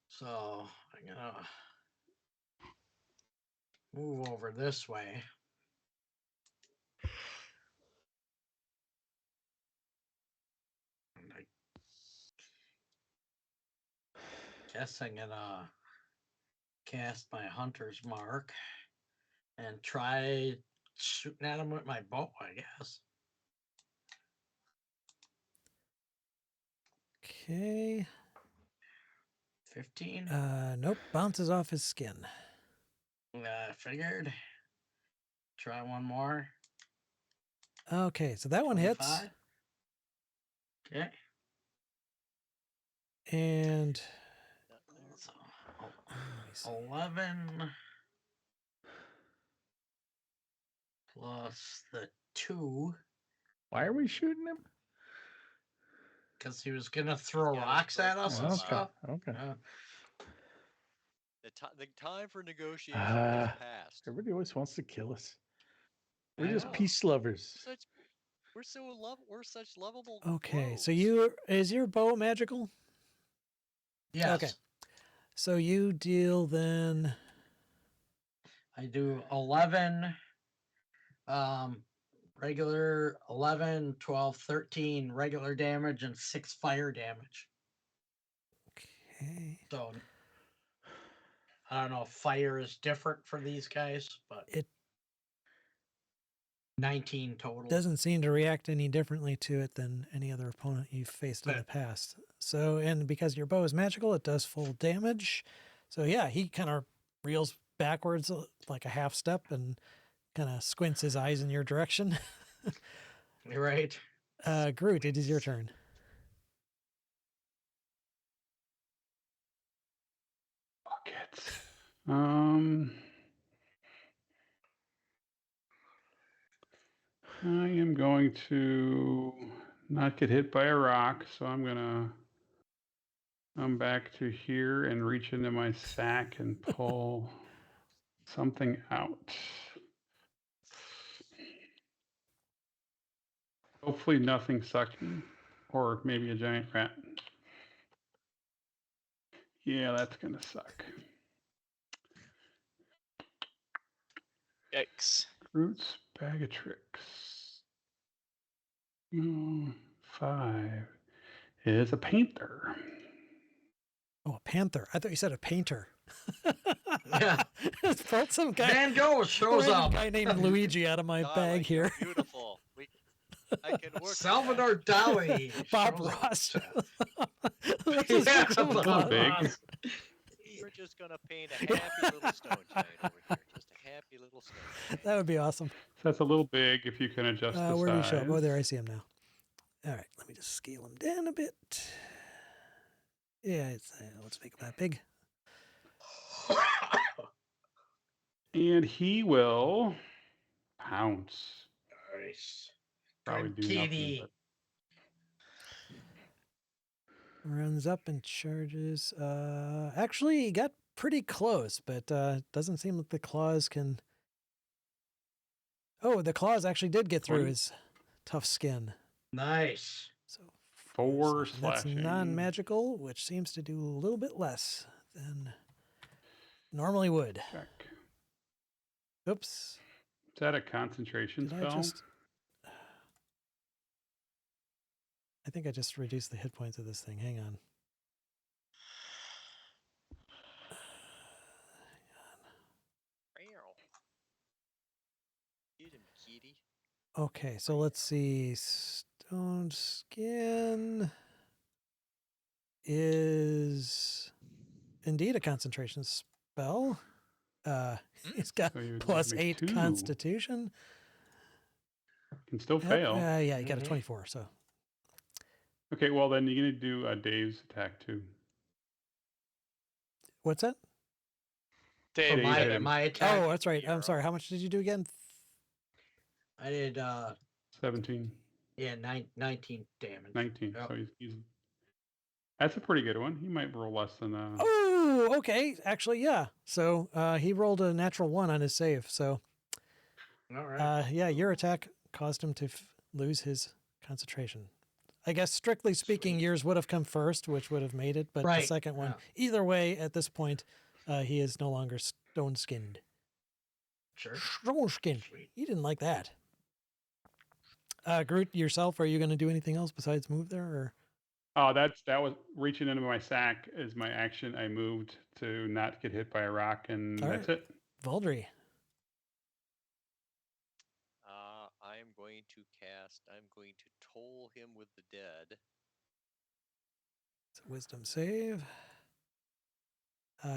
So I'm gonna move over this way. And I guess I'm gonna cast my hunter's mark and try shooting at him with my bow, I guess. Okay. 15. Nope, bounces off his skin. I figured. Try one more. Okay, so that one hits. 25. Okay. And So, let me see. 11 plus the 2 Why are we shooting him? because he was gonna throw gotta rocks throw at us and bombs. stuff. Okay. The time for negotiation Ah, has passed. Everybody always wants to kill us. I We're just know. peace lovers. We're such lovable. Okay, so bros. is your bow magical? Yes. Okay. So you deal then. I do 11 regular 11, 12, 13 regular damage and 6 fire damage. Okay. So I don't know if fire is different for these guys, but It 19 total. doesn't seem to react any differently to it than any other opponent you've faced in Okay. the past. So, and because your bow is magical, it does full damage. So yeah, he kind of reels backwards like a half step and kind of squints his eyes in your direction. You're right. Groot, it is your turn. Buckets. I am going to not get hit by a rock, so I'm gonna come back to here and reach into my sack and pull something out. Hopefully nothing sucking, or maybe a giant rat. Yeah, that's gonna suck. Yikes. Roots, bag of tricks. 5 is a painter. Oh, a panther. I thought you said a painter. Yeah. Pulled some guy, Van Gogh shows random up. guy named Luigi out of my bag Darling, you're here. Beautiful. I can work. with that. Salvador Dali. Bob shows up. Ross. Let's just Yeah, pick some Bob Bob big. Ross. We're just gonna paint a happy little stone giant over here. Just a happy little stone giant. That would be awesome. So that's a little big if you can adjust the Where do you show up? size. Oh, there, I see him now. All right, let me just scale him down a bit. Yeah, let's make him that big. And he will pounce. Nice. Probably Good do nothing. kitty. But Runs up and charges. Actually, he got pretty close, but doesn't seem like the claws can. Oh, the claws actually did get through 20. his tough skin. Nice. So 4 slashing. That's slashing. non-magical, which seems to do a little bit less than normally would. Check. Oops. Is that a concentration Did I spell? just... I think I just reduced the hit points of this thing. Hang on. Get him, kitty. Okay, so let's see. Stone Skin is indeed a concentration spell. He's got So you plus make 8 two. Constitution. Can still Yep, fail. yeah, you got a Mhm. 24, so. Okay, well then you're gonna do Dave's attack too. What's that? For Dave, Dave hit my him. my attack, Oh, that's right. I'm Hero. sorry. How much did you do again? I did 17, 19 damage. 19. Yep. So he's that's a pretty good one. He might roll less than Oh, okay. Actually, yeah. So he rolled a natural 1 on his save. So All right. yeah, your attack caused him to lose his concentration. I guess strictly speaking, Sweet. yours would have come first, which would have made it. But the Right, second one, yeah. either way, at this point, he is no longer stone skinned. Sure. Stone skinned. Sweet. You didn't like that. Groot, yourself, are you going to do anything else besides move there? Or? Oh, that was reaching into my sack is my action. I moved to not get hit by a rock, and All that's right. it. Valdry. I'm going to toll him with the dead. It's a wisdom save.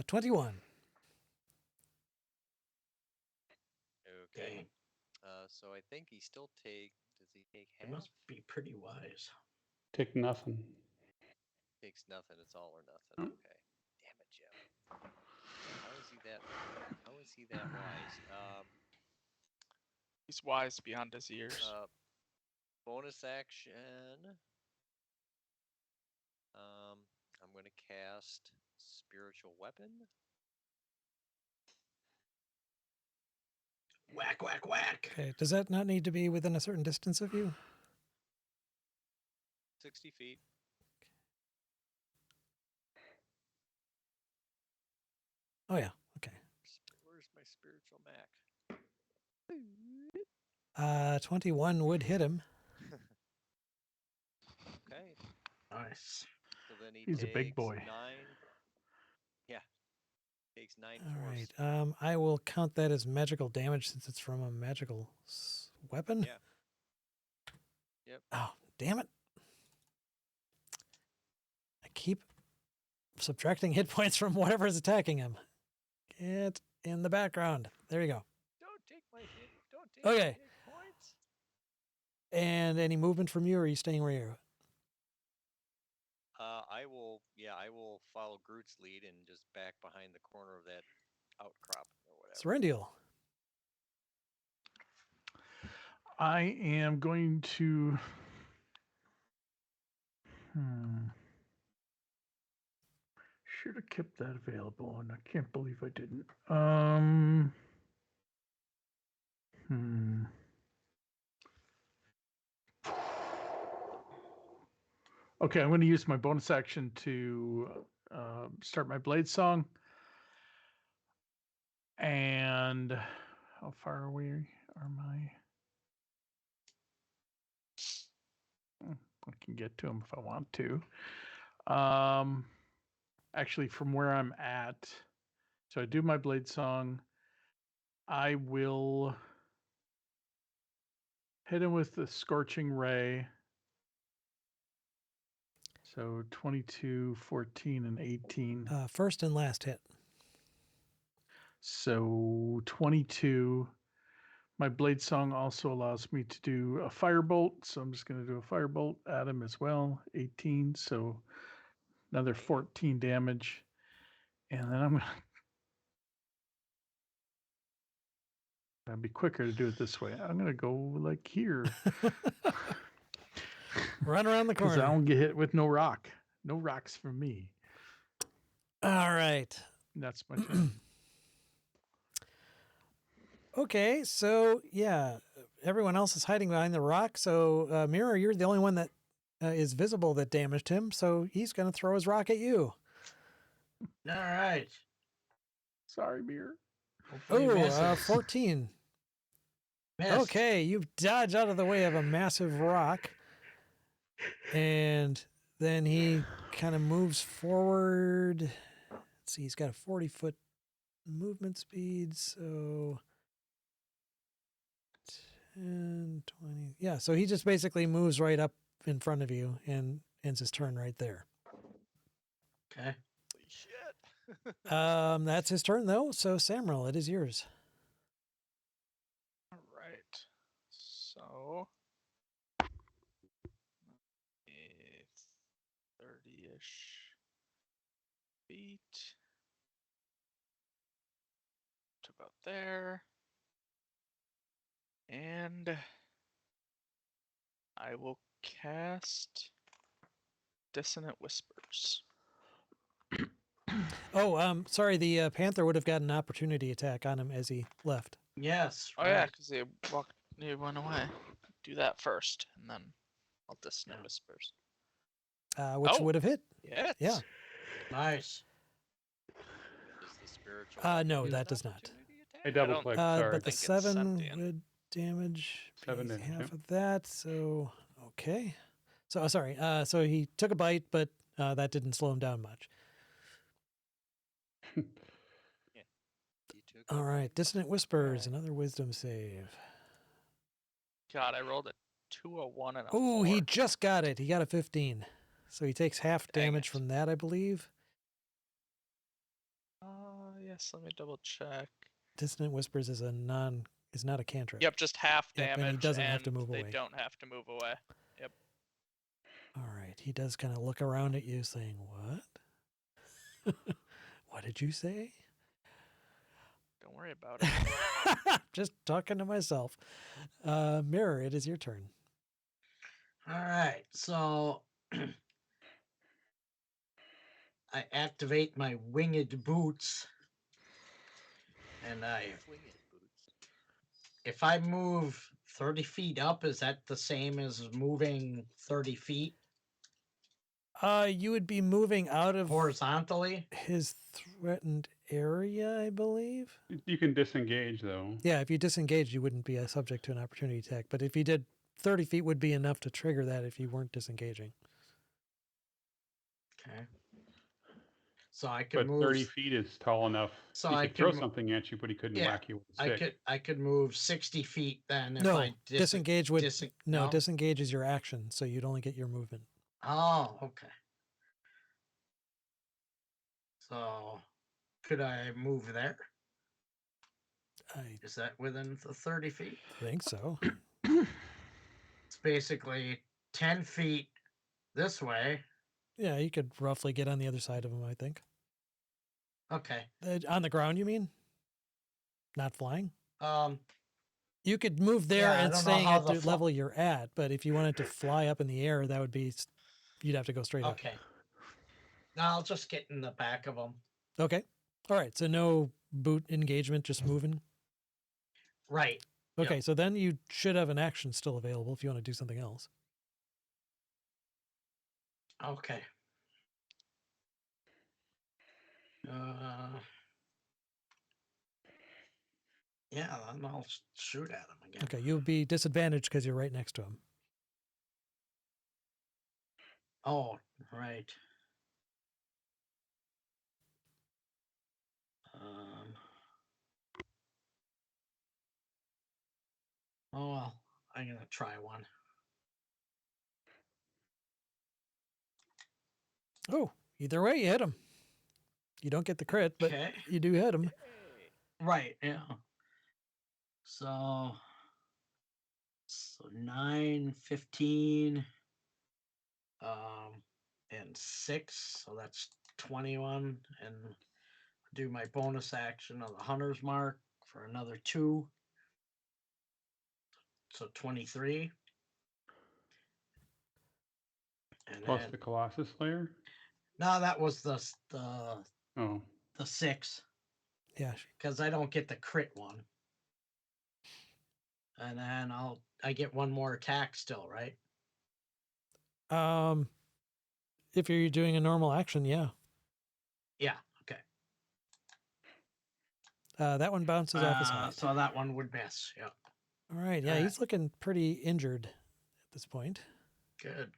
21. Okay. Dang. So I think he still does he take It half? must be pretty wise. Take nothing. Takes nothing. It's all or nothing. Oh. Okay. Damn it, Jim. How is he that wise? he's wise beyond his years. Bonus action. I'm going to cast Spiritual Weapon. Whack, whack, whack. Okay. Does that not need to be within a certain distance of you? 60 feet. Oh, yeah. Okay. Where's my spiritual Mac? 21 would hit him. Okay. Nice. So then He's a big boy. 9. Yeah. Takes 9 All force. right. I will count that as magical damage since it's from a magical weapon. Yeah. Yep. Oh, damn it. I keep subtracting hit points from whatever is attacking him. Get in the background. There you go. Don't take my hit. Don't take Okay. my hit points. And any movement from you, or are you staying where you're? I will follow Groot's lead and just back behind the corner of that outcrop or whatever. Serendial. I am going to. Should have kept that available, and I can't believe I didn't. Okay, I'm going to use my bonus action to start my blade song. And how far away are my? I can get to them if I want to. Actually, from where I'm at, so I do my blade song. I will hit him with the scorching ray. So 22, 14, and 18. First and last hit. So 22. My blade song also allows me to do a firebolt. So I'm just going to do a firebolt at him as well. 18. So another 14 damage. And then I'm going to be quicker to do it this way. I'm going to go like here. Run around the Because corner. I don't get hit with no rock. No rocks from me. All right. That's my turn. Okay, so yeah, everyone else is hiding behind the rock. So Mirror, you're the only one that is visible that damaged him. So he's going to throw his rock at you. All right. Sorry, Beer. Hopefully he Oh, misses. 14. Missed. Okay, you dodge out of the way of a massive rock. And then he kind of moves forward. Let's see, he's got a 40-foot movement speed, so 10, 20. Yeah, so he just basically moves right up in front of you and ends his turn right there. Okay. Holy shit. That's his turn, though. So, Samrel, it is yours. All right. So it's 30-ish feet to about there. And I will cast Dissonant Whispers. Oh, sorry, the Panther would have got an opportunity attack on him as he left. Yes. Oh right. yeah, because he went away. Do that first, and then I'll Dissonant Yeah. Whispers. Which Oh. would have hit. Yes. Yeah. Nice. Does the spiritual No, get that an does not. opportunity attack? I double don't- clicked. Sorry. But the think it's 7 sentient. would damage 7 be damage, half yep. of that. So, okay. So, sorry. So he took a bite, but that didn't slow him down much. He took All a right. bite. Dissonant Whispers, Alright. another wisdom save. God, I rolled a 2, a 1, and a Oh, 4. he just got it. He got a 15. So he takes half Dang damage it. from that, I believe. Yes. Let me double check. Dissonant Whispers is not a cantrip. Yep, just half Yep, damage, and he doesn't have to move they away. don't have to move away. All right. He does kind of look around at you saying, what? What did you say? Don't worry about it. Just talking to myself. Mirror, it is your turn. All right. So I activate my winged boots, and Winged boots. if I move 30 feet up, is that the same as moving 30 feet You would be moving out of horizontally? his threatened area, I believe. You can disengage though. Yeah, if you disengaged, you wouldn't be subject to an opportunity attack. But if you did, 30 feet would be enough to trigger that if you weren't disengaging. Okay. So I could But move. 30 feet is tall enough. So He I could throw could mo- something at you, but he couldn't Yeah, whack you with a stick. I could move 60 feet then if No, I disengage would no. disengage is your action, so you'd only get your movement. Oh, okay. So could I move there? I Is that within the 30 feet? think so. It's basically 10 feet this way. Yeah, you could roughly get on the other side of him, I think. Okay. On the ground, you mean? Not flying? Um, You could move there Yeah, I and don't know staying how at the the level you're at, but if you wanted to fly up in the air, that would be, you'd have to go straight up. okay. Now I'll just get in the back of them. Okay. All right. So no boot engagement, just moving. Right. Okay. Yep. So then you should have an action still available if you want to do something else. Okay. Yeah, then I'll shoot at him again. Okay. You'll be disadvantaged because you're right next to him. Oh, right. Oh, well, I'm gonna try one. Oh, either way, you hit him. You don't get the crit, but Okay. you do hit him. Right. Yeah. So 9, 15, and 6. So that's 21. And do my bonus action on the hunter's mark for another 2. So 23. And Plus then, the Colossus Slayer. no, that was the Oh, 6, Yeah. because I don't get the crit one. And then I get one more attack still, right? If you're doing a normal action, yeah. Yeah. Okay. That one bounces off his hide. So that one would miss. Yeah. All right. Yeah, he's looking pretty injured at this point. Good.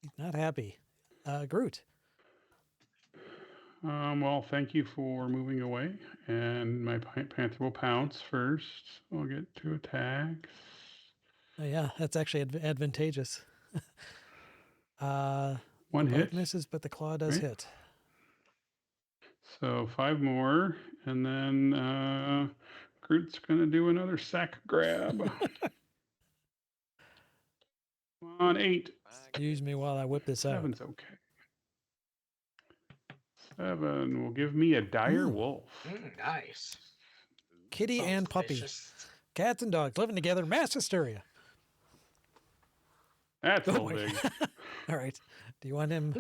He's not happy. Groot. Well, thank you for moving away, and my panther will pounce first. I'll get 2 attacks. Oh, yeah, that's actually advantageous. One both hit. misses, but the claw does right? hit. So 5 more, and then Groot's gonna do another sack grab. Come on, 8. Excuse me while I whip this out. 7's okay. 7 will give me a dire Mm. wolf. Nice. Kitty Sounds and puppy. delicious. Cats and dogs living together, mass hysteria. That's a Oh little my- big. All right. Do you want him?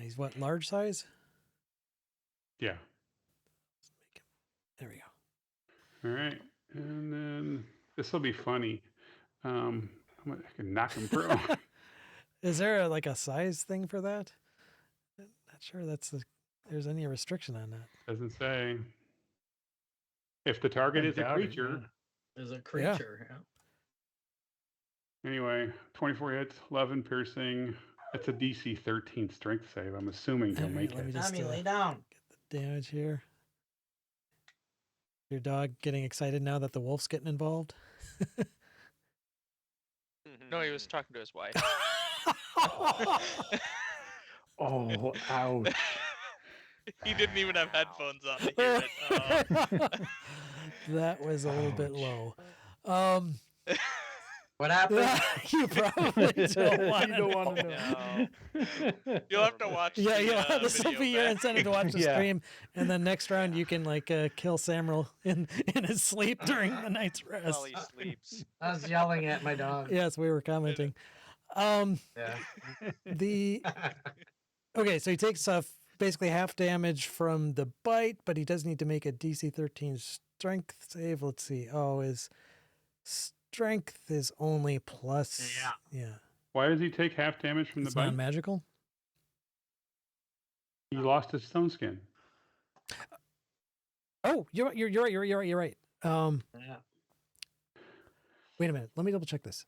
He's what, large size? Yeah. There we go. All right, and then this will be funny. I can knock him prone. Is there like a size thing for that? Not sure there's any restriction on that. Doesn't say. If the target I is a doubt it, creature, Is a creature. Yeah. anyway, 24 hits, 11 piercing. It's a DC 13 strength save. I'm assuming he'll All right, make let me it. just Tommy, lay down. get the damage here. Your dog getting excited now that the wolf's getting involved? No, he was talking to his wife. Oh, ouch. He didn't even have headphones on to hear it. That was a little bit Ouch. low. What happened? You probably don't want You don't want to No. know. You'll have to watch. Yeah, the, this will video be your back. incentive to watch the Yeah. stream, and then next round you can like kill Samuel in his sleep during the night's rest. While he sleeps. I was yelling at my dog. Yes, we were commenting. Yeah. The okay, so he takes basically half damage from the bite, but he does need to make a DC 13 strength save. Let's see. Oh, his strength is only plus. Yeah. Why does he take half damage from It's the bite? non-magical. He lost his stone skin. Oh, you're right. You're right. Yeah. Wait a minute. Let me double check this.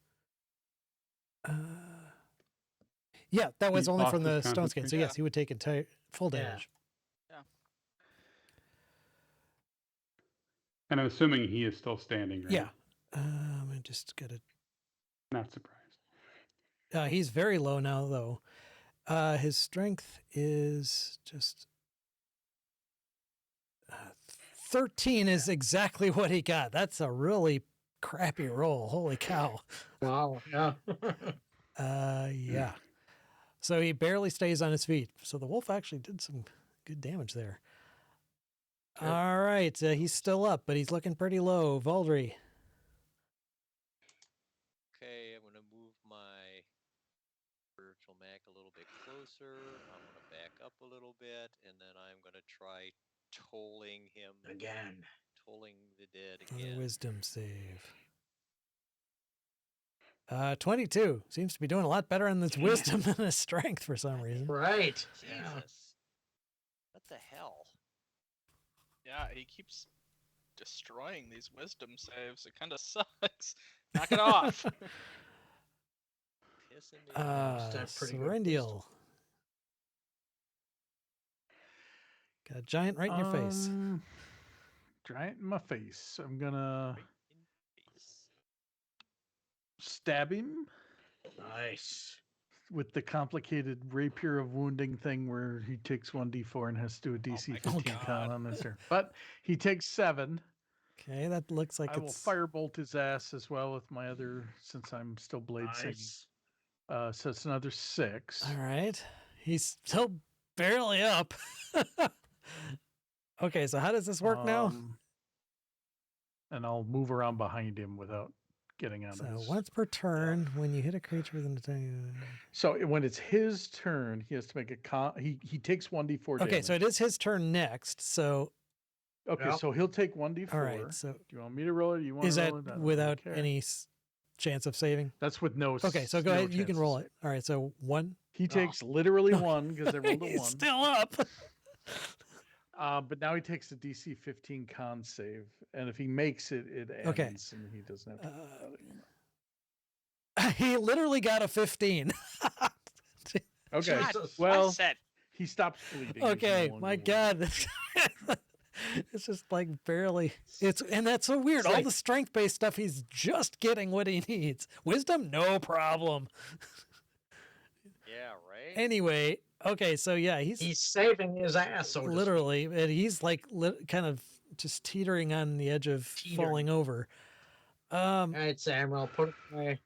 Yeah, that was He only lost from the his stone skin. So concentration. yes, he would take full Yeah. damage. And I'm assuming he is still standing, right? Yeah. I just gotta. Not surprised. He's very low now, though. His strength is just 13 is exactly what he got. That's a really crappy roll. Holy cow. Wow. Yeah. Yeah. So he barely stays on his feet. So the wolf actually did some good damage there. Good. All right. He's still up, but he's looking pretty low. Valdry. Okay, I'm gonna move my spiritual Mac a little bit closer. I'm gonna back up a little bit, and then I'm gonna try tolling him Again. Tolling the dead Another again. wisdom save. 22. Seems to be doing a lot better on his Yeah. wisdom than his strength for some reason. Right. Yeah. Jesus. What the hell? Yeah, he keeps destroying these wisdom saves. It kind of sucks. Knock it off. Pissing me off. That's pretty good Serendial. Got a giant right in your face. Giant in my face. I'm gonna In face. stab him Nice. with the complicated rapier of wounding thing where he takes 1d4 and has to do a DC my 15 God. con on this turn. But he takes 7. Okay, that looks like I will it's firebolt his ass as well with my other, since I'm still blade singing. Nice. So it's another 6. all right. He's still barely up. Okay, so how does this work now? And I'll move around behind him without getting out So of his. once per turn, when you hit a creature with an attack. So when it's his turn, he has to make a con. He takes 1d4 damage. Okay, so it is his turn next. So Okay, Yep. so he'll take 1d4. all right. So Do you want me to roll it? Do you want is to that roll it? I don't without care. any chance of saving? That's with no. Okay, so go no ahead. You can chance to roll save. it. All right. So 1. He takes literally Oh. 1 because I rolled a He's 1. still up. But now he takes a DC 15 con save, and if he makes it, it Okay. ends, and he doesn't have to. He literally got a 15. Okay, God, Jesus. well, I said he stops bleeding. He's no Okay, longer my wounded. God. It's just like barely. And that's so weird. It's All like- the strength based stuff, he's just getting what he needs. Wisdom, no problem. Yeah, right. Anyway, okay, so yeah, He's saving his ass, so to speak. literally, and he's like kind of just teetering on the edge of falling over. All right, Samuel, put it away.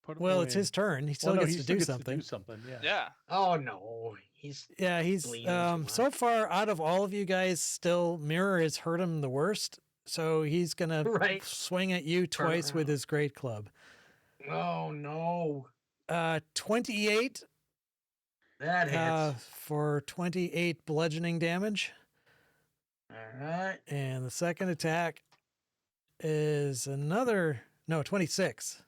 Put him Well, it's away. his turn. He still Well, no, gets he to still do gets something. to do something. Yeah. yeah. Oh no, he's Yeah, he's bleeding too much. so far out of all of you guys, still Mirror has hurt him the worst. So he's gonna Right. swing at you twice with around. his great club. Oh no, 28 that hits. for 28 bludgeoning damage, All right. and the second attack is 26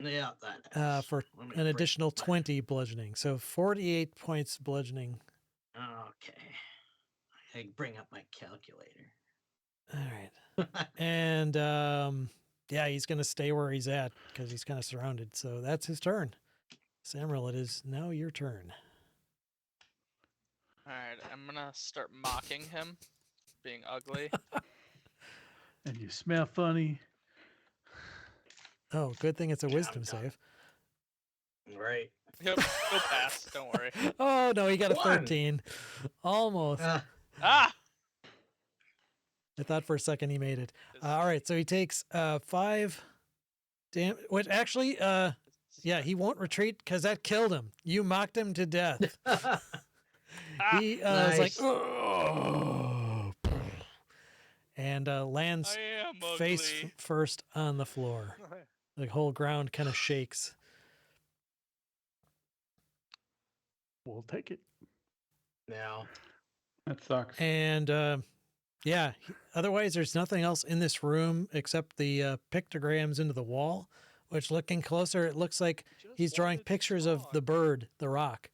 Yeah, that hits. for Let me an break additional my- 20 bludgeoning. So 48 points bludgeoning. Okay. I bring up my calculator. All right. And yeah, he's going to stay where he's at because he's kind of surrounded. So that's his turn. Samuel, it is now your turn. All right, I'm gonna start mocking him, being ugly. And you smell funny. Oh, good thing it's a Yeah, wisdom I'm done. save. Right. He'll pass. Don't worry. Oh, no, he got a One. 13. Almost. Ah. I thought for a second he made it. This- All right, so he takes 5 damage. Which actually, yeah, he won't retreat because that killed him. You mocked him to death. Ah, He was like, Nice. oh, and lands I am face ugly. first on the floor. The whole ground kind of shakes. We'll take it. No. That sucks. And yeah, otherwise, there's nothing else in this room except the pictograms into the wall, which looking closer, it looks like Just he's drawing wanted to pictures of the talk. bird, the rock,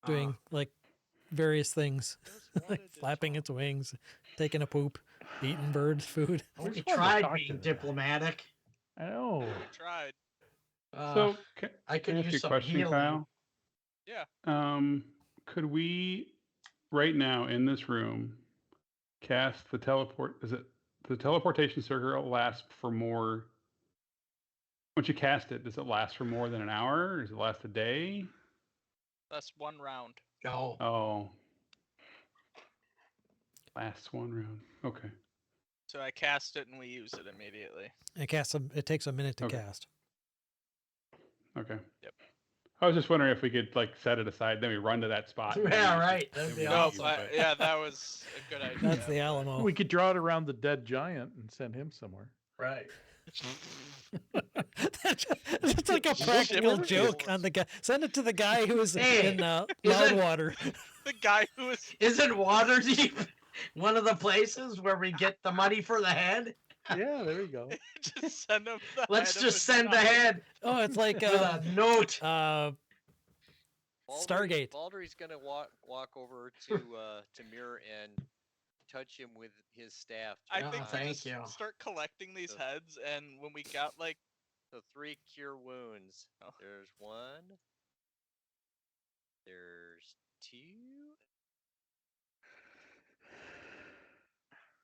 doing like various things, Just like wanted to flapping talk. its wings, taking a poop, eating bird food. I We just wanted to tried talk to being them. diplomatic. I know. We tried. So I can could I ask you use a some question, healing. Kyle? Yeah. Could we, right now in this room, cast the teleport? Is it the teleportation circle lasts for more? Once you cast it, does it last for more than an hour? Or does it last a day? That's one round. Go. Oh, lasts one round. Okay. So I cast it and we use it immediately. It takes a minute to Okay. cast. Okay. Yep. I was just wondering if we could like set it aside, then we run to that spot. and then Yeah, we use it, right. That'd then be we No, leave, awesome. but but- yeah, that was a good idea. That's the Alamo. We could draw it around the dead giant and send him somewhere. Right. It's like a practical Ship joke forward. on the guy. Send it to the guy who was Hey, in is it- Loudwater. The guy who was Isn't Waterdeep one of the places where we get the money for the head? Yeah, there we go. just send him the Let's head of just a send the giant. head Oh, it's like with a note. Stargate. Baldry's gonna walk over to Mirror and touch him with his staff. I Yeah, think we thank just you. start collecting these So- heads, and when we got like So 3 cure wounds. Oh. There's 1. There's 2.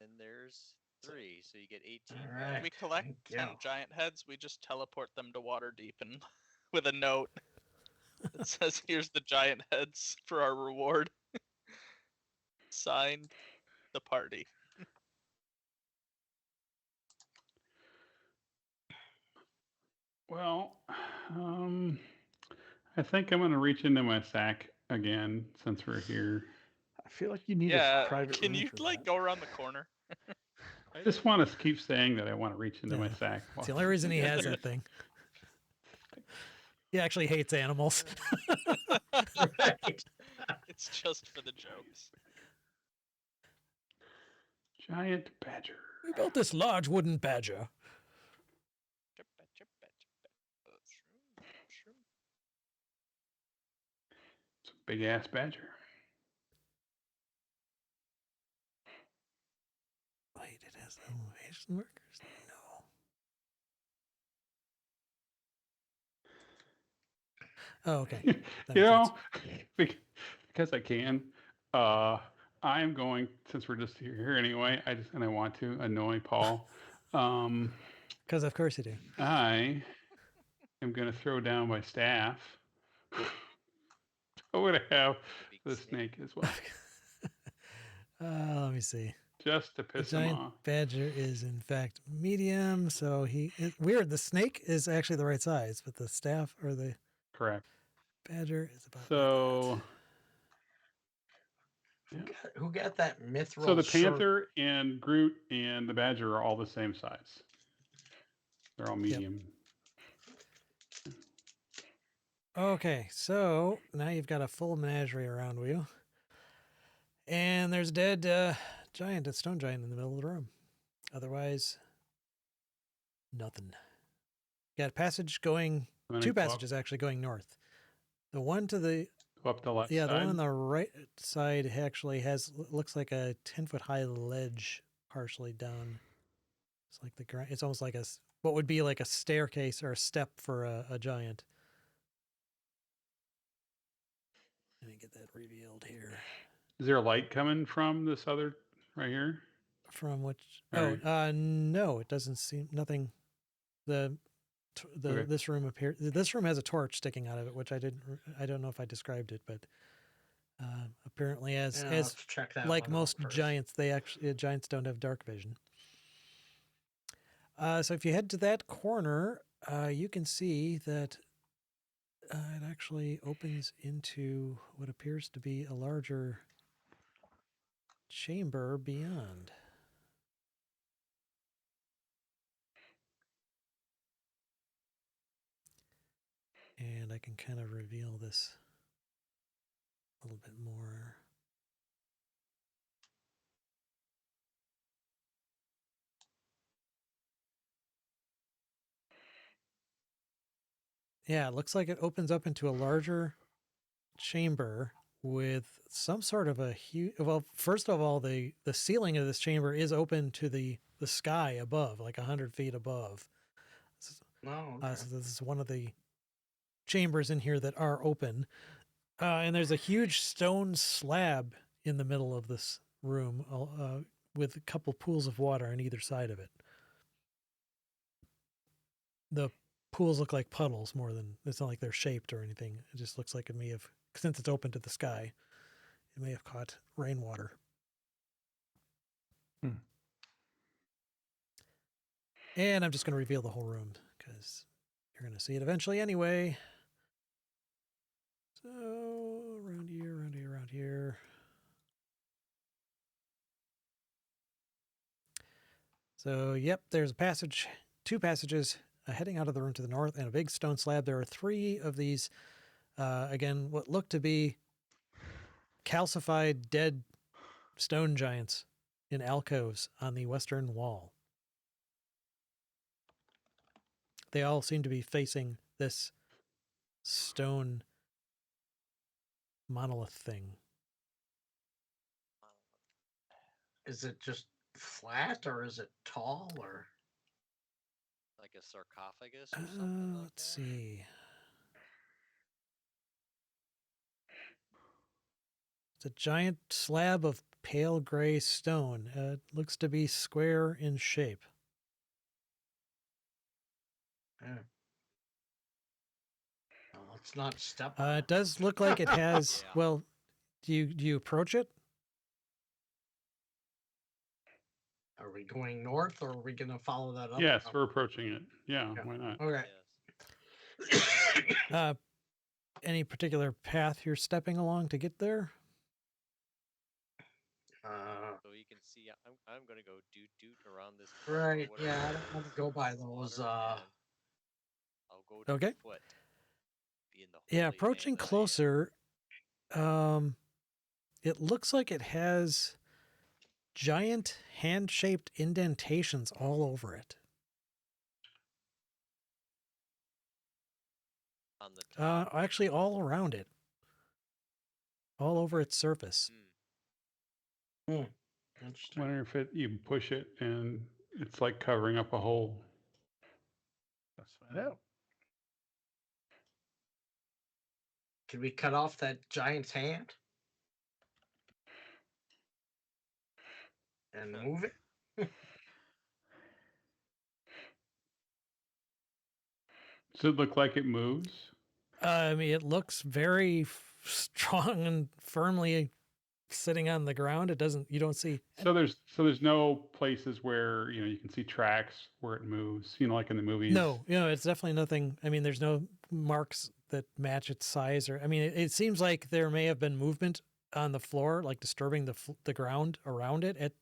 And there's 3. So you get 18. All back. right. we collect thank 10 you. giant heads, we just teleport them to Waterdeep and with a note that says, "Here's the giant heads for our reward." Signed, the party. Well, I think I'm gonna reach into my sack again since we're here. I feel like you need Yeah, a private can room you for like that. go around the corner? I just want to keep saying that I want to reach into my Yeah. sack. It's the only reason he has that thing. He actually hates animals. Right. It's just for the jokes. Giant badger. We built this large wooden badger. It's a big ass badger. Elevation markers? No. Oh, okay. That You makes know, sense. because I can. I am going, since we're just here anyway. I want to annoy Paul. Because of course you do. I am going to throw down my staff. I'm going to have Big the snake. snake as well, Let me see. just to The piss him giant off. badger is in fact medium, so weird. The snake is actually the right size, but the staff or the Correct. badger is about So, Who got that mithril so the shirt? panther and Groot and the badger are all the same size. They're all medium. Okay, so now you've got a full menagerie around you. And there's a dead giant, a stone giant in the middle of the room. Otherwise, nothing. Got a passage going, And then I two go up- passages actually going north. The one to the, go up the left yeah, the side. one on the right side actually looks like a 10-foot high ledge partially down. It's like the ground, it's almost like what would be like a staircase or a step for a giant. Let me get that revealed here. Is there a light coming from this other right here? From which? Or- Oh, no, it doesn't seem nothing. Okay. This room appears. This room has a torch sticking out of it, which I don't know if I described it, but apparently, Yeah, I'll have as to check that like one out most first. giants, giants don't have dark vision. So if you head to that corner, you can see that it actually opens into what appears to be a larger chamber beyond. And I can kind of reveal this a little bit more. Yeah, it looks like it opens up into a larger chamber with some sort of a huge. Well, first of all, the ceiling of this chamber is open to the sky above, like 100 feet above. No, okay. So this is one of the chambers in here that are open. And there's a huge stone slab in the middle of this room with a couple pools of water on either side of it. The pools look like puddles more than, it's not like they're shaped or anything. It just looks like it may have, since it's open to the sky, it may have caught rainwater. And I'm just going to reveal the whole room because you're going to see it eventually anyway. So around here. So, yep, there's a passage, two passages heading out of the room to the north and a big stone slab. There are three of these, again, what look to be calcified dead stone giants in alcoves on the western wall. They all seem to be facing this stone monolith thing. Is it just flat or is it tall or? Like a sarcophagus or something like Let's that? see. It's a giant slab of pale gray stone. It looks to be square in shape. Yeah. Well, let's not step on It does look like it has. Yeah. Well, do you approach it? Are we going north or are we going to follow that up? Yes, we're approaching it. Yeah, Yeah. why not? Okay. Yes. Any particular path you're stepping along to get there? So you can see, I'm gonna go doot around this. bump or Right. whatever Yeah, I it don't want is, to go by in the those. water, and I'll go to Okay. foot. Being the Yeah, holy approaching man that I am. closer, it looks like it has giant hand-shaped indentations all over it. On the top. Actually, all around it, all over its surface. Hmm. Interesting. Wonder if you push it and it's like covering up a hole. Let's find out. Could we cut off that giant's hand and move it? Does it look like it moves? I mean, it looks very strong and firmly sitting on the ground. It doesn't. You don't see. So there's no places where you can see tracks where it moves. Like in the movies. No, it's definitely nothing. I mean, there's no marks that match its size, or I mean, it seems like there may have been movement on the floor, like disturbing the ground around it.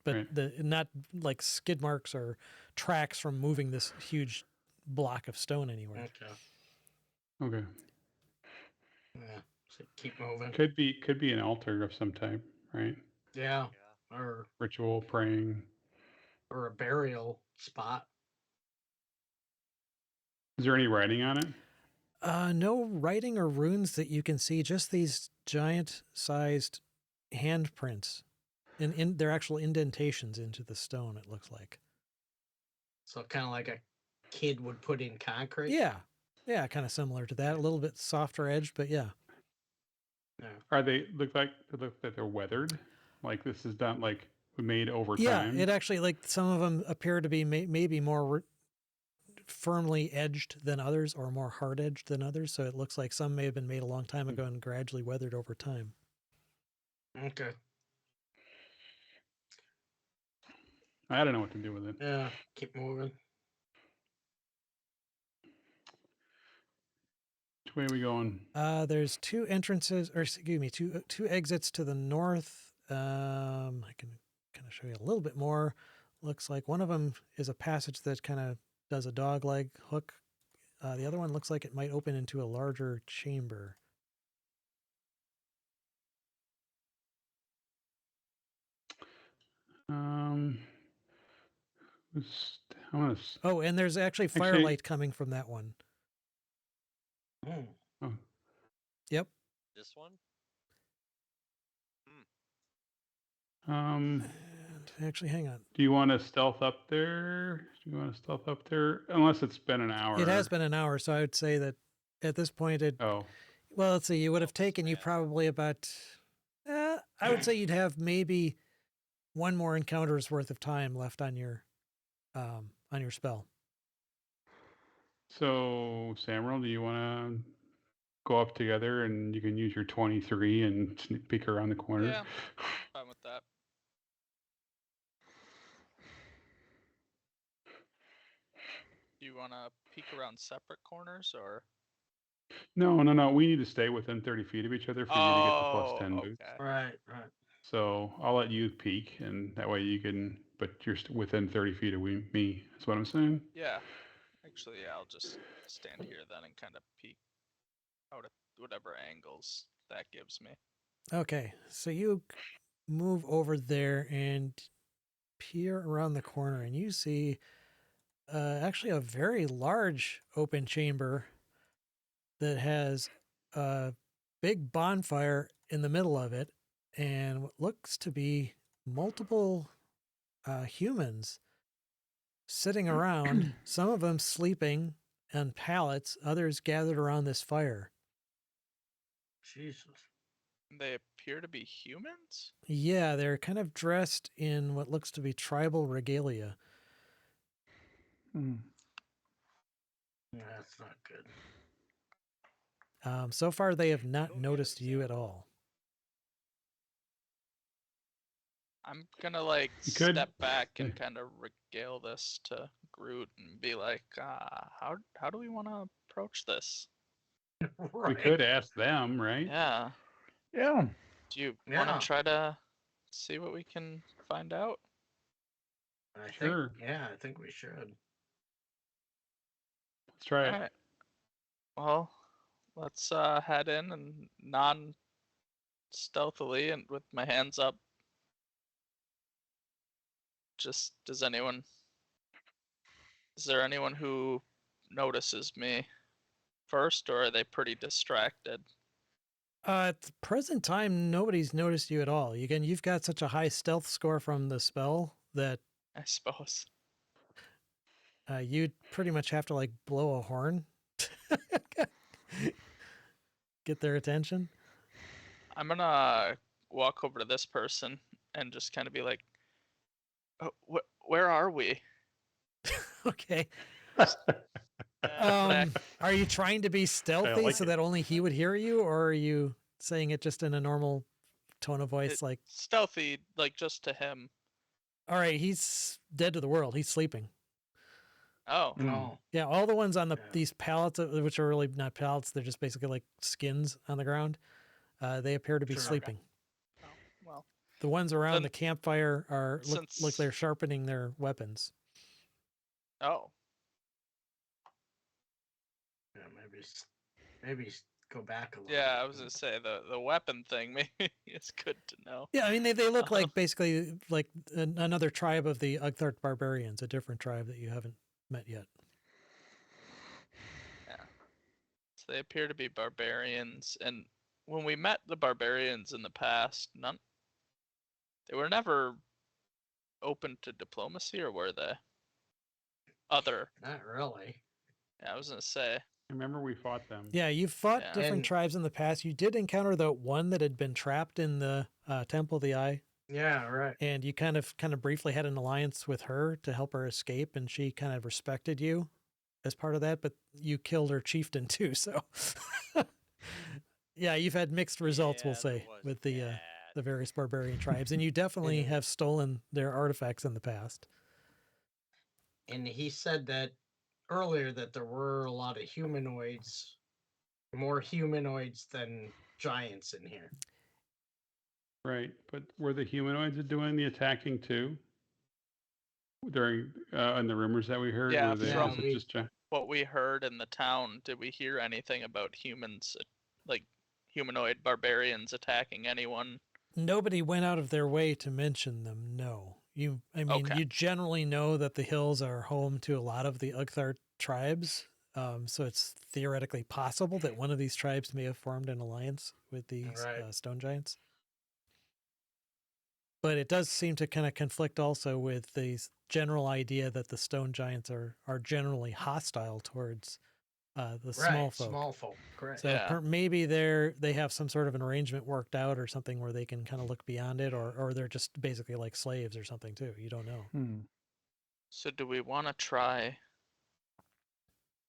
But Right. not like skid marks or tracks from moving this huge block of stone anywhere. Okay. Yeah. So keep moving. Could be an altar of some type, right? Yeah. Yeah. Or Ritual praying. a burial spot. Is there any writing on it? No writing or runes that you can see. Just these giant-sized handprints, and they're actual indentations into the stone. It looks like. So kind of like a kid would put in concrete. Yeah, kind of similar to that. A little bit softer edged, but yeah. Yeah. Are they look like they're weathered? Like this is done like made over Yeah, time? it actually, like, some of them appear to be maybe more firmly edged than others, or more hard edged than others. So it looks like some may have been made a long time ago and gradually weathered over time. Okay. I don't know what to do with it. Yeah. Keep moving. Which way are we going? There's two entrances, or excuse me, two exits to the north. I can kind of show you a little bit more. Looks like one of them is a passage that kind of does a dog leg hook. The other one looks like it might open into a larger chamber. I want to. Oh, and there's actually firelight coming from that one. Oh. Yep. This one? And actually, hang on. Do you want to stealth up there? Unless it's been an hour. It has been an hour, so I would say that at this point, Oh. Well, let's see. You would have taken you probably about. I would say you'd have maybe one more encounter's worth of time left on your spell. So, Samuel, do you want to go up together and you can use your 23 and sneak peek around the corner? Yeah, fine with that. Do you want to peek around separate corners, or? No. We need to stay within 30 feet of each other for you to get the plus 10 boost. Okay. Right. So I'll let you peek, and that way you can. But you're within 30 feet of me. That's what I'm saying. Yeah. Actually, yeah, I'll just stand here then and kind of peek out at whatever angles that gives me. Okay, so you move over there and peer around the corner, and you see actually a very large open chamber that has a big bonfire in the middle of it, and what looks to be multiple humans sitting around, some of them sleeping on pallets, others gathered around this fire. Jesus. They appear to be humans? Yeah, they're kind of dressed in what looks to be tribal regalia. Hmm. Yeah, that's not good. So far, they have not noticed you at all. I'm gonna like You could- step back and kind of regale this to Groot and be like, how do we want to approach this? Right. We could ask them, right? Yeah. Yeah. Do you Yeah. want to try to see what we can find out? I Sure. think, yeah, I think we should. Let's try it. All right. Well, let's head in and non-stealthily and with my hands up. Just is there anyone who notices me first, or are they pretty distracted? At the present time, nobody's noticed you at all. Again, you've got such a high stealth score from the spell that I suppose. you'd pretty much have to like blow a horn, get their attention. I'm gonna walk over to this person and just kind of be like, oh, where are we? Okay. And Are you trying to be stealthy like so it. that only he would hear you, or are you saying it just in a normal tone of voice, like, stealthy, like just to him. all right, he's dead to the world, he's sleeping. Oh, No. Yeah, all the ones on Yeah. these pallets, which are really not pallets, they're just basically like skins on the ground. They appear to be Sure, okay. sleeping. well, The ones around Then the campfire look like since- they're sharpening their weapons. oh, Yeah, maybe go back a little. yeah. I bit. was gonna say the weapon thing maybe is good to know. Yeah, I mean they look like basically like another tribe of the Ugthart barbarians, a different tribe that you haven't met yet. So they appear to be barbarians, and when we met the barbarians in the past, they were never open to diplomacy, or were they? Other. Not really. Yeah, I was gonna say. I remember we fought them. Yeah, you fought Yeah. different And- tribes in the past. You did encounter the one that had been trapped in the Temple of the Eye, Yeah, right. and you kind of briefly had an alliance with her to help her escape, and she kind of respected you as part of that. But you killed her chieftain too, so yeah, you've had mixed results, we'll Yeah, say, there was with the that. various barbarian tribes, and you definitely Yeah. have stolen their artifacts in the past. And he said that earlier that there were a lot of humanoids, more humanoids than giants in here. Right, but were the humanoids doing the attacking too? During and the rumors that we heard, Yeah, were they from- also we- just What we heard in the town, did we hear anything about humans, like humanoid barbarians attacking anyone? Nobody went out of their way to mention them. No, I mean, Okay. you generally know that the hills are home to a lot of the Ugthart tribes. So it's theoretically possible that one of these tribes may have formed an alliance with these Right. stone giants. But it does seem to kind of conflict also with the general idea that the stone giants are generally hostile towards the small Right, folk. small folk, correct. So Yeah. maybe they have some sort of an arrangement worked out or something where they can kind of look beyond it, or they're just basically like slaves or something too. You don't know. Hmm. So do we want to try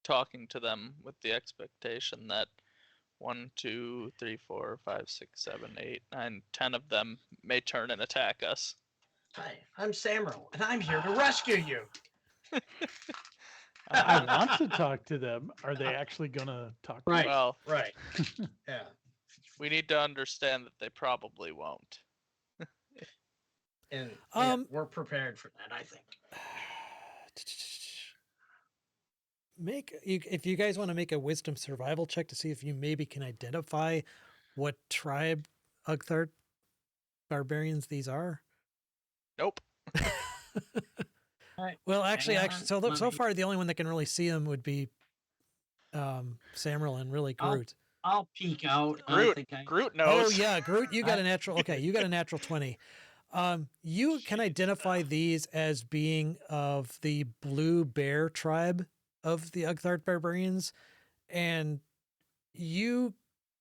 talking to them with the expectation that 1, 2, 3, 4, 5, 6, 7, 8, 9, 10 of them may turn and attack us? Hi, I'm Samuel, and I'm here to rescue you. I want to talk to them. Are they actually gonna talk? To Right. us? Well, Right. Yeah. we need to understand that they probably won't. And Um, we're prepared for that, I think. If you guys want to make a wisdom survival check to see if you maybe can identify what tribe Ugthart barbarians these are. Nope. Well, actually, Yeah, so let so me- far the only one that can really see them would be Samuel and really I'll- Groot. I'll peek out. I Groot. think I, Groot Oh knows. yeah, Groot, you got a natural. Okay, you got a natural 20. You can identify these as being of the Blue Bear tribe of the Ugthart barbarians, and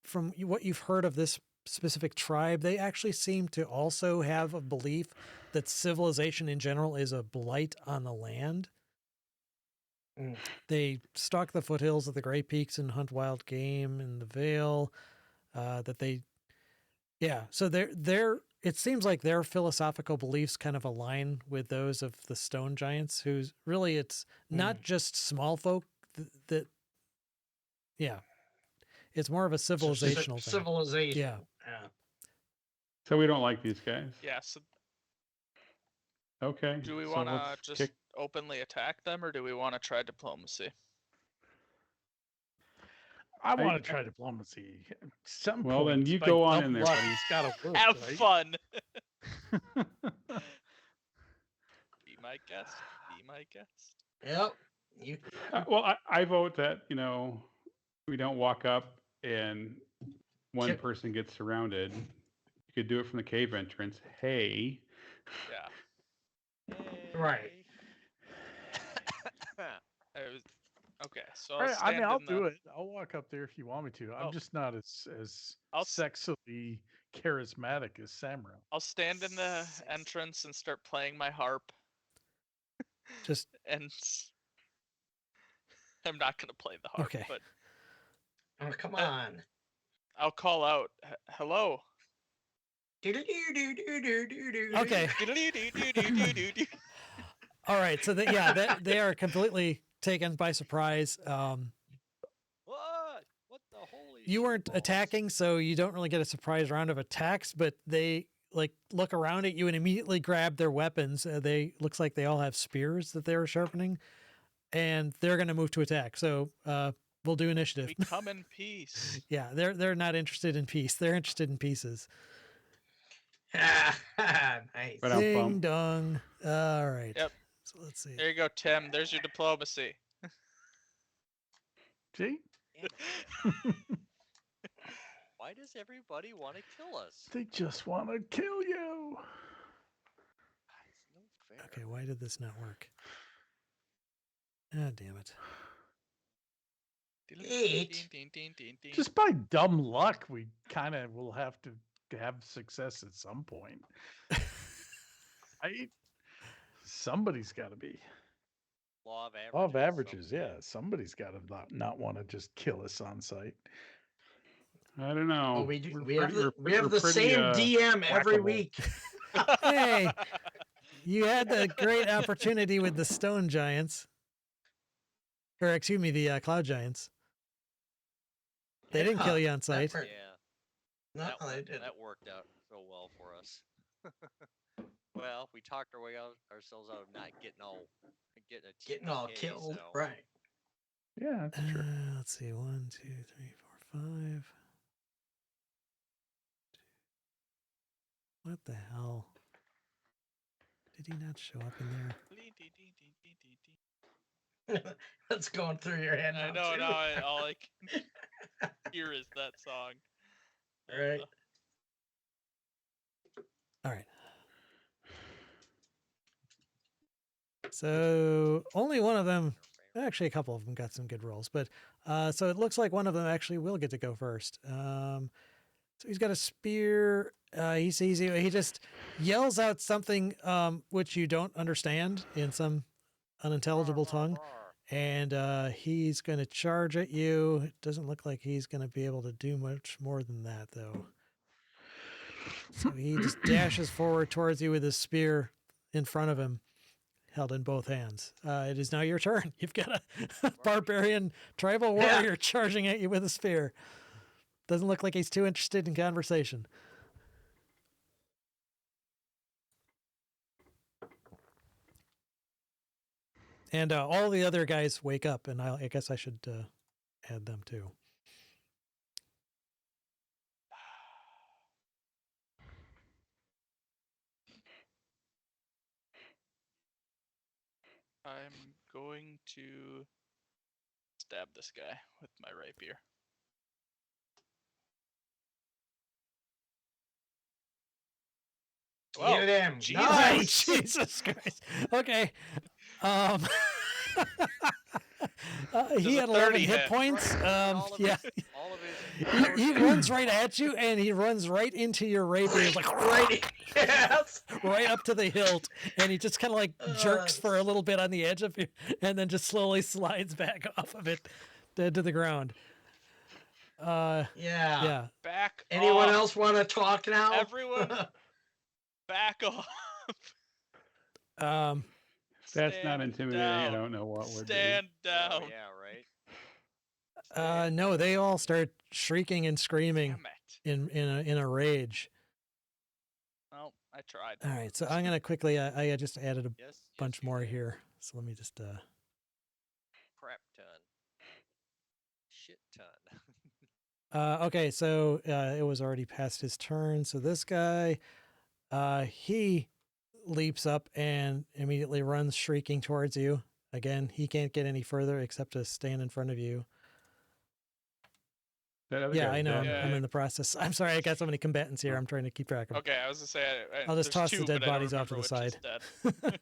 from what you've heard of this specific tribe, they actually seem to also have a belief that civilization in general is a blight on the land. Mm. They stalk the foothills of the Great Peaks and hunt wild game in the Vale. So they're it seems like their philosophical beliefs kind of align with those of the stone giants, who's really it's not just small folk it's more of a it's a civilizational thing. civilization. Yeah. Yeah. So we don't like these guys. Yeah, so Okay. do we so want to let's just kick- openly attack them, or do we want to try diplomacy? I want to try diplomacy. At some Well, then point, you Spike go on in there, Blood buddy. has gotta work, Have right? fun. Be my guest. Be my guest. Yep. You Well, I vote that we don't walk up and one Can- person gets surrounded. You could do it from the cave entrance. Hey. Yeah. Right. I was okay. So All I'll right, I stand mean, I'll in the. do it. I'll walk up there if you want me to. I'm Oh. just not as I'll s- sexily charismatic as Samra. I'll stand in the entrance and start playing my harp. Just And I'm not gonna play the harp, Okay. but Oh, come on. I'll call out, "Hello." okay. All right. So they are completely taken by surprise. What the holy? You weren't shitballs? attacking, so you don't really get a surprise round of attacks. But they like look around at you and immediately grab their weapons. They looks like they all have spears that they were sharpening, and they're going to move to attack. So we'll do initiative. We come in peace. Yeah, they're not interested in peace. They're interested in pieces. Nice. But I'll Ding bump. dong. All right. Yep. So let's see. There you go, Tim. There's your diplomacy. See? Why does everybody want to kill us? They just want to kill you. It's no fair. Okay, why did this not work? Ah, damn it. Eight. Just by dumb luck, we kind of will have to have success at some point. Right? Somebody's got to be. Law of averages. Law of averages, someday. yeah. Somebody's got to not want to just kill us on sight. I don't know. Well, we do, We're we have pretty- the, we're- we have we're the pretty, same DM every whackable. week. Hey, you had the great opportunity with the stone giants. Or excuse me, the cloud giants. They didn't kill you on sight. That, Yeah, no, they didn't. that worked out so well for us. Well, we talked our way out ourselves out of not getting Getting all TPK, killed. so- Right. Yeah, that's true. Let's see. 1, 2, 3, 4, 5. What the hell? Did he not show up in there? That's going through your head now. I know. too. Now all I can hear is that song. Right. All right. So only one of them, actually a couple of them got some good rolls, but so it looks like one of them actually will get to go first. So he's got a spear. He sees you. He just yells out something which you don't understand in some unintelligible tongue. And he's going to charge at you. It doesn't look like he's going to be able to do much more than that, though. So he just dashes forward towards you with his spear in front of him, held in both hands. It is now your turn. You've got a barbarian tribal warrior charging at you with a spear. Doesn't look like he's too interested in conversation. And all the other guys wake up, and I guess I should add them too. I'm going to stab this guy with my rapier. Whoa, Get him. Jesus. Nice. Jesus Christ. Okay. He Does a had 11 30 hit hit? points. All of Yeah. all of his. He runs right at you, and he runs right into your rapier. He's like Right. Yes. right up to the hilt, and he just kind of like jerks for a little bit on the edge of you, and then just slowly slides back off of it dead to the ground. Yeah. Yeah. Back Anyone off. else want to talk now? Everyone, back off. That's Stand not intimidating. down. I don't know what would be. Stand down. Oh, yeah, right. No, they all start shrieking and screaming Damn it. in a rage. Well, I tried. All right, so I'm gonna quickly. I just added a Yes. bunch you more did. here. So let me just. Crap ton. Shit ton. Okay, so it was already past his turn. So this guy, he leaps up and immediately runs shrieking towards you. Again, he can't get any further except to stand in front of you. That other Yeah, guy's I know. dead. I'm Yeah. in the process. I'm sorry. I got so many combatants here. I'm trying to keep track of them. Okay, I was gonna say I'll just there's toss the two, dead but I don't bodies off to remember the which is side. dead.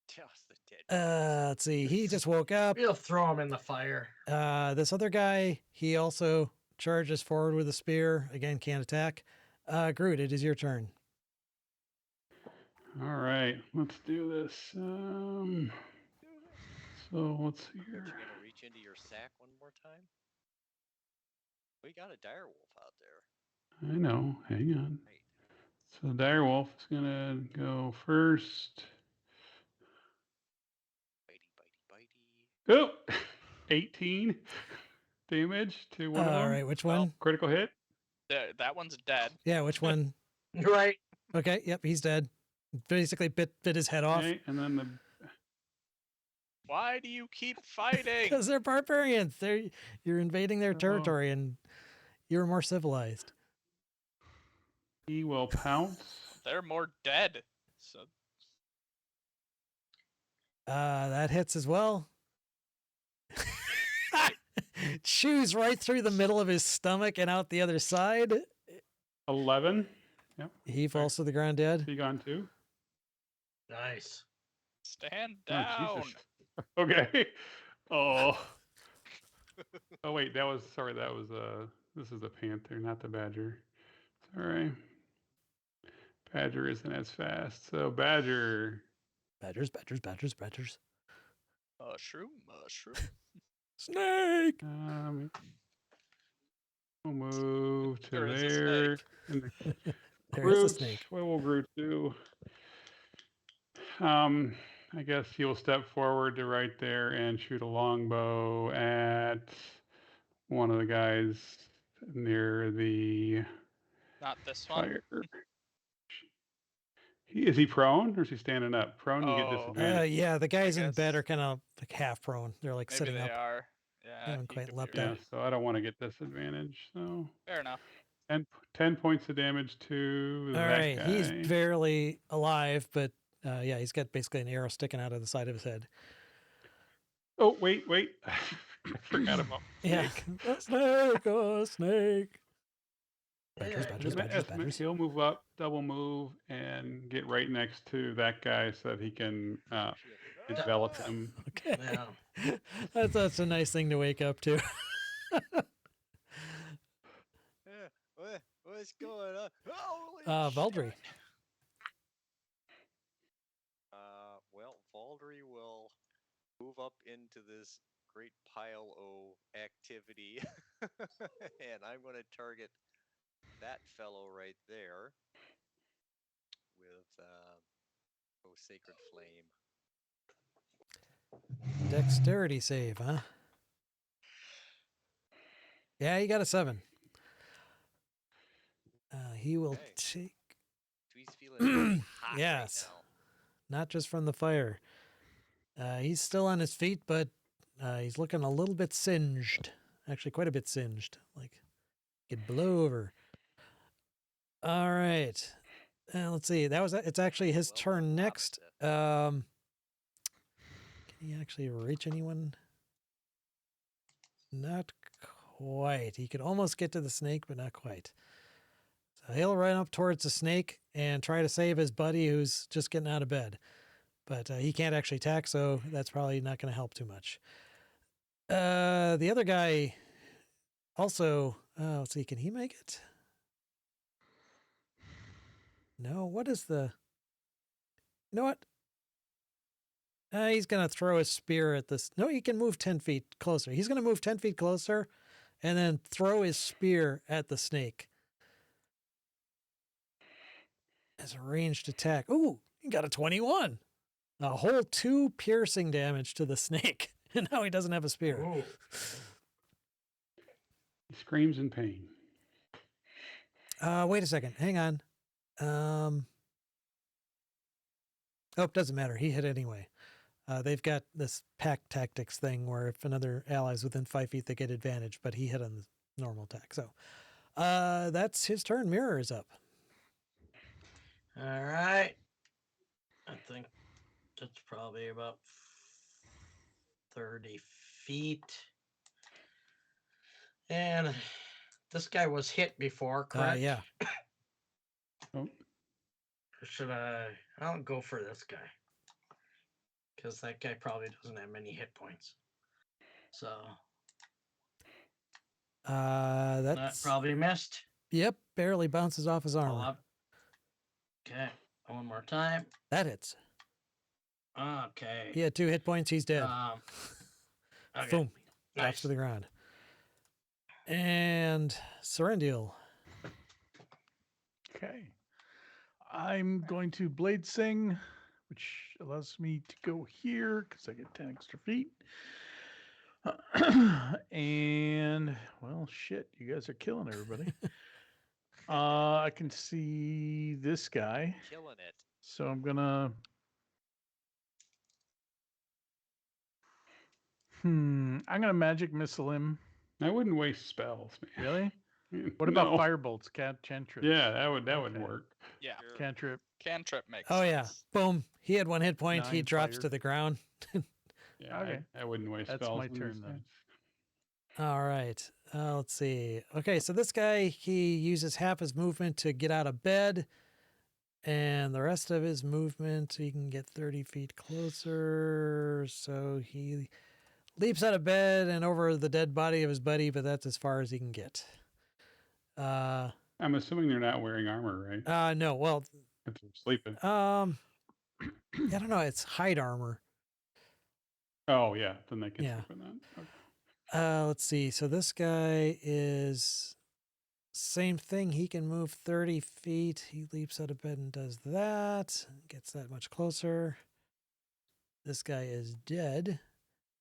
Just the dead. Let's see. He just woke up. We'll throw him in the fire. This other guy, he also charges forward with a spear. Again, can't attack. Groot, it is your turn. All right, let's do this. So let's see But here. you're gonna reach into your sack one more time? We got a direwolf out there. I know. Hang on. Right. So Direwolf is gonna go first. Bitey, bitey, bitey. Oh, 18 damage to one of All them. right, which Well, one? Critical hit. That one's dead. Yeah, which one? Right. Okay, yep, he's dead. Basically bit his head off. Okay, and then the Why do you keep fighting? Because they're barbarians. You're invading their Uh-oh. territory and you're more civilized. he will pounce. They're more dead. So That hits as well. Chews right through the middle of his stomach and out the other side. 11. He falls to the ground dead. He gone too. Nice. stand Oh, down. Jesus. Okay. Oh. Oh wait, that was this is the panther, not the badger. Sorry. Badger isn't as fast. So badger. Badgers. Mushroom. Snake! We'll move to There is a there. snake. And the There is a Groot, snake. what will Groot do? I guess he'll step forward to right there and shoot a longbow at one of the guys near the Not this one. fire. Is he prone or is he standing up? Prone, you get Oh. disadvantage. Yeah, the guys in bed guess. are kind of like half prone. They're like Maybe sitting they up. are. Yeah. haven't he quite could be leapt right. up. Yeah, so I don't want to get disadvantage. So Fair enough. 10 points of damage to All that right, guy. he's barely alive, but yeah, he's got basically an arrow sticking out of the side of his head. Oh, wait. I forgot about Yeah, snake. a snake, a snake. Yeah, Badgers. He'll move up, double move, and get right next to that guy so that he can envelop him. Okay, Yeah. that's a nice thing to wake up to. Yeah, what's going on? Holy Valdry. shit. Well, Valdry will move up into this great pile of activity, and I'm going to target that fellow right there with Sacred Flame. Dexterity save, huh? Yeah, you got a 7. He will Okay. take, He's feeling hot Yes. right now. not just from the fire. He's still on his feet, but he's looking a little bit singed. Actually, quite a bit singed. Like, could blow over. All right. Let's see. It's actually his Well, turn the next. opposite. Can he actually reach anyone? Not quite. He could almost get to the snake, but not quite. So he'll run up towards the snake and try to save his buddy who's just getting out of bed. But he can't actually attack, so that's probably not going to help too much. The other guy also, let's see, can he make it? No, what is the... You know what? He's going to throw his spear at this. No, he can move 10 feet closer. He's going to move 10 feet closer and then throw his spear at the snake. As a ranged attack. Ooh, he got a 21. A whole 2 piercing damage to the snake. And now he doesn't have a spear. Ooh. He screams in pain. Wait a second. Hang on. Oh, it doesn't matter. He hit anyway. They've got this pack tactics thing where if another ally's within 5 feet, they get advantage, but he hit on the normal attack. So that's his turn. Mirror is up. All right. I think that's probably about 30 feet. And this guy was hit before, correct? Yeah. Oh, Or should I? I'll go for this guy. Because that guy probably doesn't have many hit points. So that That's probably missed. Yep, barely bounces off his Pull armor. up. Okay, one more time. That hits. Okay. He had 2 hit points. He's dead. Okay. Boom. Drops Nice. to the ground. And Serendil. Okay. I'm going to Blade Sing, which allows me to go here because I get 10 extra feet. And, well, shit, you guys are killing everybody. I can see this guy. Killing it. So I'm gonna. I'm gonna magic missile him. I wouldn't waste spells, man. Really? What about No. firebolts, cantrips? Yeah, that would Okay. work. Yeah. Sure. Cantrip. Cantrip makes Oh, yeah. sense. Boom. He had 1 hit point. He 9 drops fire. to the ground. Yeah, Okay. I wouldn't waste That's spells. my on turn these then. guys. All right. Let's see. Okay, so this guy, he uses half his movement to get out of bed. And the rest of his movement, he can get 30 feet closer. So he leaps out of bed and over the dead body of his buddy, but that's as far as he can get. I'm assuming they're not wearing armor, right? No. Well, If they're sleeping. I don't know. It's hide armor. Oh, yeah. Then they can Yeah. sleep in that. Okay. Let's see. So this guy is same thing. He can move 30 feet. He leaps out of bed and does that. Gets that much closer. This guy is dead.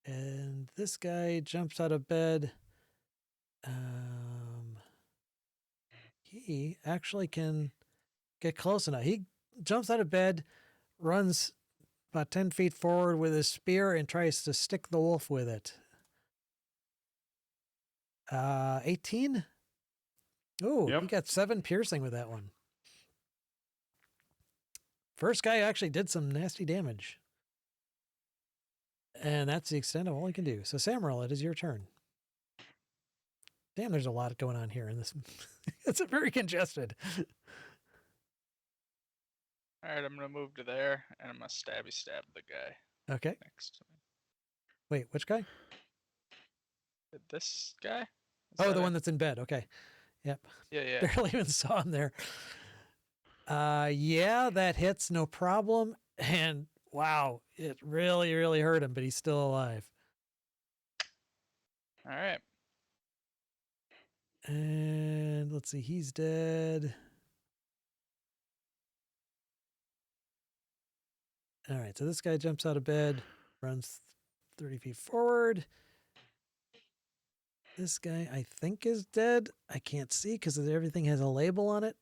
And this guy jumps out of bed. He actually can get close enough. He jumps out of bed, runs about 10 feet forward with his spear, and tries to stick the wolf with it. 18? Oh, Yep. he got 7 piercing with that one. First guy actually did some nasty damage. And that's the extent of all he can do. So, Samuel, it is your turn. Damn, there's a lot going on here in this. It's very congested. All right, I'm gonna move to there, and I'm gonna stab the guy Okay. next to me. Wait, which guy? This guy? Is Oh, that the it? one that's in bed. Okay. Yep. Yeah, yeah. Barely even saw him there. Yeah, that hits, no problem. And wow, it really, really hurt him, but he's still alive. All right. And let's see, he's dead. All right, so this guy jumps out of bed, runs 30 feet forward. This guy, I think, is dead. I can't see because everything has a label on it.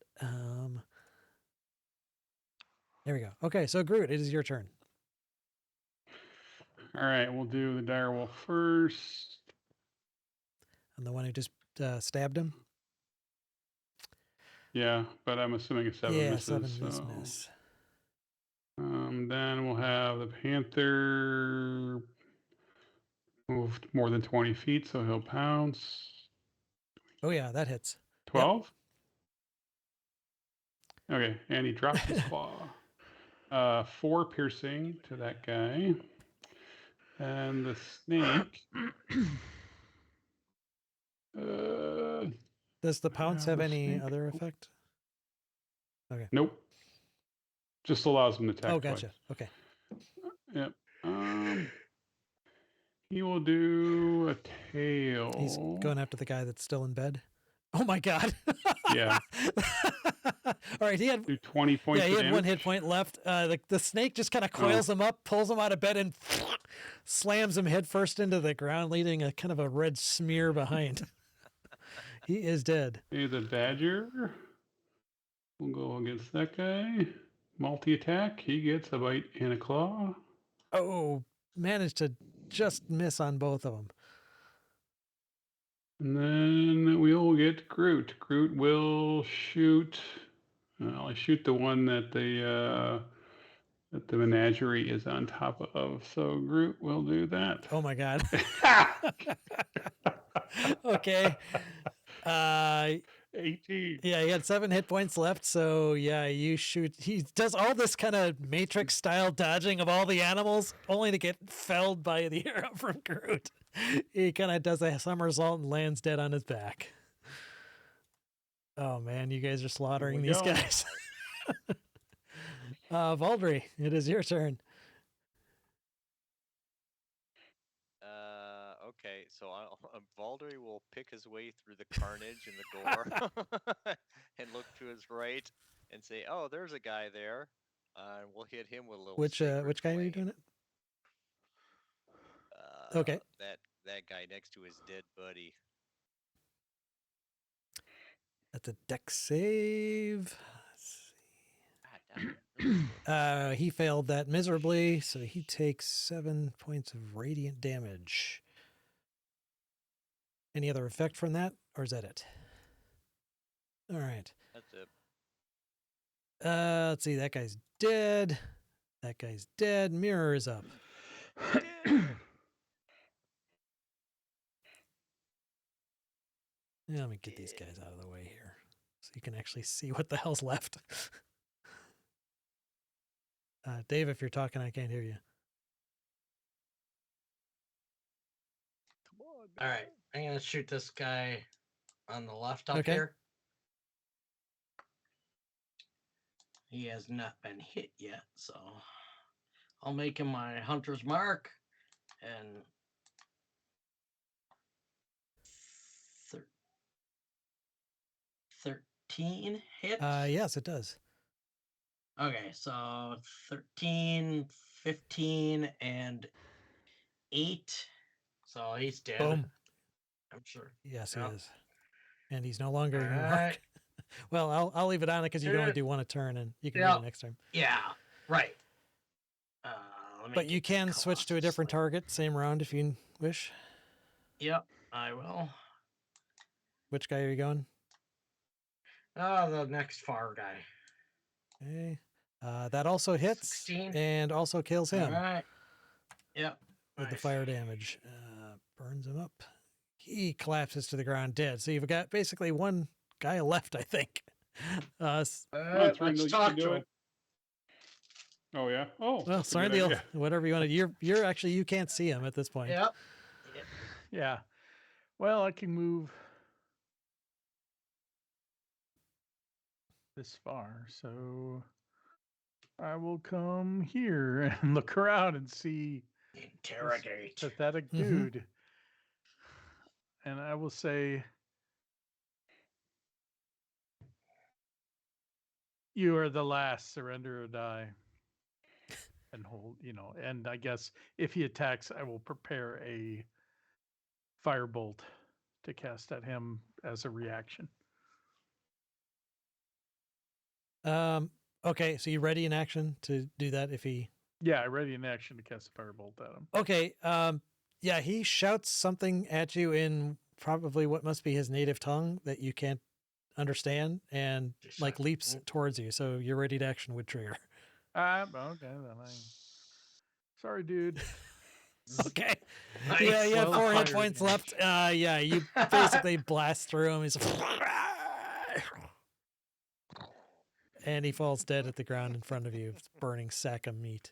There we go. Okay, so Groot, it is your turn. All right, we'll do the direwolf first. I'm the one who just stabbed him. Yeah, but I'm assuming a 7 yeah, misses. 7 so. is miss. Then we'll have the panther move more than 20 feet, so he'll pounce. Oh yeah, that hits. 12? Okay, and he drops his claw. 4 piercing to that guy. And the snake. Does the pounce Yeah, have the any snake. other effect? Okay. Nope. Just allows him to attack. Oh, gotcha. Twice. Okay. Yep. He will do a tail. He's going after the guy that's still in bed. Oh my god. Yeah. All right, he had Do 20 points. yeah, he of had 1 hit damage. point left. The snake just kind of coils him up, pulls him out of bed, and slams him headfirst into the ground, leaving a kind of a red smear behind. He is dead. Okay, the badger. We'll go against that guy. Multi-attack. He gets a bite and a claw. Oh, managed to just miss on both of them. And then we will get Groot. Groot will shoot. I shoot the one that the menagerie is on top of. So Groot will do that. Oh my god. Okay. 18. Yeah, he had 7 hit points left, so yeah, you shoot. He does all this kind of Matrix style dodging of all the animals, only to get felled by the arrow from Groot. He kind of does a somersault and lands dead on his back. Oh man, you guys are slaughtering we these go. guys. Valdry, it is your turn. Okay, so Valdry will pick his way through the carnage and the gore, and look to his right and say, "Oh, there's a guy there," and we'll hit him with a little. Which guy are you flame. doing it? Okay. That guy next to his dead buddy. That's a dex save. God, damn it. He failed that miserably, so he takes 7 points of radiant damage. Any other effect from that, or is that it? All right. That's it. Let's see. That guy's dead. That guy's dead. Mirror is up. Yeah, let me get these guys out of the way here so you can actually see what the hell's left. Dave, if you're talking, I can't hear you. Come on. All right, I'm gonna shoot this guy on the left up Okay. here. He has not been hit yet, so I'll make him my hunter's mark and 13 hit. Yes, it does. Okay, so 13, 15, and 8. So he's dead. Boom. I'm sure. Yes, Yep. he is. And he's no longer in your All mark. right. Well, I'll leave it on it because you can only Dude. do one a turn, and you can Yep. do it next time. Yeah, right. Let me But you get can switch to a Colossus different Slayer. target, same round if you wish. Yep, I will. Which guy are you going? The next far guy. Okay. That also hits 16. and also kills him All right. Yep. with the nice. fire damage. Burns him up. He collapses to the ground dead. So you've got basically one guy left, I think. That's right, Let's you talk can do to it. him. Oh yeah. Oh. Well, that's a good Sarndil, idea. whatever you want to. You're actually you can't see him at this point. Yep. Yeah. Well, I can move this far, so I will come here and look around and see this Interrogate. pathetic Mhm. dude. And I will say, you are the last, surrender or die. And hold, and I guess if he attacks, I will prepare a firebolt to cast at him as a reaction. Okay, so you ready in action to do that if he. Yeah, I ready in action to cast a firebolt at him. Okay. Yeah, he shouts something at you in probably what must be his native tongue that you can't understand, and like leaps towards you. So your ready to action would trigger. Okay, then sorry, dude. Okay. Nice. Yeah, you have Well 4 hit fired, points man. left. Yeah, you basically blast through him. He's and he falls dead at the ground in front of you, burning sack of meat.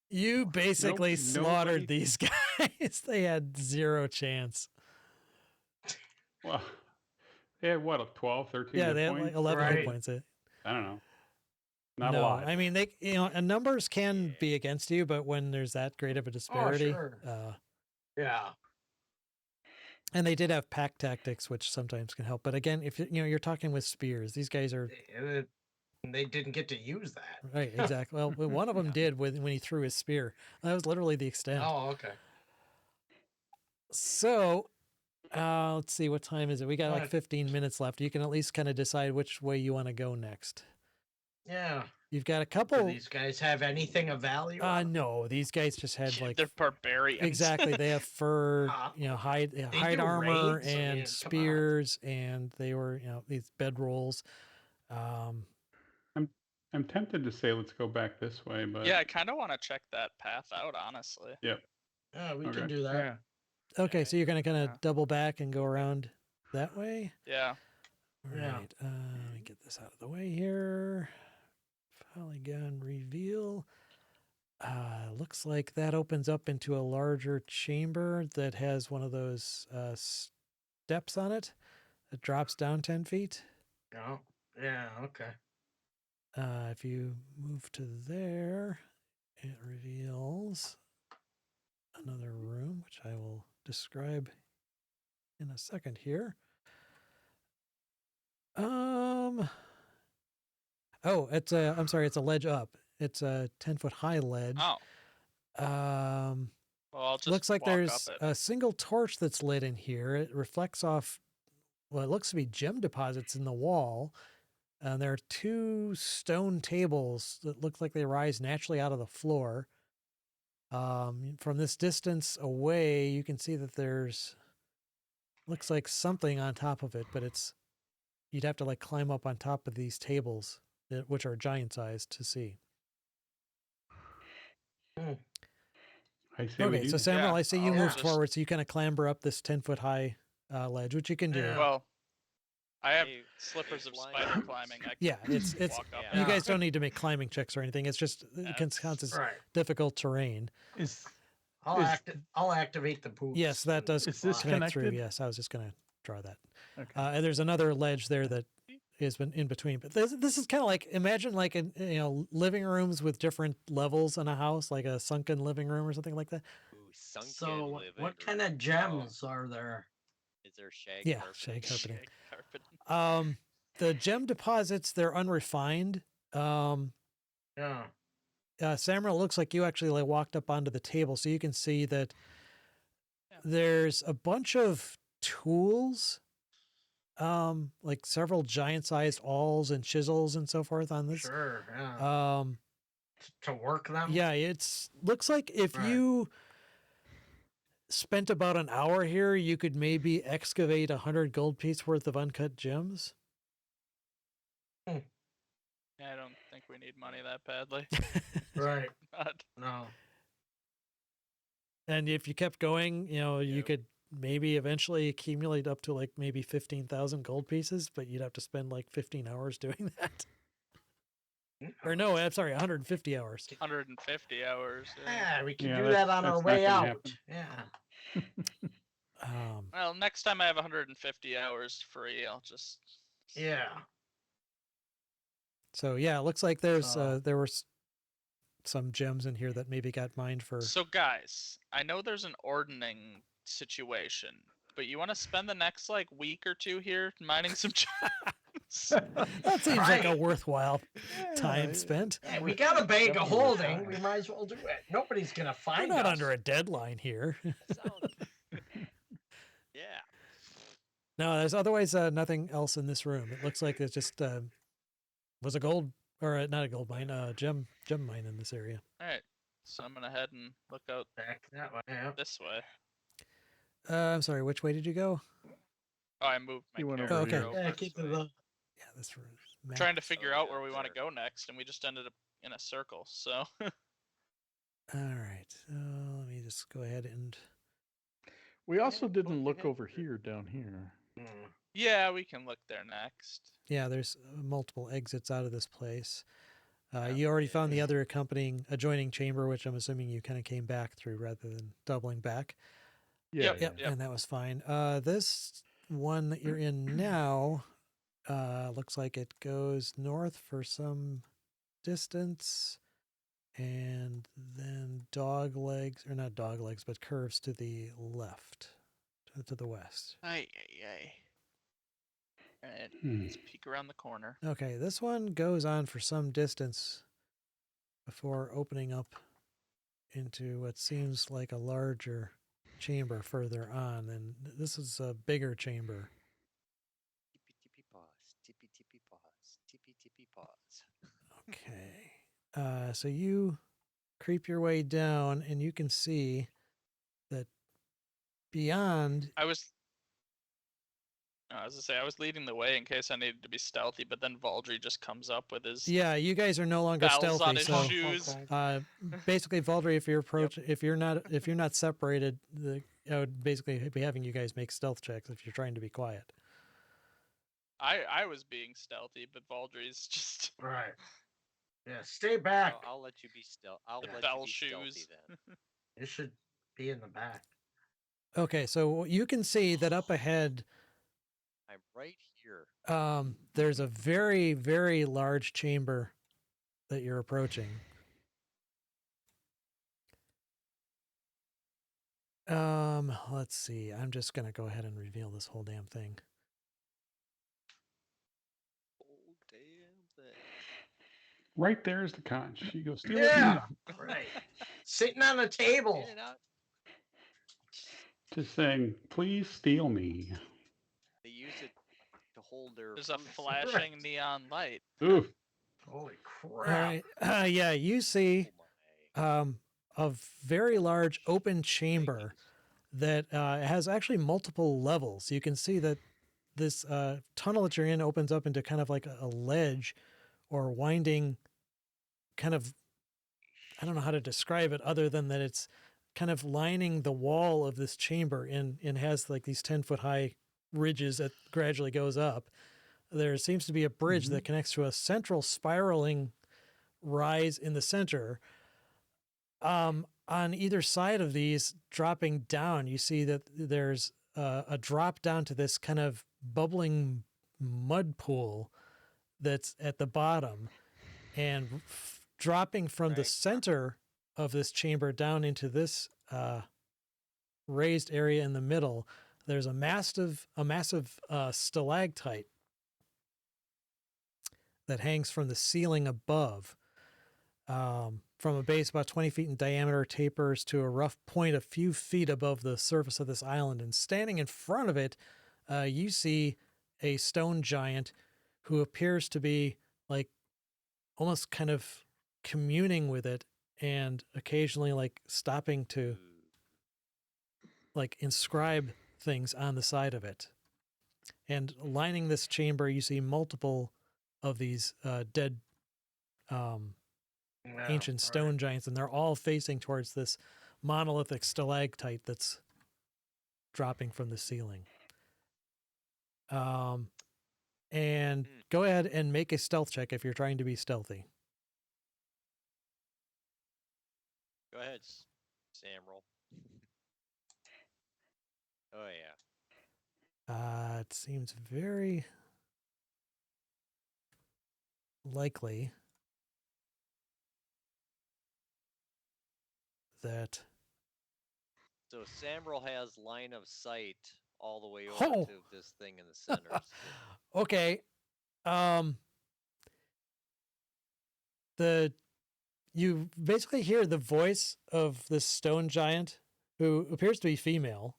You basically slaughtered nobody- these guys. They had 0 chance. Well, they had what, a 12, 13 Yeah, hit they had points? like 11 hit Right. points. I don't know. Not a No, lot. I mean they, numbers can be against you, but when there's that great of a disparity, sure. uh, Yeah. and they did have pack tactics, which sometimes can help. But again, if you're talking with spears, these guys are They didn't get to use that. right. Exactly. Well, one of them did when he threw his spear. That was literally the extent. Oh, okay. So, let's see, what time is it? We got like Right. 15 minutes left. You can at least kind of decide which way you want to go next. Yeah. You've got a Do couple. these guys have anything of value? No, these guys just had like They're barbarians. exactly. They have fur, hide do armor raids, I and mean, come on. spears, and they were these bedrolls. I'm tempted to say let's go back this way, but Yeah, I kind of want to check that path out, honestly. Yeah, we Okay. can do that. Yeah. Okay, so you're gonna kind of Yeah. double back and go around that way. Yeah. All Yeah. right. Let me get this out of the way here. Polygon reveal. Looks like that opens up into a larger chamber that has one of those steps on it that drops down 10 feet. Yeah. Yeah. Okay. If you move to there, it reveals another room, which I will describe in a second here. Oh, it's a. I'm sorry, it's a ledge up. It's a 10-foot high ledge. Oh. Um, Well, I'll just looks like walk up there's it. a single torch that's lit in here. It reflects off what looks to be gem deposits in the wall. And there are 2 stone tables that look like they rise naturally out of the floor. From this distance away, you can see that there's looks like something on top of it, but you'd have to like climb up on top of these tables, which are giant sized, to see. I say we Okay, do so that. Samuel, Yeah, I see you I'll moved just- forward, so you kind of clamber up this 10-foot high ledge, which you can do. Yeah. Well, I have Hey, slippers hey, of flying spider boots. climbing. I can Yeah, it's walk up Yeah. you it. guys don't need to make climbing checks or anything. It's just it counts as Right. difficult terrain. Is I'll Is- I'll activate the boots. Yes, that and does Is this fly. connect through. connected? Yes, I was just going to draw that. okay? And there's another ledge there that has been in between. But this is kind of like, imagine like living rooms with different levels in a house, like a sunken living room or something like that. Ooh, sunken So living what kind room. of gems are there? Is there shag Yeah, carpeting? shag carpeting. Shag carpet. The gem deposits, they're unrefined. Yeah. Samuel, it looks like you actually like walked up onto the table, so you can see that Yeah. there's a bunch of tools, like several giant-sized awls and chisels and so forth on this. Sure. Yeah. To work them. Yeah, it's looks like if Right. you spent about an hour here, you could maybe excavate 100 gold piece worth of uncut gems. Yeah, I don't think we need money that badly. Right. Not- No. And if you kept going, you Yep. could maybe eventually accumulate up to like maybe 15,000 gold pieces, but you'd have to spend like 15 hours doing that. Or no, I'm sorry, 150 hours. 150 hours. Yeah. Yeah, we can Yeah, do that's- that on our that's not way gonna out. happen. Yeah. Well, next time I have 150 hours free, I'll just. Yeah. So yeah, it looks like there's So- there were some gems in here that maybe got mined for. So, guys, I know there's an ordning situation, but you want to spend the next like week or 2 here mining some gems? That seems like a Right. worthwhile time Yeah, spent. Yeah, we got a bag of Definitely holding. time. We might as well do it. Nobody's gonna We're find not us. under a deadline here. Sounds- yeah. No, there's otherwise nothing else in this room. It looks like it just was a gold or not a gold mine, gem mine in this area. All right, so I'm gonna head and look out Back that way. Yeah. this way. I'm sorry, which way did you go? Oh, I moved my You went character over here. over Yeah, this keep way. the Yeah, this room. Trying to figure Oh, out yeah, where we want to there. go next, and we just ended up in a circle. So All right. Let me just go ahead and. We also Yeah, didn't look look over here down here. yeah, we can look there next. Yeah, there's multiple exits out of this place. Yeah. You already found the other accompanying adjoining chamber, which I'm assuming you kind of came back through rather than doubling back. Yeah, Yep, yeah. And that was fine. This one that you're in now looks like it goes north for some distance and then dog legs, or not dog legs, but curves to the left, to the west. Aye, aye, aye. Alright, Hmm. let's peek around the corner. Okay, this one goes on for some distance before opening up into what seems like a larger chamber further on. And this is a bigger chamber. Tippy tippy pause. Tippy tippy pause. Tippy tippy pause. Okay. So you creep your way down and you can see that beyond. I was gonna say I was leading the way in case I needed to be stealthy, but then Valdry just comes up with his Yeah, you guys are no longer bells on stealthy. his So shoes. basically, Valdry, if you're if you're not separated, I would basically be having you guys make stealth checks if you're trying to be quiet. I was being stealthy, but Valdry's just Right. Yeah, stay back. I'll let you be stealth. I'll the let bell you be stealthy shoes. then. You should be in the back. Okay, so you can see that up ahead, I'm right here. there's a very, very large chamber that you're approaching. Let's see. I'm just gonna go ahead and reveal this whole damn thing. Oh damn thing. Right there's the conch. You go steal Yeah, it. right. Sitting on the table. In and out. Just saying, please steal me. They use it to hold their. There's a fruits. flashing Right. neon light. Oof. Holy All crap. right. Yeah, you see Oh my. a very large open chamber that has actually multiple levels. You can see that this tunnel that you're in opens up into kind of like a ledge or winding kind of, I don't know how to describe it other than that it's kind of lining the wall of this chamber and has like these 10-foot high ridges that gradually goes up. There seems to be a bridge that connects to a central spiraling rise in the center. On either side of these, dropping down, you see that there's a drop down to this kind of bubbling mud pool that's at the bottom, and dropping from the Right. center of this chamber down into this raised area in the middle. There's a massive stalactite that hangs from the ceiling above. From a base about 20 feet in diameter, tapers to a rough point a few feet above the surface of this island. And standing in front of it, you see a stone giant who appears to be like almost kind of communing with it and occasionally like stopping to like inscribe things on the side of it. And lining this chamber, you see multiple of these dead ancient stone giants, and they're all facing towards this monolithic stalactite that's dropping from the ceiling. And go ahead and make a stealth check if you're trying to be stealthy. Go ahead, Sam. Roll. Oh yeah. It seems very likely that. So Samrel has line of sight all the way over Oh. to this thing in the center. Okay. You basically hear the voice of this stone giant who appears to be female,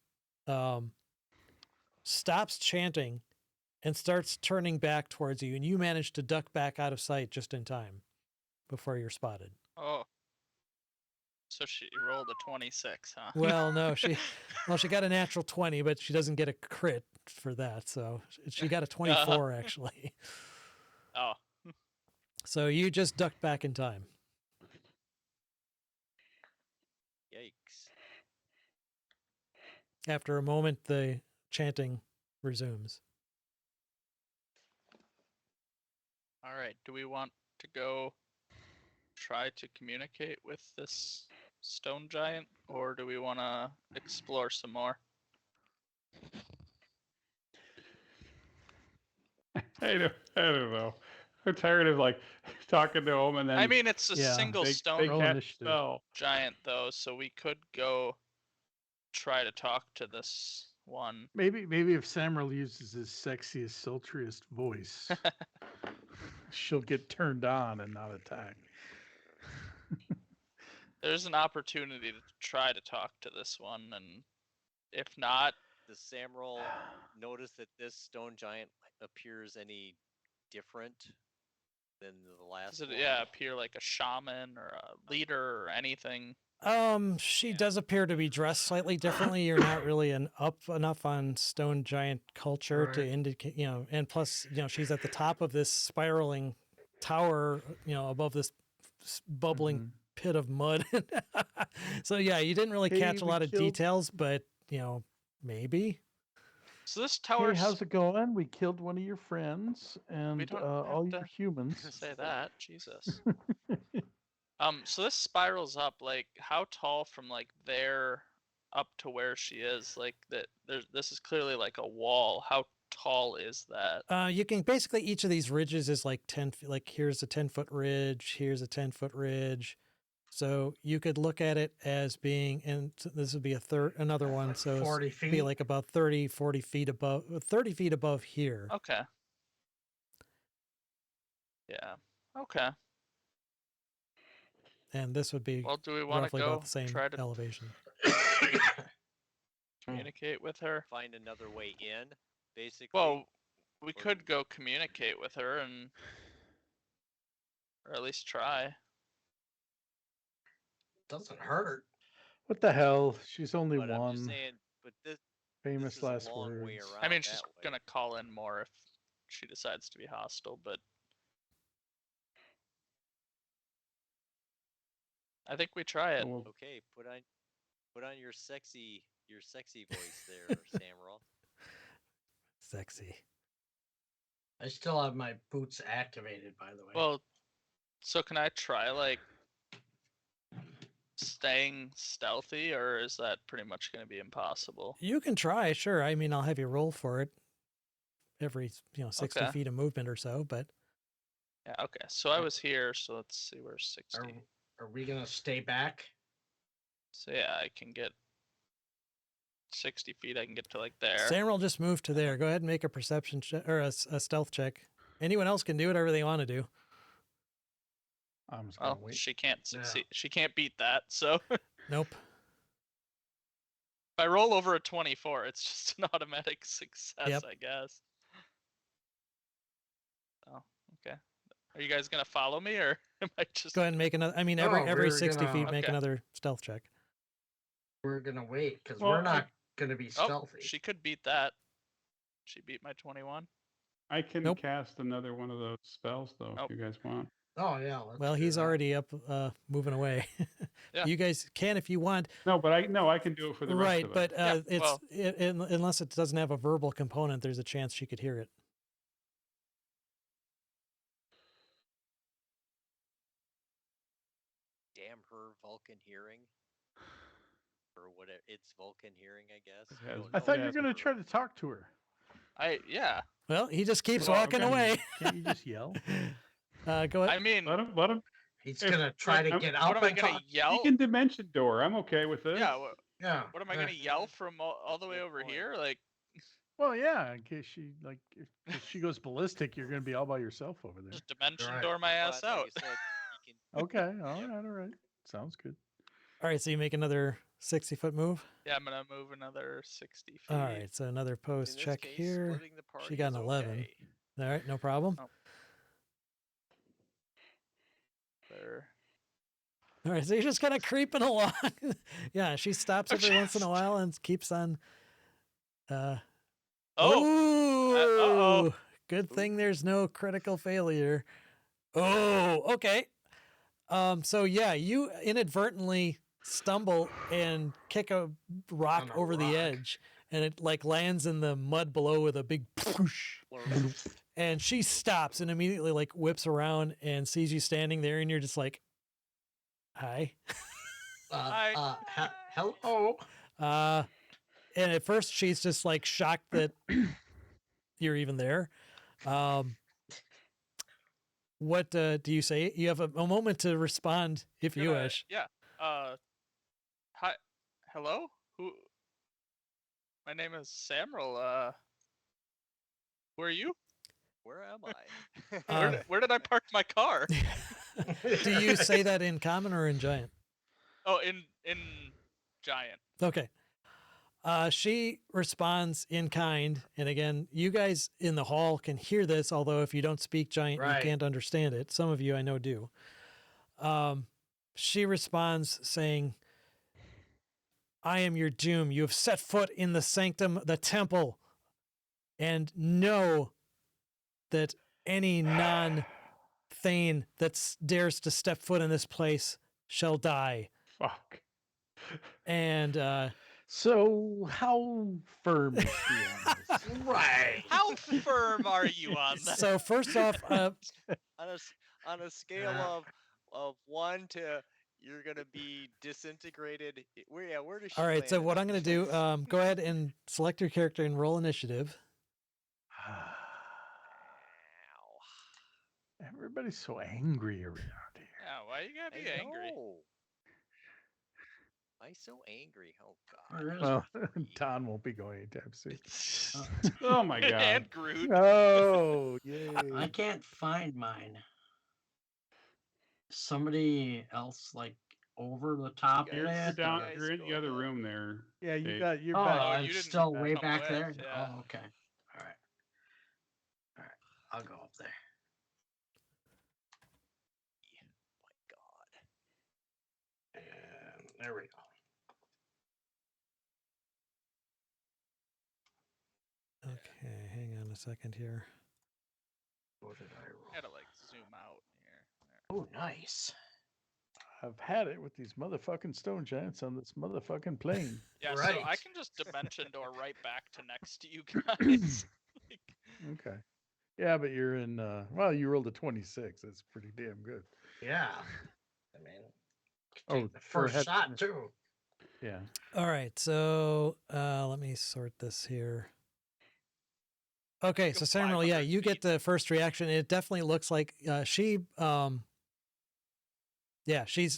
stops chanting and starts turning back towards you, and you manage to duck back out of sight just in time before you're spotted. Oh. So she rolled a 26, huh? Well, no, she got a natural 20, but she doesn't get a crit for that. So she got a 24 actually. Oh. So you just ducked back in time. Yikes. After a moment, the chanting resumes. All right. Do we want to go try to communicate with this stone giant, or do we want to explore some more? I don't know. I'm tired of like talking to him and then I mean, it's a Yeah. single they stone Roll cast initiative. spell. giant, though, so we could go try to talk to this one. Maybe if Samuel uses his sexiest, sultriest voice, she'll get turned on and not attack. There's an opportunity to try to talk to this one, and if not, Does Samrel notice that this stone giant appears any different than the last does it one? appear like a shaman or a leader or anything? She Yeah. does appear to be dressed slightly differently. You're not really up enough on stone giant culture to Right. indicate, and plus, she's at the top of this spiraling tower, above this bubbling Mhm. pit of mud. So yeah, you didn't really Hey, catch a we lot of killed- details, but maybe. So this tower. Hey, how's it going? We killed one of your friends and don't all have your to humans. say that, Jesus. So this spirals up. Like, how tall from like there up to where she is? Like that. This is clearly like a wall. How tall is that? You can basically, each of these ridges is like 10 feet. Like here's a 10-foot ridge, here's a 10-foot ridge. So you could look at it as being, and this would be another one. Like So 40 it'd be feet? like about 30 feet above, 30 feet above here. Okay. Yeah. Okay. And this would be Well, do we want to roughly go about the same try to elevation. communicate with her? Find another way in, basically. Well, we Or- could go communicate with her and, or at least try. Doesn't hurt. What the hell? She's only but I'm just one. saying, but this Famous is last a long way words. around. I mean, she's that way. gonna call in more if she decides to be hostile, but I think we try it. Well, Okay, put on your sexy voice there, Samuel. Sexy. I still have my boots activated, by the way. Well, so can I try like staying stealthy, or is that pretty much gonna be impossible? You can try, sure. I mean, I'll have you roll for it every 60 Okay. feet of movement or so, but Yeah. Okay. So I was here. So let's see. Where's 60? Are we gonna stay back? So yeah, I can get 60 feet. I can get to like there. Samuel just moved to there. Go ahead and make a perception check or a stealth check. Anyone else can do whatever they want to do. I'm just gonna Well, wait. she can't Yeah. succeed. She can't beat that. So if Nope. I roll over a 24, it's just an automatic success, Yep. I guess. Oh, okay. Are you guys gonna follow me, or am I just? Go ahead and make another. I mean, No, every we're 60 gonna- feet, make Okay. another stealth check. We're gonna wait because Well, we're not gonna be Oh, stealthy. she could beat that. She beat my 21. I can Nope. cast another one of those spells though, Nope. if you guys want. Oh yeah. Let's Well, do he's that. already up, moving away. Yeah. You guys can if you want. No, but I can do it for the rest Right, of us. but Yeah, it's well- unless it doesn't have a verbal component, there's a chance she could hear it. Damn her Vulcan hearing, or whatever. It's Vulcan hearing, I guess. It I has- don't I know. thought Yeah, you were it's gonna her- try to talk to her. Yeah. Well, he just keeps Well, walking okay. away. Can't you just yell? Go I ahead. mean, let him. He's If- gonna try to I'm- get what up am I and gonna talk. He yell? can dimension door. I'm okay with this. Yeah. Yeah. What am I gonna yell from all the way Good over point. here? Like, Well, yeah. In case she if she goes ballistic, you're gonna be all by yourself over there. just dimension Right. door my ass But like I out. said, you can, Okay. All Yep. right. All right. Sounds good. All right, so you make another 60-foot move. Yeah, I'm gonna move another 60 feet. All right, so another in post this check case, here. splitting the party got an is 11. okay. All right, no problem. Oh. There. All right, so you're just kind of creeping along. Yeah, she stops every once in a while and keeps on. Oh, Ooh, good thing there's no critical failure. Oh, okay. So yeah, you inadvertently stumble and kick a rock On a over the rock. edge, and it like lands in the mud below with a big poosh. And she stops and immediately like whips around and sees you standing there, and you're just like, "Hi." Hello. And at first she's just like shocked that you're even there. What do you say? You have a moment to respond if you gonna- wish. Yeah. Hi. Hello. Who? My name is Samuel. Who are you? Where am I? Where did I park my car? Do you say that in common or in giant? Oh, in giant. Okay. She responds in kind, and again, you guys in the hall can hear this, although if you don't speak giant, Right. you can't understand it. Some of you I know do. She responds saying, "I am your doom. You have set foot in the sanctum, the temple, and know that any non-thane that dares to step foot in this place shall die." Fuck. And So how firm is she on this? Right. How firm are you on that? So first off, on a scale Uh, of 1 to you're gonna be disintegrated. Where does she all right. So land what on I'm going to do, this? go ahead and select your character and roll initiative. Ow. Everybody's so angry around here. Yeah, why you gotta be I angry? know. Why so angry? Oh Where God. is Well, Don won't be going anytime soon. Oh my god. And Groot. Oh, yay. I can't find mine. Somebody else like over the top of guys- You're that? down. or- You're in the other room there. Yeah, you Dave. got you're Oh, back. I'm you didn't still way come back with, there. yeah. Oh, okay. All right. All right. I'll go up there. My God. And there we go. Okay, hang on a second here. What did I roll? Gotta like zoom out here. There. Oh, nice. I've had it with these motherfucking stone giants on this motherfucking plane. Yeah, so I Right. can just dimension door right back to next to you guys. Like, Okay. Yeah, but you're in well, you rolled a 26. That's pretty damn good. Yeah. I mean, Oh, take the first ahead. shot too. Yeah. All right. So let me sort this here. Okay, Go so Samuel, yeah, 500 you get feet. the first reaction. It definitely looks like she's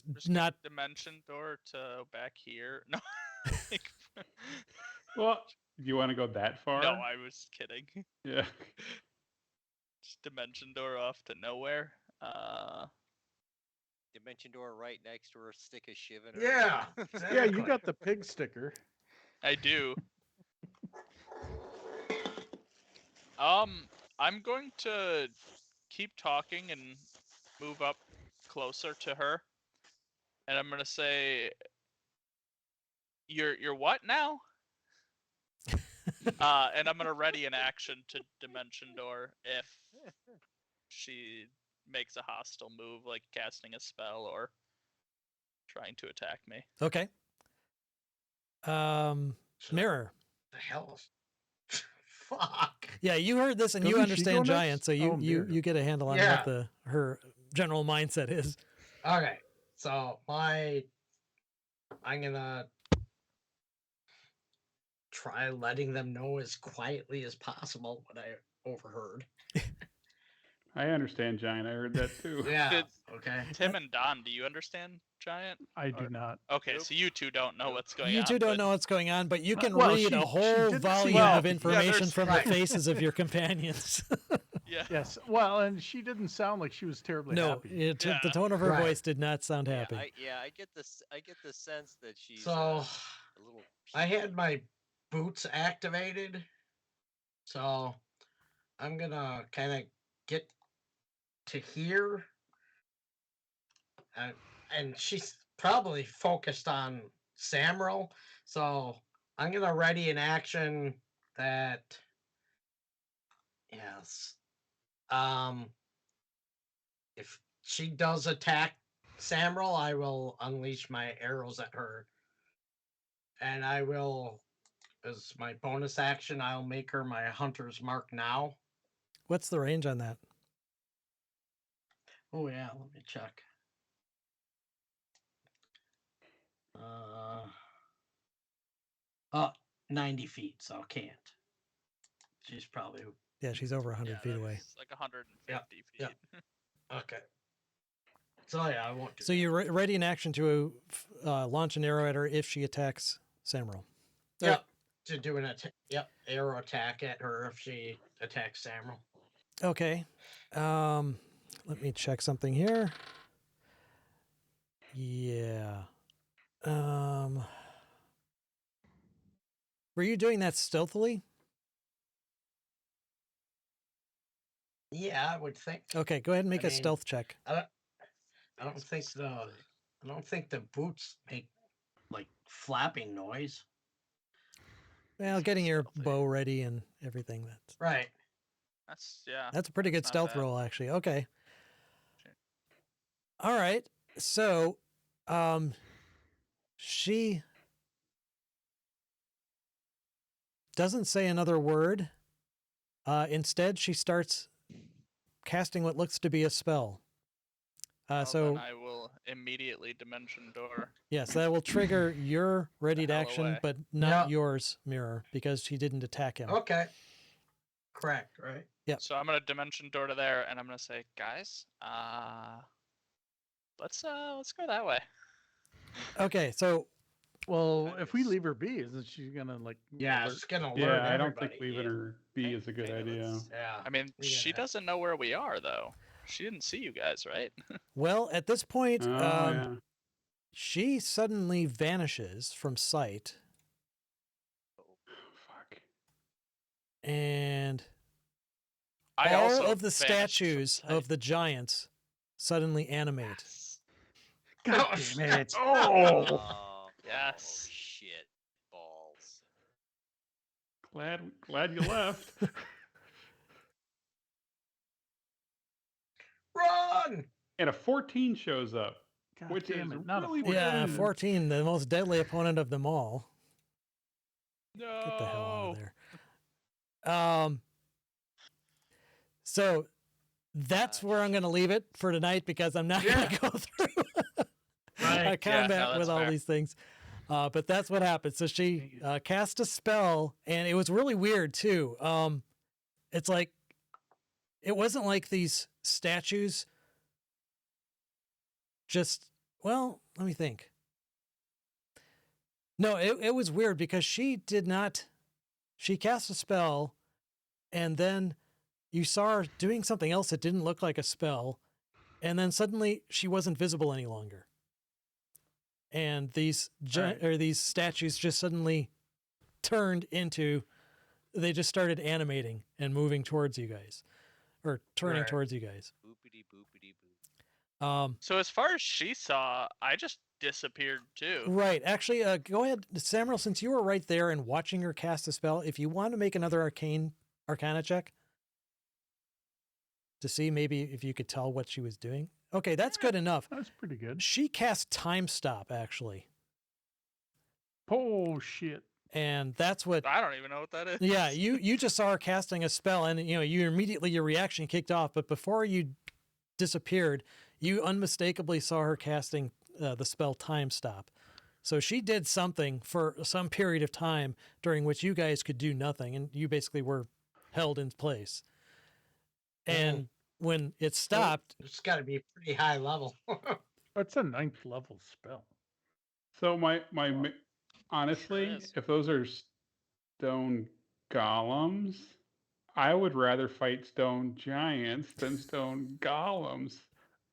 just not. dimension door to back here. No. Like, Well, do you want to go that far? no, I was kidding. Yeah. Just dimension door off to nowhere. Dimension door right next to her. Stick a shiv in her. Yeah. Yeah, you exactly. got the pig sticker. I do. I'm going to keep talking and move up closer to her, and I'm gonna say, "You're what now?" And I'm gonna ready an action to dimension door if she makes a hostile move, like casting a spell or trying to attack me. Okay. So, Mirror. the hell? Fuck. Yeah, you heard this and you Doesn't she go understand next? giant, so you Oh, you Mirror. you get a handle on Yeah. what her general mindset is. Okay. So I'm gonna try letting them know as quietly as possible what I overheard. I understand, Giant. I heard that too. Yeah. Did- Okay. Tim and Don, do you understand Giant? I do not. Okay, Nope. so you two don't know what's going You on. two don't but- know what's going on, but you can Well, read she a whole didn't volume seem of happy. Yeah, information there's- from right. the faces of your companions. Yeah. Yes. Well, and she didn't sound like she was terribly No, happy. Yeah. the tone of her Right. voice did not sound Yeah, happy. I get this. I get the sense that she's So a little. I had my boots activated. So I'm gonna kind of get to here. And she's probably focused on Samrel. So I'm gonna ready an action that yes. If she does attack Samrel, I will unleash my arrows at her. And I will, as my bonus action, I'll make her my hunter's mark now. What's the range on that? Oh yeah, let me check. 90 feet, so can't. She's probably Yeah, she's over 100 Yeah, feet away. that's like 150 feet. yeah. okay. So yeah, I won't do So that. you're ready in action to launch an arrow at her if she attacks Samrel. Yep. To do an arrow attack at her if she attacks Samrel. Okay. Let me check something here. Yeah. Were you doing that stealthily? Yeah, I would think. Okay, go ahead and make I a mean, stealth check. I don't think the boots make like flapping noise. Well, getting your Stealthy. bow ready and everything. Right. That's a pretty good not stealth bad. roll, actually. Okay. Sure. All right. So, she doesn't say another word. Instead, she starts casting what looks to be a spell. Well, So then I will immediately dimension door. yes, that will trigger your ready to hell action, away. but not Yep. yours, Mirror, because she didn't attack him. Okay. Correct, right? Yep. So I'm gonna dimension door to there, and I'm gonna say, guys, let's go that way. Okay, so Well, if we Nice. leave her be, isn't she gonna like? Yeah, alert- it's gonna alert Yeah, I don't everybody. think leaving her be is a good Hey, idea. let's- Yeah. I mean, we she gotta- doesn't know where we are, though. She didn't see you guys, right? well, at this point, Oh, yeah. she suddenly vanishes from sight, Fuck. and I all also of the vanished from statues sight. of the giants suddenly animate. Yes. God Oh, damn it! Oh, Yes. shit balls. Glad you left. Run! And a 14 shows up, God which damn is it! Not really a good. Yeah, Mm. 14, the most deadly opponent of them all. No. Get the hell out of there. So that's where I'm going to leave it for tonight because I'm not going Yeah. to go through Right. a combat that's with all fair. these things. But that's what happened. So she cast a spell, and it was really weird too. It's like it wasn't like these statues. Just well, let me think. No, it was weird because she did not. She cast a spell, and then you saw her doing something else that didn't look like a spell, and then suddenly she wasn't visible any longer. And these Right. or these statues just suddenly turned into. They just started animating and moving towards you guys, or turning Right. towards you guys. Boopity boopity boop. So as far as she saw, I just disappeared too. Right. Actually, go ahead, Samuel. Since you were right there and watching her cast a spell, if you want to make another Arcana check to see maybe if you could tell what she was doing. Okay, that's good enough. That's pretty good. She cast Time Stop actually, Oh shit! and that's what. I don't even know what that is. Yeah, you just saw her casting a spell, and you immediately your reaction kicked off. But before you disappeared, you unmistakably saw her casting the spell Time Stop. So she did something for some period of time during which you guys could do nothing, and you basically were held in place. And when it stopped, It's got to be pretty high level. That's a 9th level spell. So honestly, is. if those are stone golems, I would rather fight stone giants than stone golems.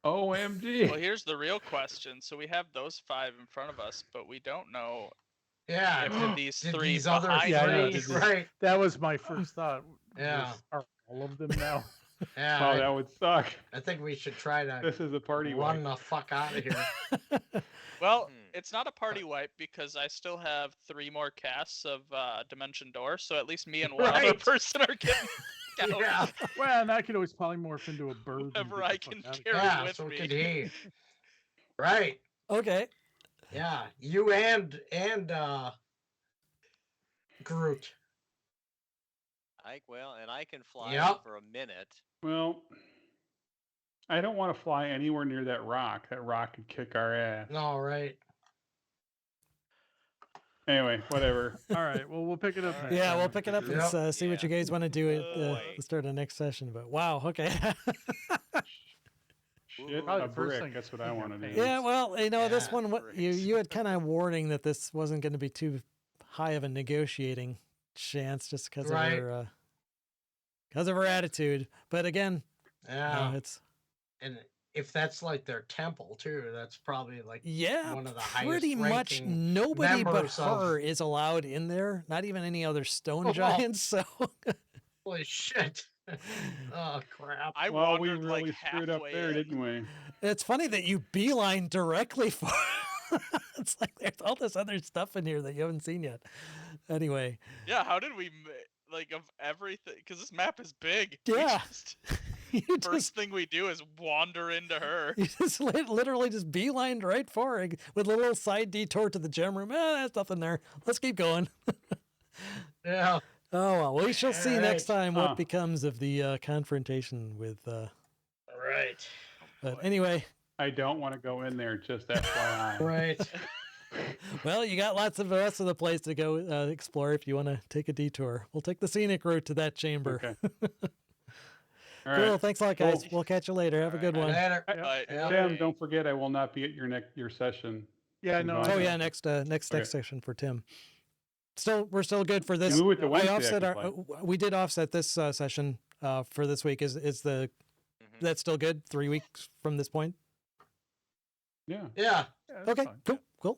OMG. Well, here's the real question. So we have those 5 in front of us, but we don't know Yeah. if these Did 3 these other behind Yeah, I know, three, us. did this- right? That was my first thought. Yeah. Are all of them now? Yeah. Wow, that would suck. I think we should try to This is a party run wipe. the fuck out of here. Well, Hmm. it's not a party wipe because I still have 3 more casts of Dimension Door, so at least me and one other Right. person are getting out Yeah. Well, and I could always polymorph into a bird. and whatever get I the can fuck outta carry Yeah. with So me. could he? Right. okay, Yeah. You and Groot. I can fly Yep. for a minute. Well, I don't want to fly anywhere near that rock. That rock could kick our ass. No, right. Anyway, whatever. All right. Well, we'll pick it up. All next right. yeah, time we'll if pick we it up do and that. see what you guys want to do at Boy. the start of the next session. But wow, okay. Shit, Probably a the first brick. thing That's what I I think want to of do. Yeah, well, this Yeah, one, you bricks. had kind of warning that this wasn't going to be too high of a negotiating chance just because Right. of her attitude. But again, Yeah. it's And if that's like their temple too, that's probably like yeah, one of the pretty highest much ranking nobody but members of- her is allowed in there. Not even any other stone Oh. giants. So holy shit. Oh crap. I Well, we wandered really like screwed up halfway there, in. didn't we? it's funny that you beeline directly for. It's like there's all this other stuff in here that you haven't seen yet. Anyway, Yeah, how did we like of everything? Because this map is big. We Yeah. just- you first just thing we do is wander into her. you just literally just beelined right for it with a little side detour to the gem room. There's nothing there. Let's keep going. Yeah. Oh, well, we shall see next Alright. time what Huh. becomes of the confrontation with. All right. But anyway, I don't want to go in there, just FYI. Right. well, you got lots of the rest of the place to go explore if you want to take a detour. We'll take the scenic route to that chamber. Okay. All Cool. right. Thanks a lot, guys. Cool. We'll catch you later. Have a good one. Later. Yeah. Bye. Yeah. Tim, don't forget, I will not be at your session. Yeah, I'm no. gone. I Oh know. yeah, next Okay. session for Tim. We're still good for this. You move it to I Wednesday, I offset can our. play. We did offset this session for this week. Is the Mhm. that's still good? 3 weeks from this point. Yeah. Yeah. Yeah, that's Okay, fine. cool.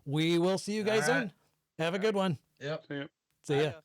We will see you guys All right. soon. Have a good one. Yep. See ya. See ya. Bye.